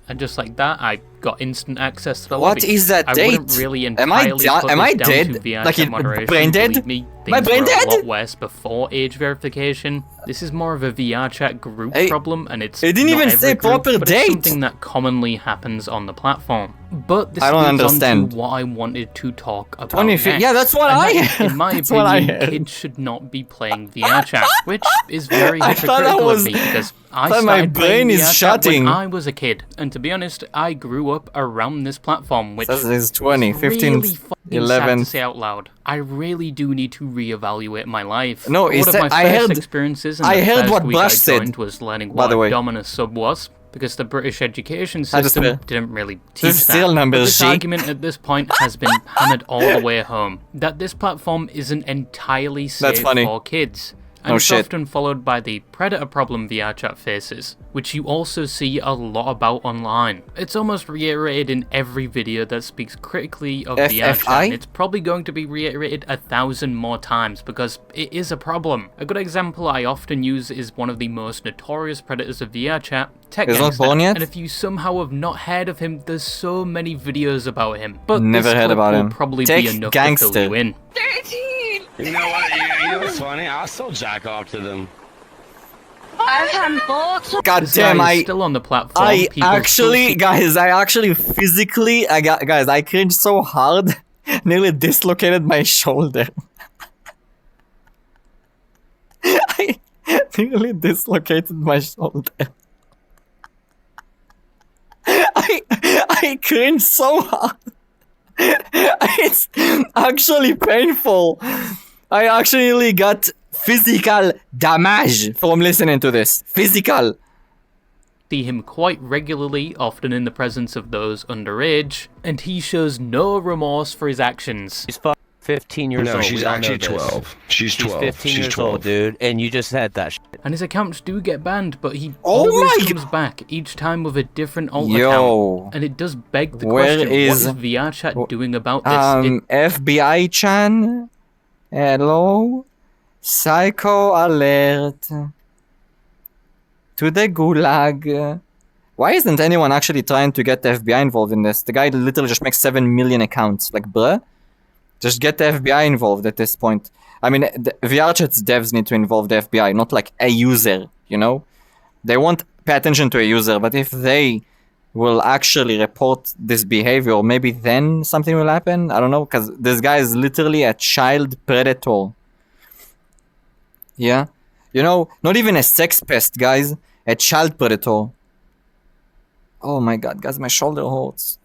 And just like that, I got instant access to the What lobby. is that I date? wouldn't really Am I entirely put am I this down dead? to VR Like chat it, moderation. brain dead? Believe me, My things brain were dead? a lot worse before age verification. This is more of a VR chat group problem, and it's it didn't not even every say group, proper but date. It's something that commonly happens on the platform. But this I don't leads understand. on to what I wanted to talk about 25 next. yeah, that's what And I that is, heard. in my That's what I opinion, heard. kids should not be playing VR chat, which is very I thought that hypocritical was- of me because I thought my started playing brain is VR chat when shutting. I was a kid, and to be honest, I grew up around this platform, which Says it's 20, 15, really fucking 11. sad to say out loud. I really do need to reevaluate my life. No, One it of said- my I first heard- experiences in I the heard first what week Brush I said, joined was learning by what the a way. dominant sub was, because the British education How to system spell? didn't really This teach is serial that. number But this G. argument at this point has been hammered all the way home, that this platform isn't entirely safe funny. for kids. And No it's shit. often followed by the predator problem VR chat faces, which you also see a lot about online. It's almost reiterated in every video that speaks critically of VR chat, FFI? and it's probably going to be reiterated 1,000 more times because it is a problem. A good example I often use is one of the most notorious predators of VR chat, Tech He's not Gangster. born yet? And if you somehow have not heard of him, there's so many videos about him. But Never this heard clip about will him. probably Tech be enough Gangster. to fill you in. 13! You know what? You know what's funny? I'll still jack off to them. I've had thoughts. God This damn, guy is I still on the platform. I People actually, guys, I actually physically, guys, I cringed so hard, nearly dislocated my shoulder. I nearly dislocated my shoulder. I cringed so hard. It's actually painful. I actually got physical damage from listening to this. Physical. See him quite regularly, often in the presence of those underage, and he shows no remorse for his actions. She's 15 years No, old. she's We all know actually this. 12. She's 12. 15 She's years 12. old, dude, and you just said that shit. And his accounts do get banned, but he Oh always my comes back, each time with a different alt Yo. account. And it does beg the Where question, is- what is VR chat doing about this? FBI-chan? Hello? Psycho alert. To the gulag. Why isn't anyone actually trying to get the FBI involved in this? The guy literally just makes 7 million accounts. Like, bruh? Just get the FBI involved at this point. I mean, the VR chat's devs need to involve the FBI, not like a user, you know? They won't pay attention to a user, but if they will actually report this behavior, maybe then something will happen? I don't know, because this guy is literally a child predator. Yeah? You know, not even a sex pest, guys. A child predator. Oh my god, guys, my shoulder hurts.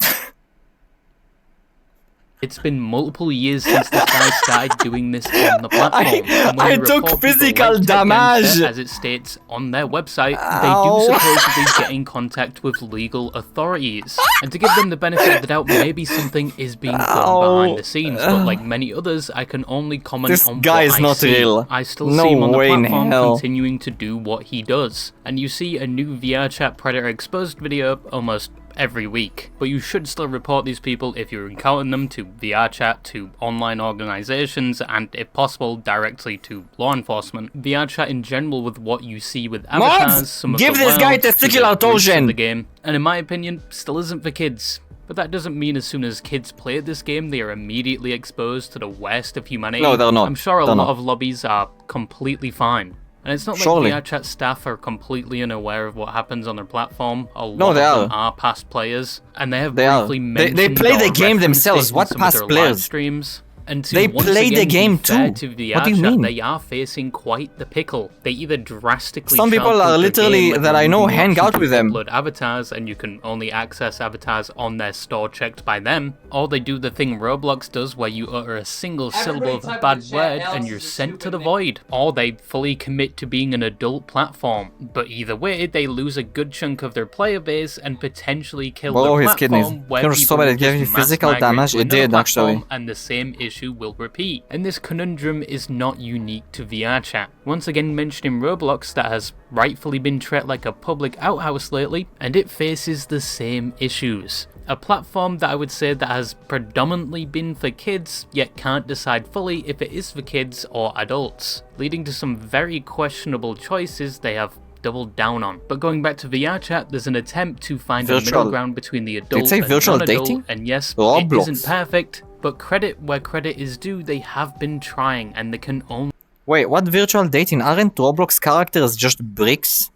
It's been multiple years since this guy started doing this on the platform. I took physical damage! As it states on their website, they do supposedly get in contact with legal authorities. And to give them the benefit of the doubt, maybe something is being done behind the scenes, but like many others, I can only comment on guy what is not see. real. I still No see him on the way in platform hell. continuing to do what he does. And you see a new VRChat Predator Exposed video almost every week. But you should still report these people if you're encountering them to VRChat, to online organizations, and if possible, directly to law enforcement. VRChat in general with what you see with avatars, some of give the this guy wilds, to testicular the groups in torsion. the game, and in my opinion, still isn't for kids. But that doesn't mean as soon as kids play this game, they are immediately exposed to the worst of humanity. No, they're not. I'm sure a They're lot not. of lobbies are completely fine. And it's not Surely. like VRChat staff are completely unaware of what happens on their platform. A lot No, they of them are. are past players, and they have They are. briefly They mentioned play or the game referenced themselves. it in What some of past their players? live streams. And to They once play the again game be fair too. to What do you VRChat, mean? They are facing quite the pickle. They either drastically Some people sharpen are the literally game, that I know removing hang options out to with them. upload avatars, and you can only access avatars on their store checked by them, or they do the thing Roblox does where you utter a single syllable of a bad word and you're sent to the void, or they fully commit to being an adult platform. But either way, they lose a good chunk of their player base and potentially kill Blow the his platform kidneys. where You're people so bad will at giving just physical mass migrate damage. to It another did, actually. platform, and the same issue will repeat. And this conundrum is not unique to VRChat. Once again mentioning Roblox, that has rightfully been treated like a public outhouse lately, and it faces the same issues. A platform that I would say that has predominantly been for kids, yet can't decide fully if it is for kids or adults, leading to some very questionable choices they have doubled down on. But going back to VRChat, there's an attempt to find a middle ground between the adult say and virtual non-adult, dating? and yes, Roblox. it isn't perfect, but credit where credit is due, they have been trying, and they can only... Wait, what virtual dating? Aren't Roblox characters just bricks?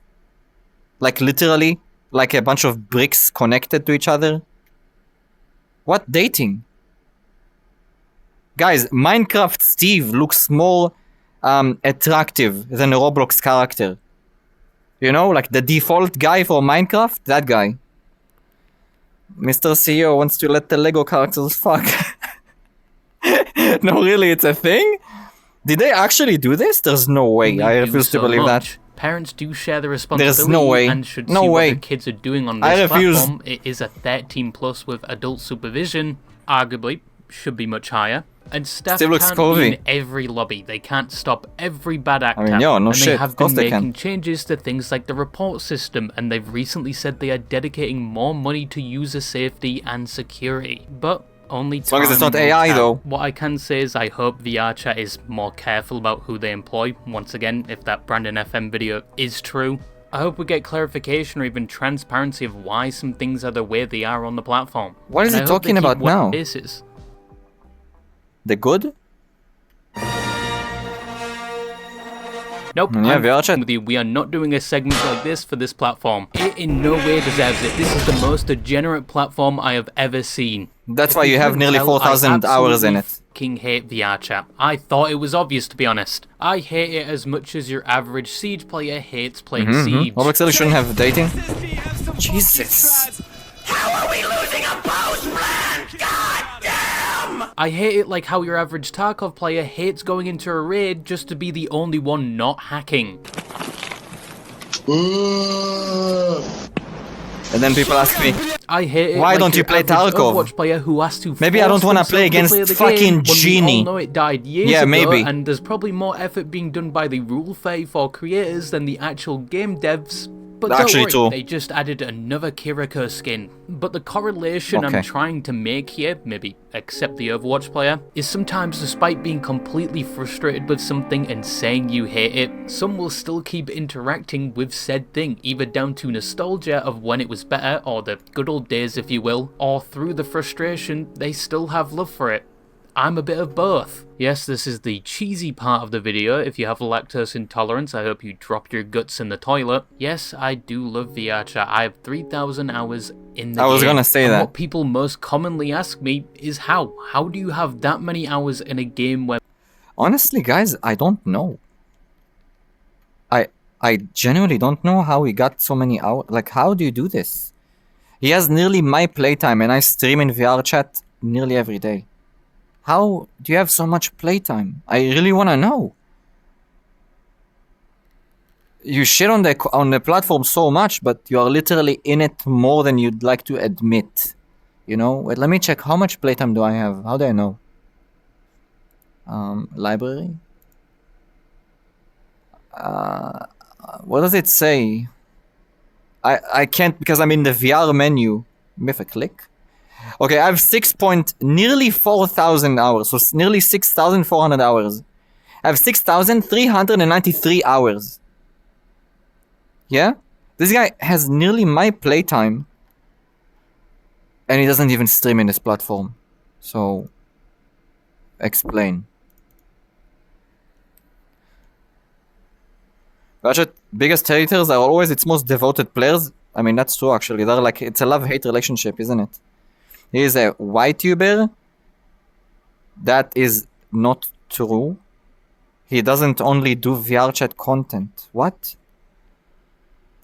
Like literally? Like a bunch of bricks connected to each other? What dating? Guys, Minecraft Steve looks more attractive than a Roblox character. You know, like the default guy for Minecraft? That guy. Mr. CEO wants to let the Lego characters fuck. No, really, it's a thing? Did they actually do this? There's no way. I refuse to believe that. Parents do share the responsibility There's no way. and should No see way. what their kids are doing on I this refuse. platform. It is a 13 plus with adult supervision, arguably should be much higher. And staff Still looks can't cozy. be in every lobby. They can't stop every bad actor. I mean, yeah, no and shit. they Of have course been they can. making changes to things like the report system, and they've recently said they are dedicating more money to user safety and security. But only As long as it's time not will AI tell. though. What I can say is I hope VRChat is more careful about who they employ. Once again, if that Brandon FM video is true, I hope we get clarification or even transparency of why some things are the way they are on the platform. What is And he I hope they talking keep about wet now? bases. The good? Nope, Yeah, I'm VRChat. with you. We are not doing a segment like this for this platform. It in no way deserves it. This is the most degenerate platform I have ever seen. That's If why you have couldn't nearly tell, 4,000 hours in I it. fucking hate VRChat. I thought it was obvious, to be honest. I hate it as much as your average Siege player hates playing Siege. Roblox really shouldn't have dating. Jesus. How are we losing a post plan? God damn! I hate it like how your average Tarkov player hates going into a raid just to be the only one not hacking. And then people ask me, I hate it. why like don't you your play average Tarkov? Overwatch player who has to Maybe I don't force wanna play themselves to against play the game fucking when Genie. We all know it died years Yeah, ago, maybe. and there's probably more effort being done by the Rule 34 creators than the actual game devs. But Actually, don't worry, true. they just added another Kiriko skin. But the correlation Okay. I'm trying to make here, maybe except the Overwatch player, is sometimes despite being completely frustrated with something and saying you hate it, some will still keep interacting with said thing, either down to nostalgia of when it was better, or the good old days if you will, or through the frustration they still have love for it. I'm a bit of both. Yes, this is the cheesy part of the video. If you have lactose intolerance, I hope you drop your guts in the toilet. Yes, I do love VRChat. I have 3,000 hours in the game. I was gonna say and that. What people most commonly ask me is how? How do you have that many hours in a game where... Honestly, guys, I don't know. I genuinely don't know how he got so many hours. Like, how do you do this? He has nearly my playtime, and I stream in VRChat nearly every day. How do you have so much playtime? I really want to know. You shit on the platform so much, but you are literally in it more than you'd like to admit. You know? Wait, let me check. How much playtime do I have? How do I know? Library? What does it say? I can't because I'm in the VR menu. Maybe if I click. Okay, I have nearly 4,000 hours, so nearly 6,400 hours. I have 6,393 hours. Yeah? This guy has nearly my playtime. And he doesn't even stream in this platform. So, explain. Ratchet biggest haters are always its most devoted players. I mean, that's true actually. They're like, it's a love-hate relationship, isn't it? He is a vTuber. That is not true. He doesn't only do VR chat content. What?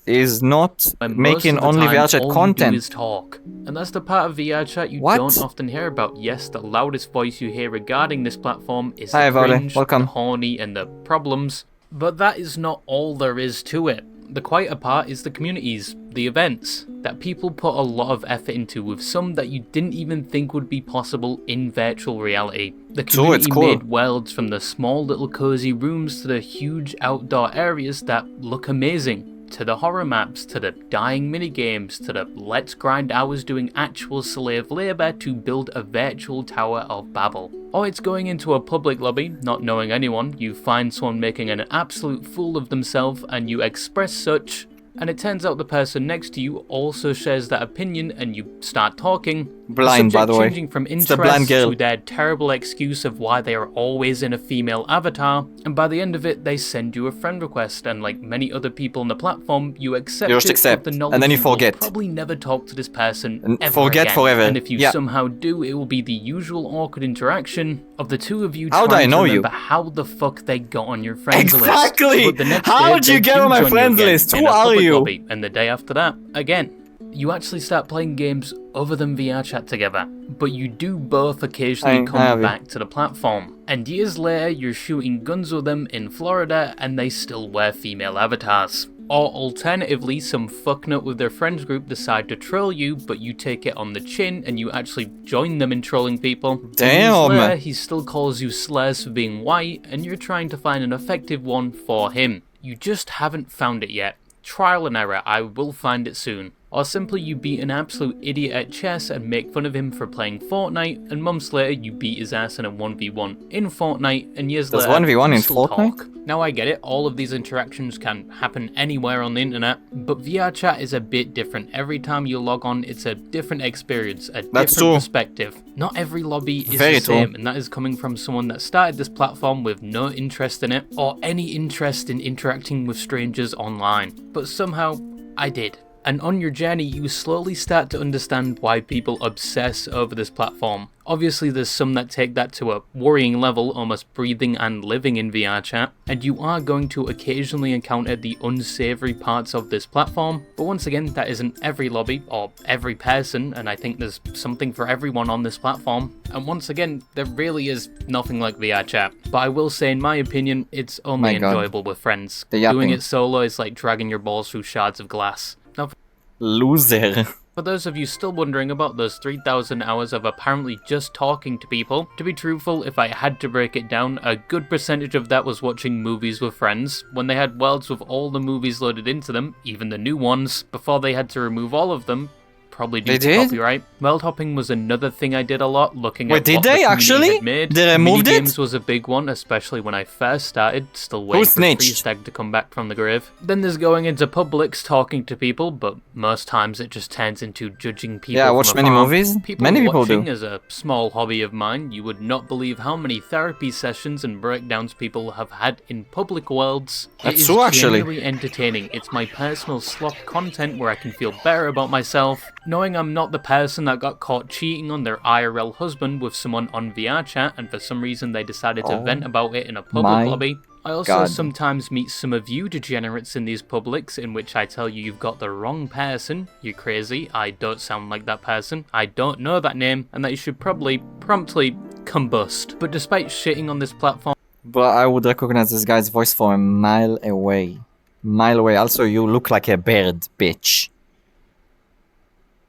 He is not making only VR chat content. All you do is talk. And that's the part of VR chat you don't often hear about. Yes, the loudest voice you hear regarding this platform is the cringe, the horny, and the problems. But that is not all there is to it. The quieter part is the communities, the events, that people put a lot of effort into, with some that you didn't even think would be possible in virtual reality. The community made worlds from the small little cozy rooms to the huge outdoor areas that look amazing, to the horror maps, to the dying minigames, to the let's grind hours doing actual slave labour to build a virtual Tower of Babel. Or it's going into a public lobby, not knowing anyone, you find someone making an absolute fool of themselves and you express such, and it turns out the person next to you also shares that opinion and you start talking. Blind, by the way. Changing from interest to their terrible excuse of why they are always in a female avatar, and by the end of it they send you a friend request, and like many other people on the platform, you accept it with the knowledge and then you forget. Will probably never talk to this person and ever forget again. Forever. And if you somehow do, it will be the usual awkward interaction of the two of you How trying do I know to remember you? how the fuck they got on your friends list. Exactly! But the next How day, did you they get do on my join you friends again list? in Who a are public you? lobby, and the day after that, again. You actually start playing games other than VR chat together, but you do both occasionally come back to the platform. And years later, you're shooting guns with them in Florida and they still wear female avatars. Or alternatively, some fucknut with their friends group decide to troll you, but you take it on the chin and you actually join them in trolling people. Damn! And years later, he still calls you slurs for being white, and you're trying to find an effective one for him. You just haven't found it yet. Trial and error, I will find it soon. Or simply you beat an absolute idiot at chess and make fun of him for playing Fortnite, and months later you beat his ass in a 1v1 in Fortnite, and years later 1v1 you in still Fortnite? talk. Now I get it, all of these interactions can happen anywhere on the internet, but VR chat is a bit different. Every time you log on, it's a different experience, a different perspective. Not every lobby is the same, and that is coming from someone that started this platform with no interest in it, or any interest in interacting with strangers online. But somehow, I did. And on your journey, you slowly start to understand why people obsess over this platform. Obviously, there's some that take that to a worrying level, almost breathing and living in VR chat, and you are going to occasionally encounter the unsavory parts of this platform, but once again, that isn't every lobby or every person, and I think there's something for everyone on this platform. And once again, there really is nothing like VR chat. But I will say, in my opinion, it's only enjoyable with friends. Doing it solo is like dragging your balls through shards of glass. Now, loser. For those of you still wondering about those 3,000 hours of apparently just talking to people, to be truthful, if I had to break it down, a good percentage of that was watching movies with friends, when they had worlds with all the movies loaded into them, even the new ones, before they had to remove all of them, probably due to copyright. World hopping was another thing I did a lot, looking at what the community had made. They removed it? Minigames was a big one, especially when I first started, still waiting for Freestag to come back from the grave. Then there's going into Publix, talking to people, but most times it just turns into judging people. Yeah, I watch many movies. Many people do. Watching is a small hobby of mine. You would not believe how many therapy sessions and breakdowns people have had in public worlds. That's true, actually. It is genuinely entertaining. It's my personal slop content where I can feel better about myself, knowing I'm not the person that got caught cheating on their IRL husband with someone on VR chat, and for some reason they decided to vent about it in a public lobby. I also sometimes meet some of you degenerates in these publics in which I tell you you've got the wrong person, you're crazy, I don't sound like that person, I don't know that name, and that you should probably promptly combust. But despite shitting on this platform... But I would recognize this guy's voice from a mile away. Mile away. Also, you look like a bird, bitch.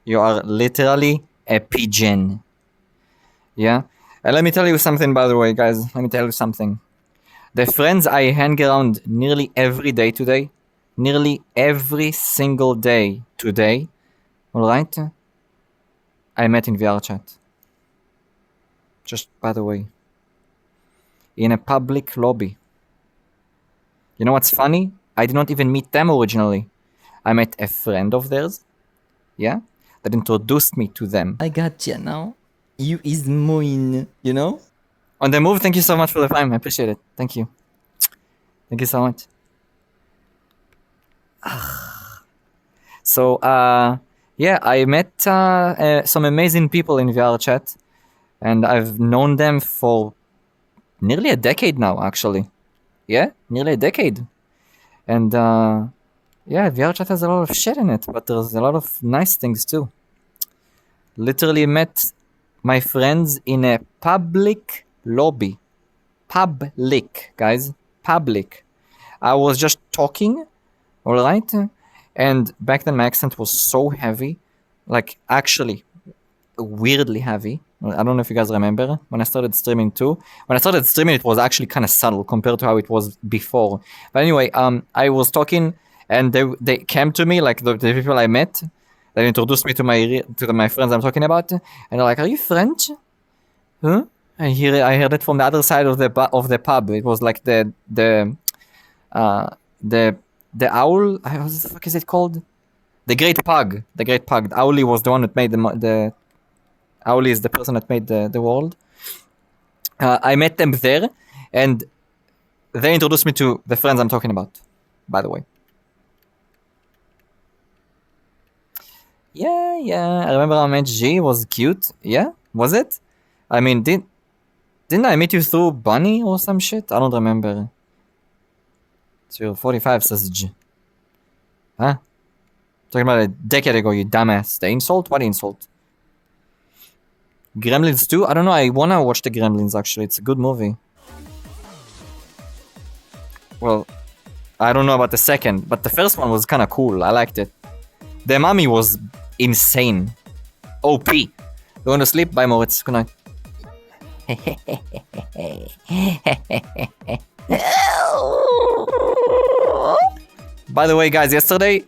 You are literally a pigeon. Yeah? And let me tell you something, by the way, guys. Let me tell you something. The friends I hang around nearly every day today, nearly every single day today, alright? I met in VRChat. Just by the way. In a public lobby. You know what's funny? I did not even meet them originally. I met a friend of theirs, yeah, that introduced me to them. I gotcha now. You is mine, you know? On the move, thank you so much for the time. I appreciate it. Thank you. Thank you so much. So, yeah, I met some amazing people in VRChat, and I've known them for nearly a decade now, actually. Yeah, nearly a decade. And, yeah, VRChat has a lot of shit in it, but there's a lot of nice things too. Literally met my friends in a public lobby. Public, guys. Public. I was just talking, alright? And back then my accent was so heavy. Like, actually, weirdly heavy. I don't know if you guys remember when I started streaming too. When I started streaming, it was actually kind of subtle compared to how it was before. But anyway, I was talking and they came to me, like the people I met. They introduced me to my friends I'm talking about, and they're like, "Are you French?" Huh? I heard it from the other side of the pub. It was like the owl. What the fuck is it called? The Great Pug. The Great Pug. Owly was the one that made the Owly is the person that made the world. I met them there, and they introduced me to the friends I'm talking about, by the way. Yeah. I remember I met G, was cute. Yeah? Was it? I mean, didn't I meet you through Bunny or some shit? I don't remember. So 45 says G. Huh? Talking about a decade ago, you dumbass. The insult? What insult? Gremlins 2? I don't know, I wanna watch the Gremlins actually. It's a good movie. Well, I don't know about the second, but the first one was kinda cool. I liked it. The mummy was insane. OP. You wanna sleep? Bye, Moritz. Good night. By the way, guys, yesterday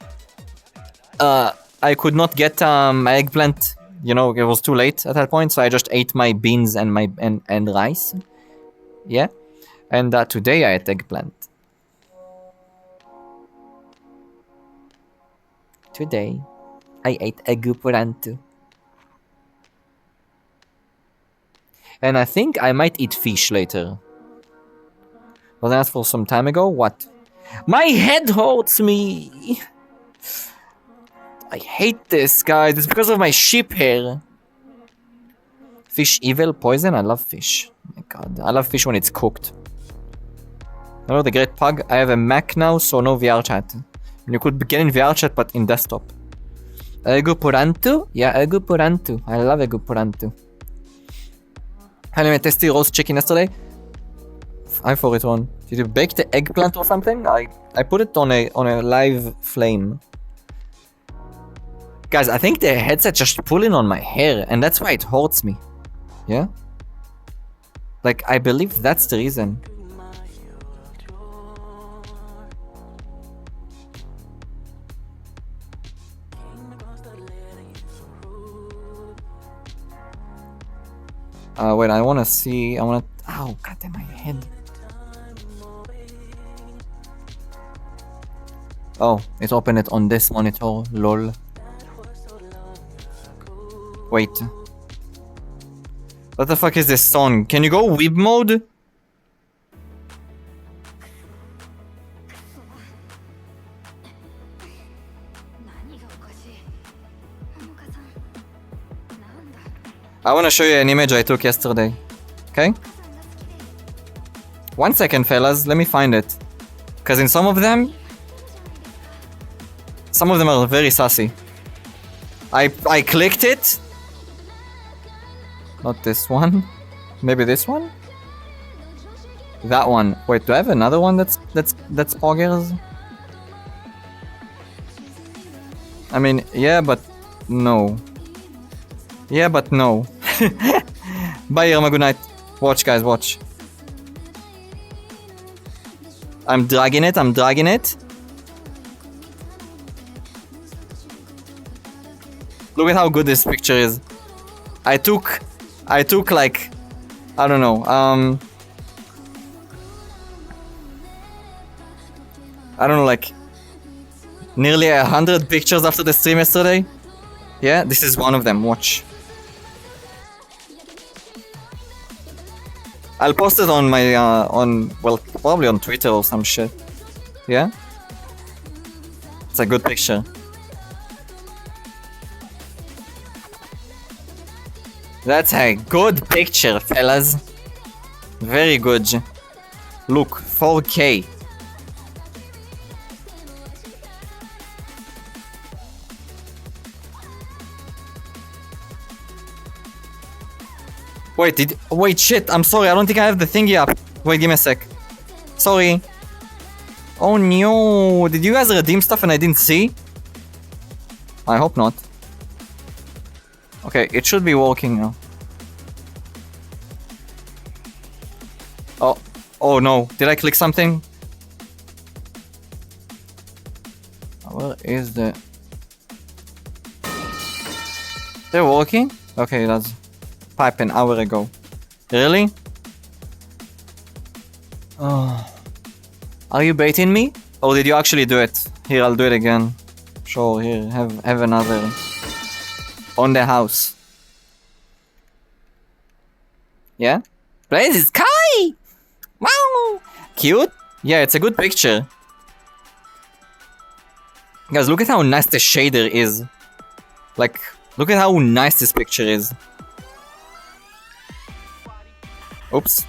I could not get my eggplant. You know, it was too late at that point, so I just ate my beans and my and rice. Yeah, and today I ate eggplant. Today I ate eggplant. And I think I might eat fish later. Was that for some time ago? What? My head hurts me! I hate this, guys. It's because of my sheep hair. Fish evil, poison? I love fish. Oh my god. I love fish when it's cooked. Hello, the Great Pug. I have a Mac now, so no VR chat. You could get in VR chat, but in desktop. Eggplant? Yeah, eggplant. I love eggplant. I made a tasty roast chicken yesterday. I for it on. Did you bake the eggplant or something? I put it on a live flame. Guys, I think the headset just pulling on my hair, and that's why it hurts me. Yeah? Like, I believe that's the reason. Wait, I wanna see, ow, goddamn, my head. Oh, it opened it on this monitor, lol. Wait. What the fuck is this song? Can you go weeb mode? I wanna show you an image I took yesterday. Okay? 1 second, fellas. Let me find it. Because in some of them are very sassy. I clicked it. Not this one. Maybe this one? That one. Wait, do I have another one that's poggers? I mean, yeah, but no. Yeah, but no. Bye, Irma, good night. Watch, guys, watch. I'm dragging it, Look at how good this picture is. I took like, I don't know, like nearly 100 pictures after the stream yesterday. Yeah, this is one of them, watch. I'll post it on my, well, probably on Twitter or some shit. Yeah? It's a good picture. That's a good picture, fellas. Very good. Look, 4K. Wait, shit, I'm sorry, I don't think I have the thingy up. Wait, give me a sec. Sorry. Oh no, did you guys redeem stuff and I didn't see? I hope not. Okay, it should be working now. Oh no, did I click something? Where is the... They're working? Okay, that's... Pipe an hour ago. Really? Oh. Are you baiting me? Or did you actually do it? Here, I'll do it again. Sure, here, have another. On the house. Yeah? Blaze is Kai! Wow! Cute? Yeah, it's a good picture. Guys, look at how nice the shader is. Like, look at how nice this picture is. Oops.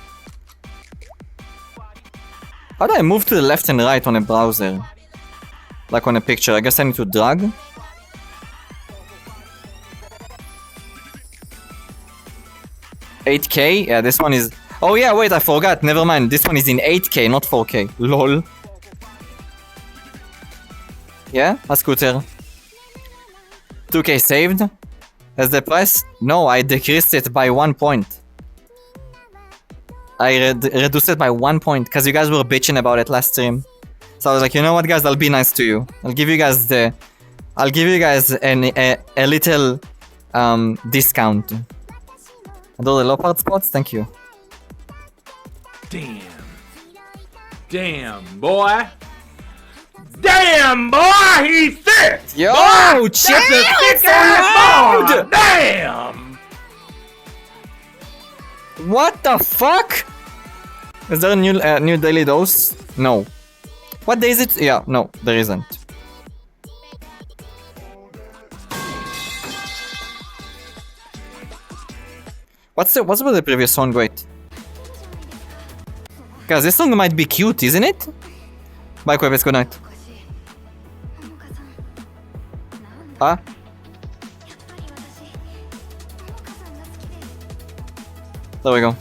How do I move to the left and right on a browser? Like on a picture, I guess I need to drag. $8K? Yeah, this one is... Oh yeah, wait, I forgot. Never mind. This one is in 8K, not 4K. LOL. Yeah, a scooter. 2K saved. Has the price? No, I decreased it by 1 point. I reduced it by 1 point because you guys were bitching about it last stream. So I was like, you know what, guys, I'll be nice to you. I'll give you guys a little discount. And all the leopard spots, thank you. Damn, boy. Damn, boy, he's thick. Yo, boy, chill. That's a thick ass boy. Damn. What the fuck? Is there a new daily dose? No. What day is it? Yeah, no, there isn't. What's about the previous song? Wait. Guys, this song might be cute, isn't it? Bye, Quebes, good night. Huh? There we go.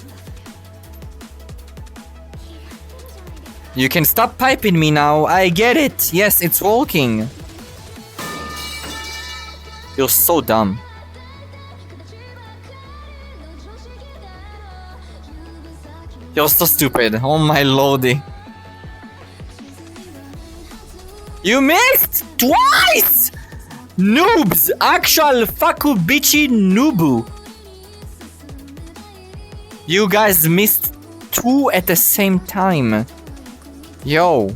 You can stop piping me now. I get it. Yes, it's working. You're so dumb. You're so stupid. Oh my lordy. You missed twice! Noobs! Actual faku bitchy noobu. You guys missed 2 at the same time. Yo.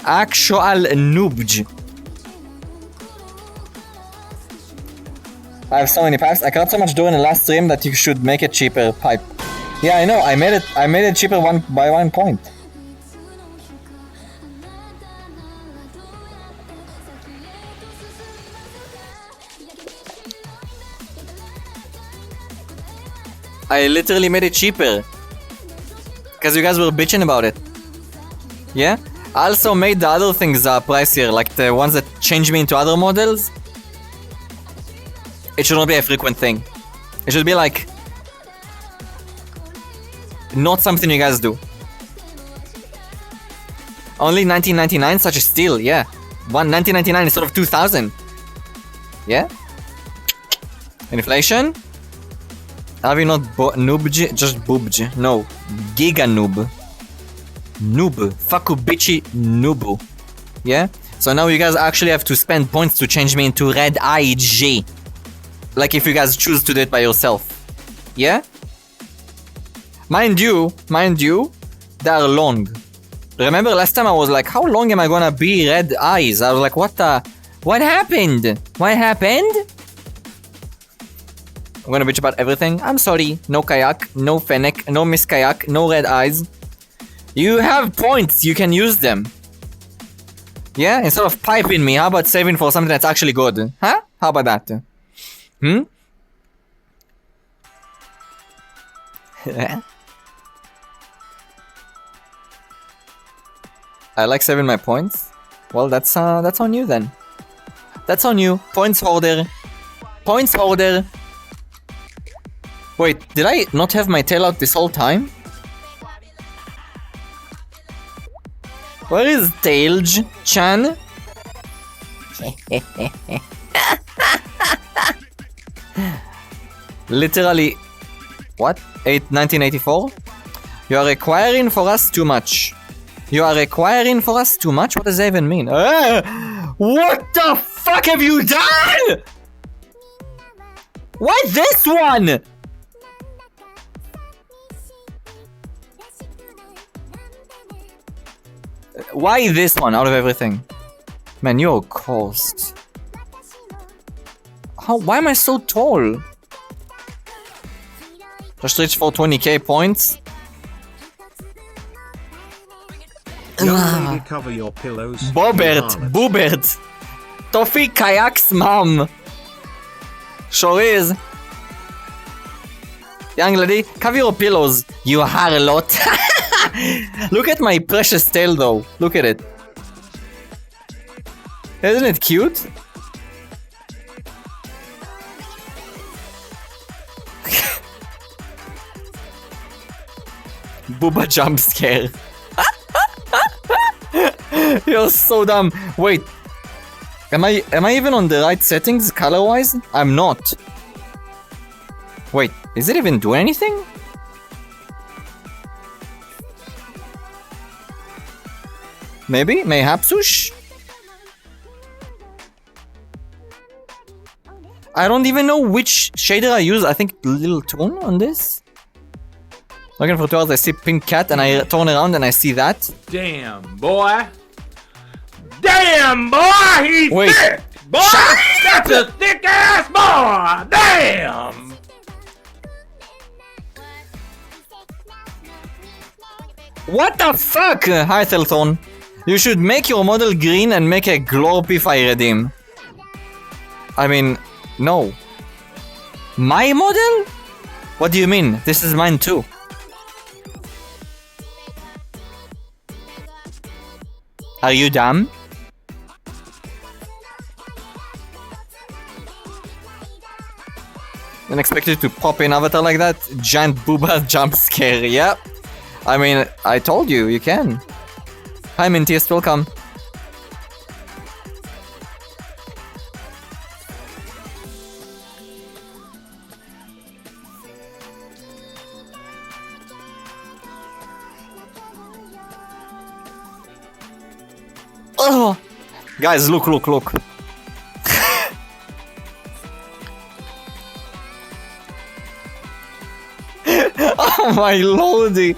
Actual noobj. I have so many pipes. I cannot so much do in the last stream that you should make a cheaper pipe. Yeah, I know. I made it cheaper by 1 point. I literally made it cheaper. Because you guys were bitching about it. Yeah? I also made the other things pricier, like the ones that change me into other models. It should not be a frequent thing. It should be like... not something you guys do. Only 1999, such a steal, yeah. 1999 instead of 2000. Yeah? Inflation? Have you not noobj? Just boobj. No. Giga noob. Noob. Faku bitchy noobu. Yeah? So now you guys actually have to spend points to change me into Red Eye G. Like if you guys choose to do it by yourself. Yeah? Mind you, they are long. Remember last time I was like, how long am I gonna be Red Eyes? I was like, what happened? What happened? I'm gonna bitch about everything. I'm sorry. No kayak, no fennec, no miss kayak, no red eyes. You have points, you can use them. Yeah? Instead of piping me, how about saving for something that's actually good? Huh? How about that? I like saving my points. Well, that's on you then. That's on you. Points holder. Points holder. Wait, did I not have my tail out this whole time? Where is Tailj-chan? Literally... What? 1984? You are requiring for us too much. You are requiring for us too much? What does that even mean? What the fuck have you done? Why this one? Why this one out of everything? Man, you're cursed. Why am I so tall? Just reach for 20k points. Young lady, cover your pillows. Boobert. Toffee Kayak's mom. Sure is. Young lady, cover your pillows, you harlot. Look at my precious tail though. Look at it. Isn't it cute? Booba jump scare. You're so dumb. Wait. Am I even on the right settings color-wise? I'm not. Wait, is it even doing anything? Maybe? Mayhapsush? I don't even know which shader I use. I think little tone on this. Looking for 2 hours, I see pink cat and I turn around and I see that. Damn, boy. Damn, boy, he's thick. Boy, that's a thick ass boy. Damn. What the fuck? Hi, Thelton. You should make your model green and make a glorp if I redeem. I mean, no. My model? What do you mean? This is mine too. Are you dumb? Didn't expect you to pop in avatar like that. Giant booba jump scare, yeah. I mean, I told you, you can. Hi Mintiest, welcome. Oh! Guys, look. Oh my lordy!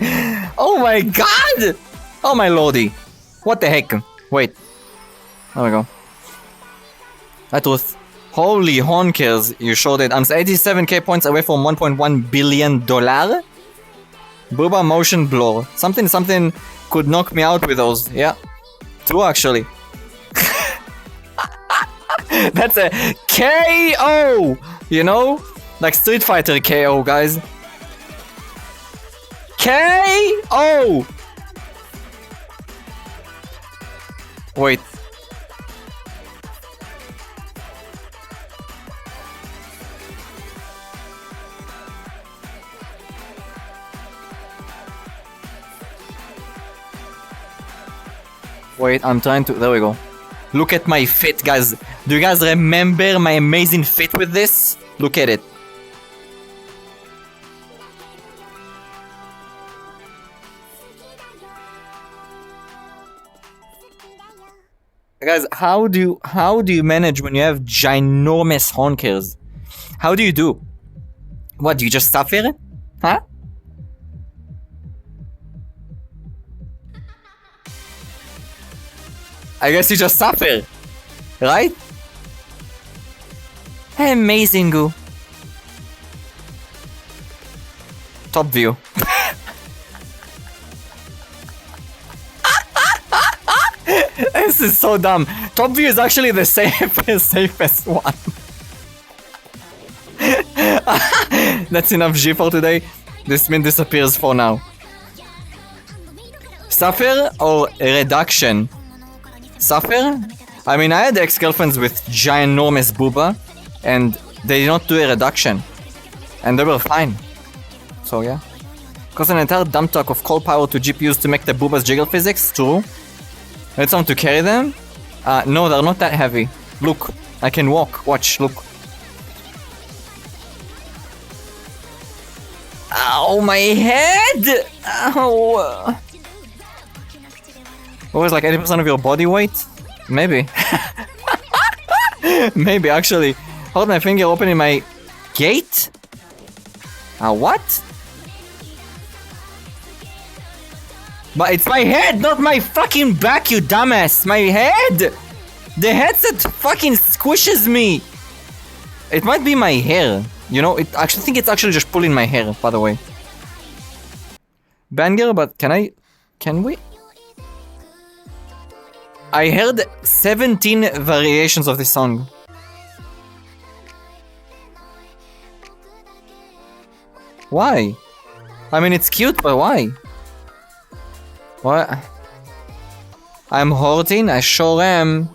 Oh my god! Oh my lordy! What the heck? Wait. There we go. That was... Holy honkers, you showed it. I'm 87k points away from $1.1 billion. Booba motion blur. Something could knock me out with those. Yeah. True, actually. That's a KO! You know? Like Street Fighter KO, guys. K-O! Wait. Wait, I'm trying to... There we go. Look at my fit, guys. Do you guys remember my amazing fit with this? Look at it. Guys, how do you manage when you have ginormous honkers? How do you do? What, do you just suffer? Huh? I guess you just suffer, right? Amazing goo. Top view. This is so dumb. Top view is actually the safest one. That's enough G for today. This min disappears for now. Suffer or reduction? Suffer? I mean, I had ex-girlfriends with ginormous booba, and they did not do a reduction. And they were fine. So yeah. Cause an entire dump truck of coal power to GPUs to make the boobas jiggle physics? True. Need someone to carry them? No, they're not that heavy. Look, I can walk. Watch, look. Ow, my head! Ow. What was like 80% of your body weight? Maybe. Maybe, actually. Hold my finger opening my gate? What? But it's my head, not my fucking back, you dumbass! My head! The headset fucking squishes me! It might be my hair. You know, I think it's actually just pulling my hair, by the way. Banger, but can we? I heard 17 variations of this song. Why? I mean, it's cute, but why? What? I'm hurting? I sure am.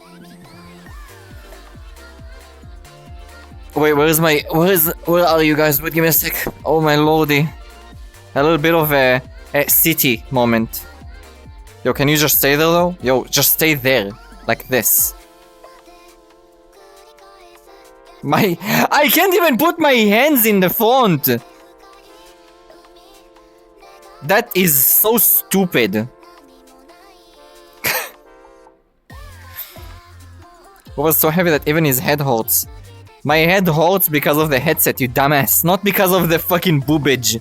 Wait, where are you guys? Wait, give me a sec. Oh my lordy. A little bit of a city moment. Yo, can you just stay there though? Yo, just stay there. Like this. I can't even put my hands in the front. That is so stupid. It was so heavy that even his head hurts. My head hurts because of the headset, you dumbass. Not because of the fucking boobage.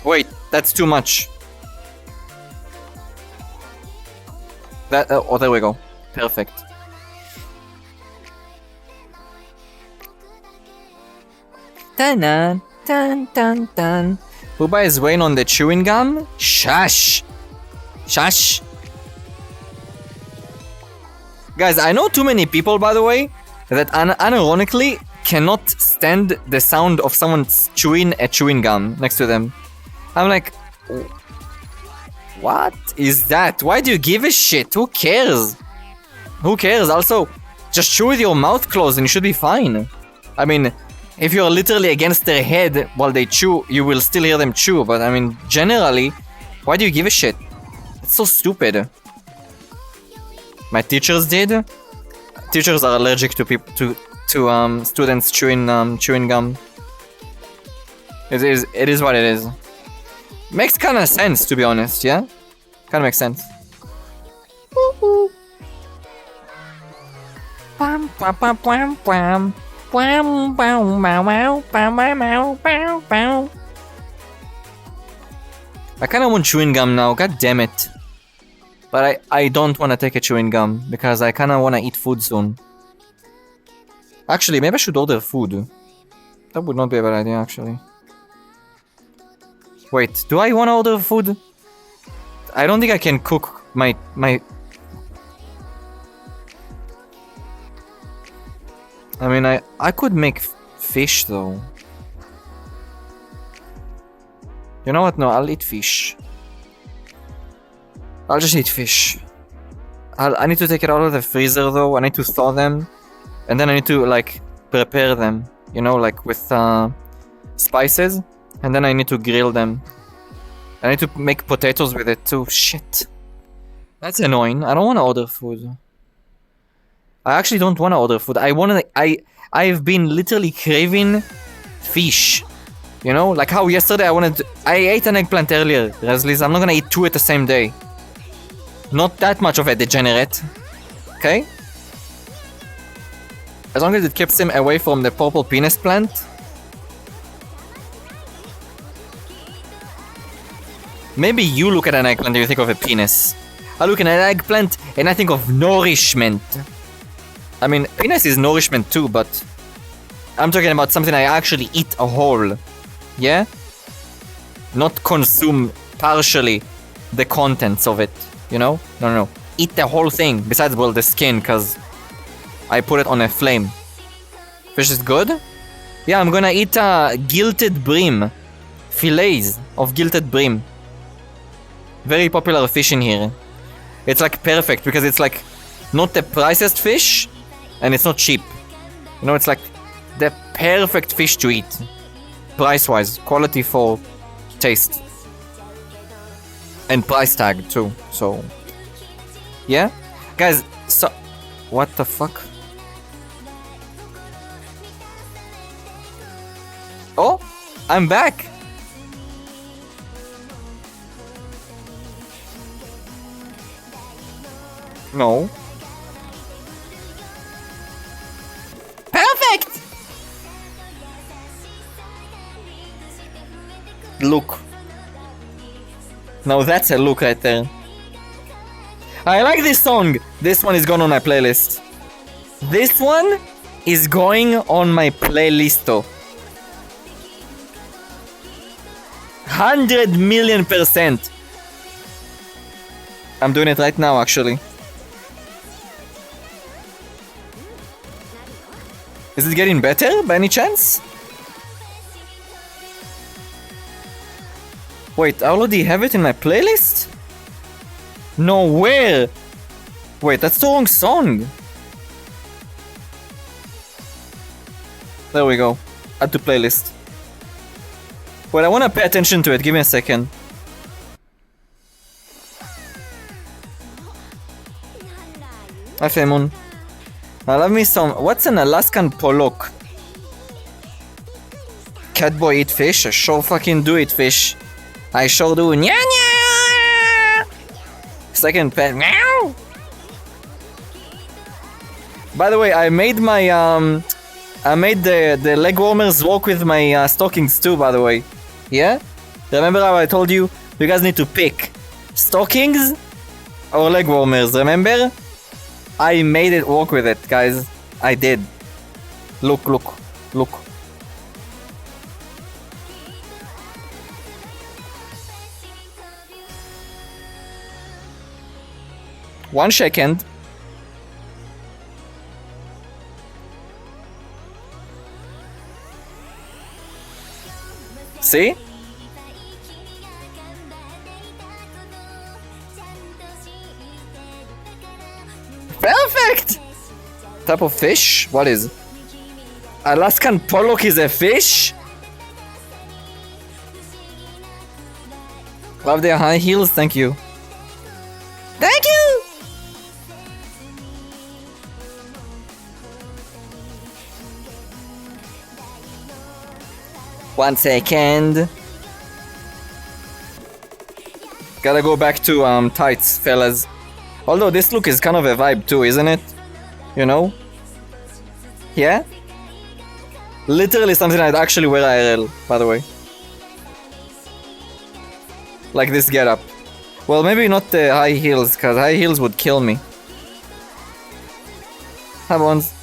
Wait, that's too much. Oh, there we go. Perfect. Dun dun dun dun dun. Booba is weighing on the chewing gum? Shush! Shush! Guys, I know too many people, by the way, that unironically cannot stand the sound of someone chewing a chewing gum next to them. I'm like, what is that? Why do you give a shit? Who cares? Who cares? Also, just chew with your mouth closed and you should be fine. I mean, if you're literally against their head while they chew, you will still hear them chew. But I mean, generally, why do you give a shit? It's so stupid. My teachers did. Teachers are allergic to people to students chewing gum. It is what it is. Makes kind of sense, to be honest. Yeah, kind of makes sense. Pam pam pam pam pam. Wow, wow, wow, wow, wow, wow, wow, wow. I kind of want chewing gum now, god damn it. But I don't want to take a chewing gum because I kind of want to eat food soon. Actually, maybe I should order food. That would not be a bad idea, actually. Wait, do I want to order food? I don't think I can cook My... I mean, I could make fish, though. You know what? No, I'll eat fish. I'll just eat fish. I need to take it out of the freezer, though. I need to thaw them. And then I need to, like, prepare them. You know, like, with spices. And then I need to grill them. I need to make potatoes with it, too. Shit. That's annoying. I don't want to order food. I actually don't want to order food. I've been literally craving fish. You know, like how yesterday I ate an eggplant earlier, Resleys. I'm not gonna eat two at the same day. Not that much of a degenerate. Okay? As long as it keeps him away from the purple penis plant. Maybe you look at an eggplant and you think of a penis. I look at an eggplant and I think of nourishment. I mean, penis is nourishment too, but I'm talking about something I actually eat a whole. Yeah? Not consume partially the contents of it, you know? No. Eat the whole thing, besides, well, the skin, because I put it on a flame. Fish is good? Yeah, I'm gonna eat gilted bream. Fillets of gilted bream. Very popular fish in here. It's like perfect, because it's like not the priciest fish, and it's not cheap. You know, it's like the perfect fish to eat. Price-wise, quality for taste. And price tag too, so... Yeah? Guys, so... What the fuck? Oh! I'm back! No. Perfect! Look. Now that's a look right there. I like this song. This one is going on my playlist. This one is going on my playlist though. 100,000,000%. I'm doing it right now actually. Is it getting better by any chance? Wait, I already have it in my playlist? No, where? Wait, that's the wrong song. There we go. Add to playlist. Wait, I want to pay attention to it. Give me a second. Hi, Femun. I love me some... What's an Alaskan pollock? Catboy eat fish? I sure fucking do eat fish. I sure do. Nya nya! Second pet. Meow! By the way, I made my I made the leg warmers work with my stockings too, by the way. Yeah? Remember how I told you? You guys need to pick stockings or leg warmers, remember? I made it work with it, guys. I did. Look. One second. See? Perfect! Type of fish? What is? Alaskan pollock is a fish? Love their high heels, thank you. Thank you! One second. Gotta go back to tights, fellas. Although this look is kind of a vibe too, isn't it? You know? Yeah? Literally something I'd actually wear IRL, by the way. Like this getup. Well, maybe not the high heels, because high heels would kill me. Hi, Bones.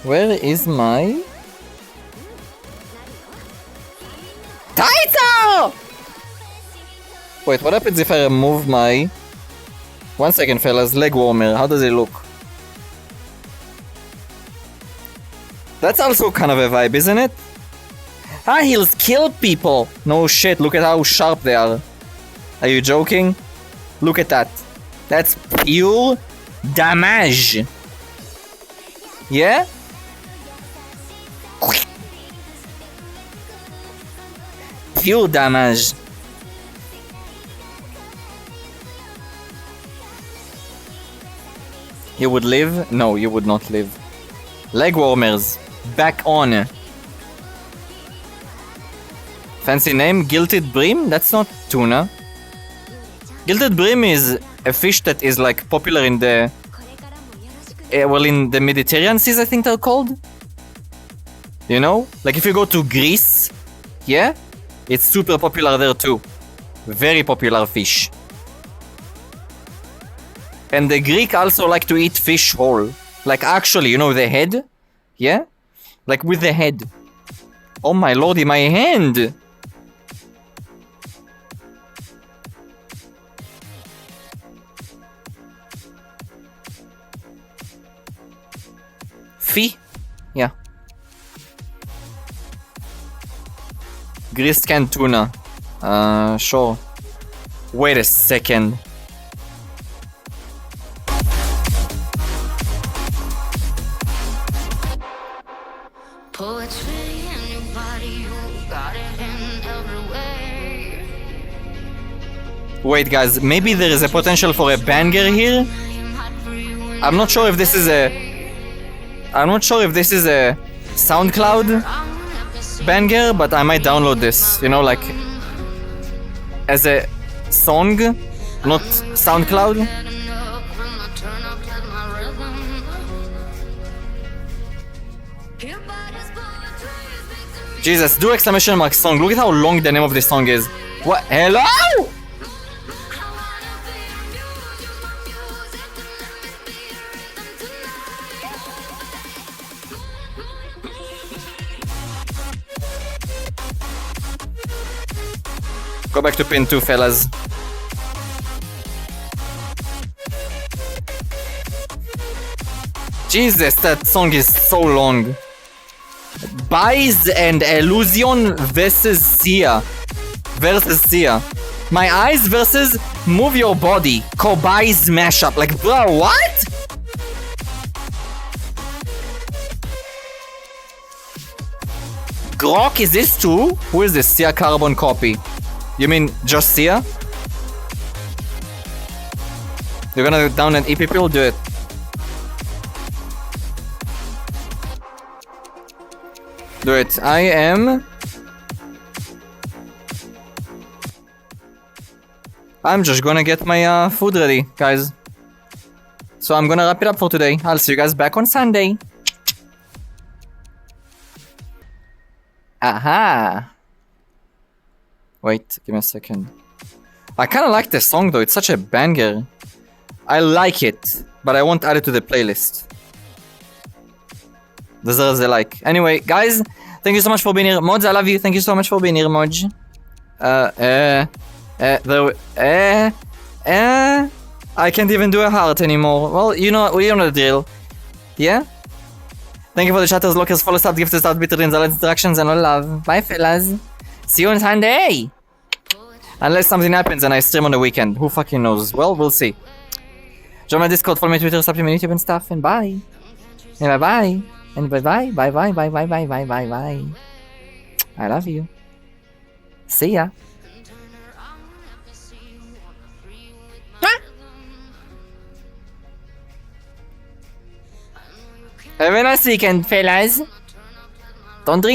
Where is my... Tights! Wait, what happens if I remove my... 1 second, fellas. Leg warmer. How does it look? That's also kind of a vibe, isn't it? High heels kill people! No shit, look at how sharp they are. Are you joking? Look at that. That's pure damage. Yeah? Pure damage. You would live? No, you would not live. Leg warmers. Back on. Fancy name? Gilted bream? That's not tuna. Gilted bream is a fish that is like popular in the... well, in the Mediterranean seas, I think they're called. You know? Like if you go to Greece, yeah? It's super popular there too. Very popular fish. And the Greek also like to eat fish whole. Like actually, you know the head? Yeah? Like with the head. Oh my lordy, my hand! Fee? Yeah. Greased canned tuna. Sure. Wait a second. Wait guys, maybe there is a potential for a banger here? I'm not sure if this is a... I'm not sure if this is a SoundCloud banger, but I might download this, you know, like as a song, not SoundCloud. Jesus, do exclamation mark song. Look at how long the name of this song is. What? Hello? Go back to pin 2, fellas. Jesus, that song is so long. Buys and Illusion versus Sia. My eyes versus Move Your Body. Kobai's mashup. Like, bro, what? Grok, is this too? Who is this? Sia Carbon copy. You mean just Sia? You're gonna down an EP pill? Do it. Do it. I'm just gonna get my food ready, guys. So I'm gonna wrap it up for today. I'll see you guys back on Sunday. Aha! Wait, give me a second. I kinda like this song though, it's such a banger. I like it, but I won't add it to the playlist. Deserves a like. Anyway, guys, thank you so much for being here. Mods, I love you. Thank you so much for being here, Mods. I can't even do a heart anymore. Well, you know the drill. Yeah? Thank you for the chatters, lockers, follow, sub, gifts, start, bitter dreams, all interactions, and all love. Bye, fellas. See you on Sunday! Unless something happens and I stream on the weekend. Who fucking knows? Well, we'll see. Join my Discord, follow my Twitter, sub to my YouTube and stuff, and bye. And bye-bye. And bye-bye, bye-bye, bye-bye, bye-bye, bye-bye. I love you. See ya. Have a nice weekend, fellas. Don't drink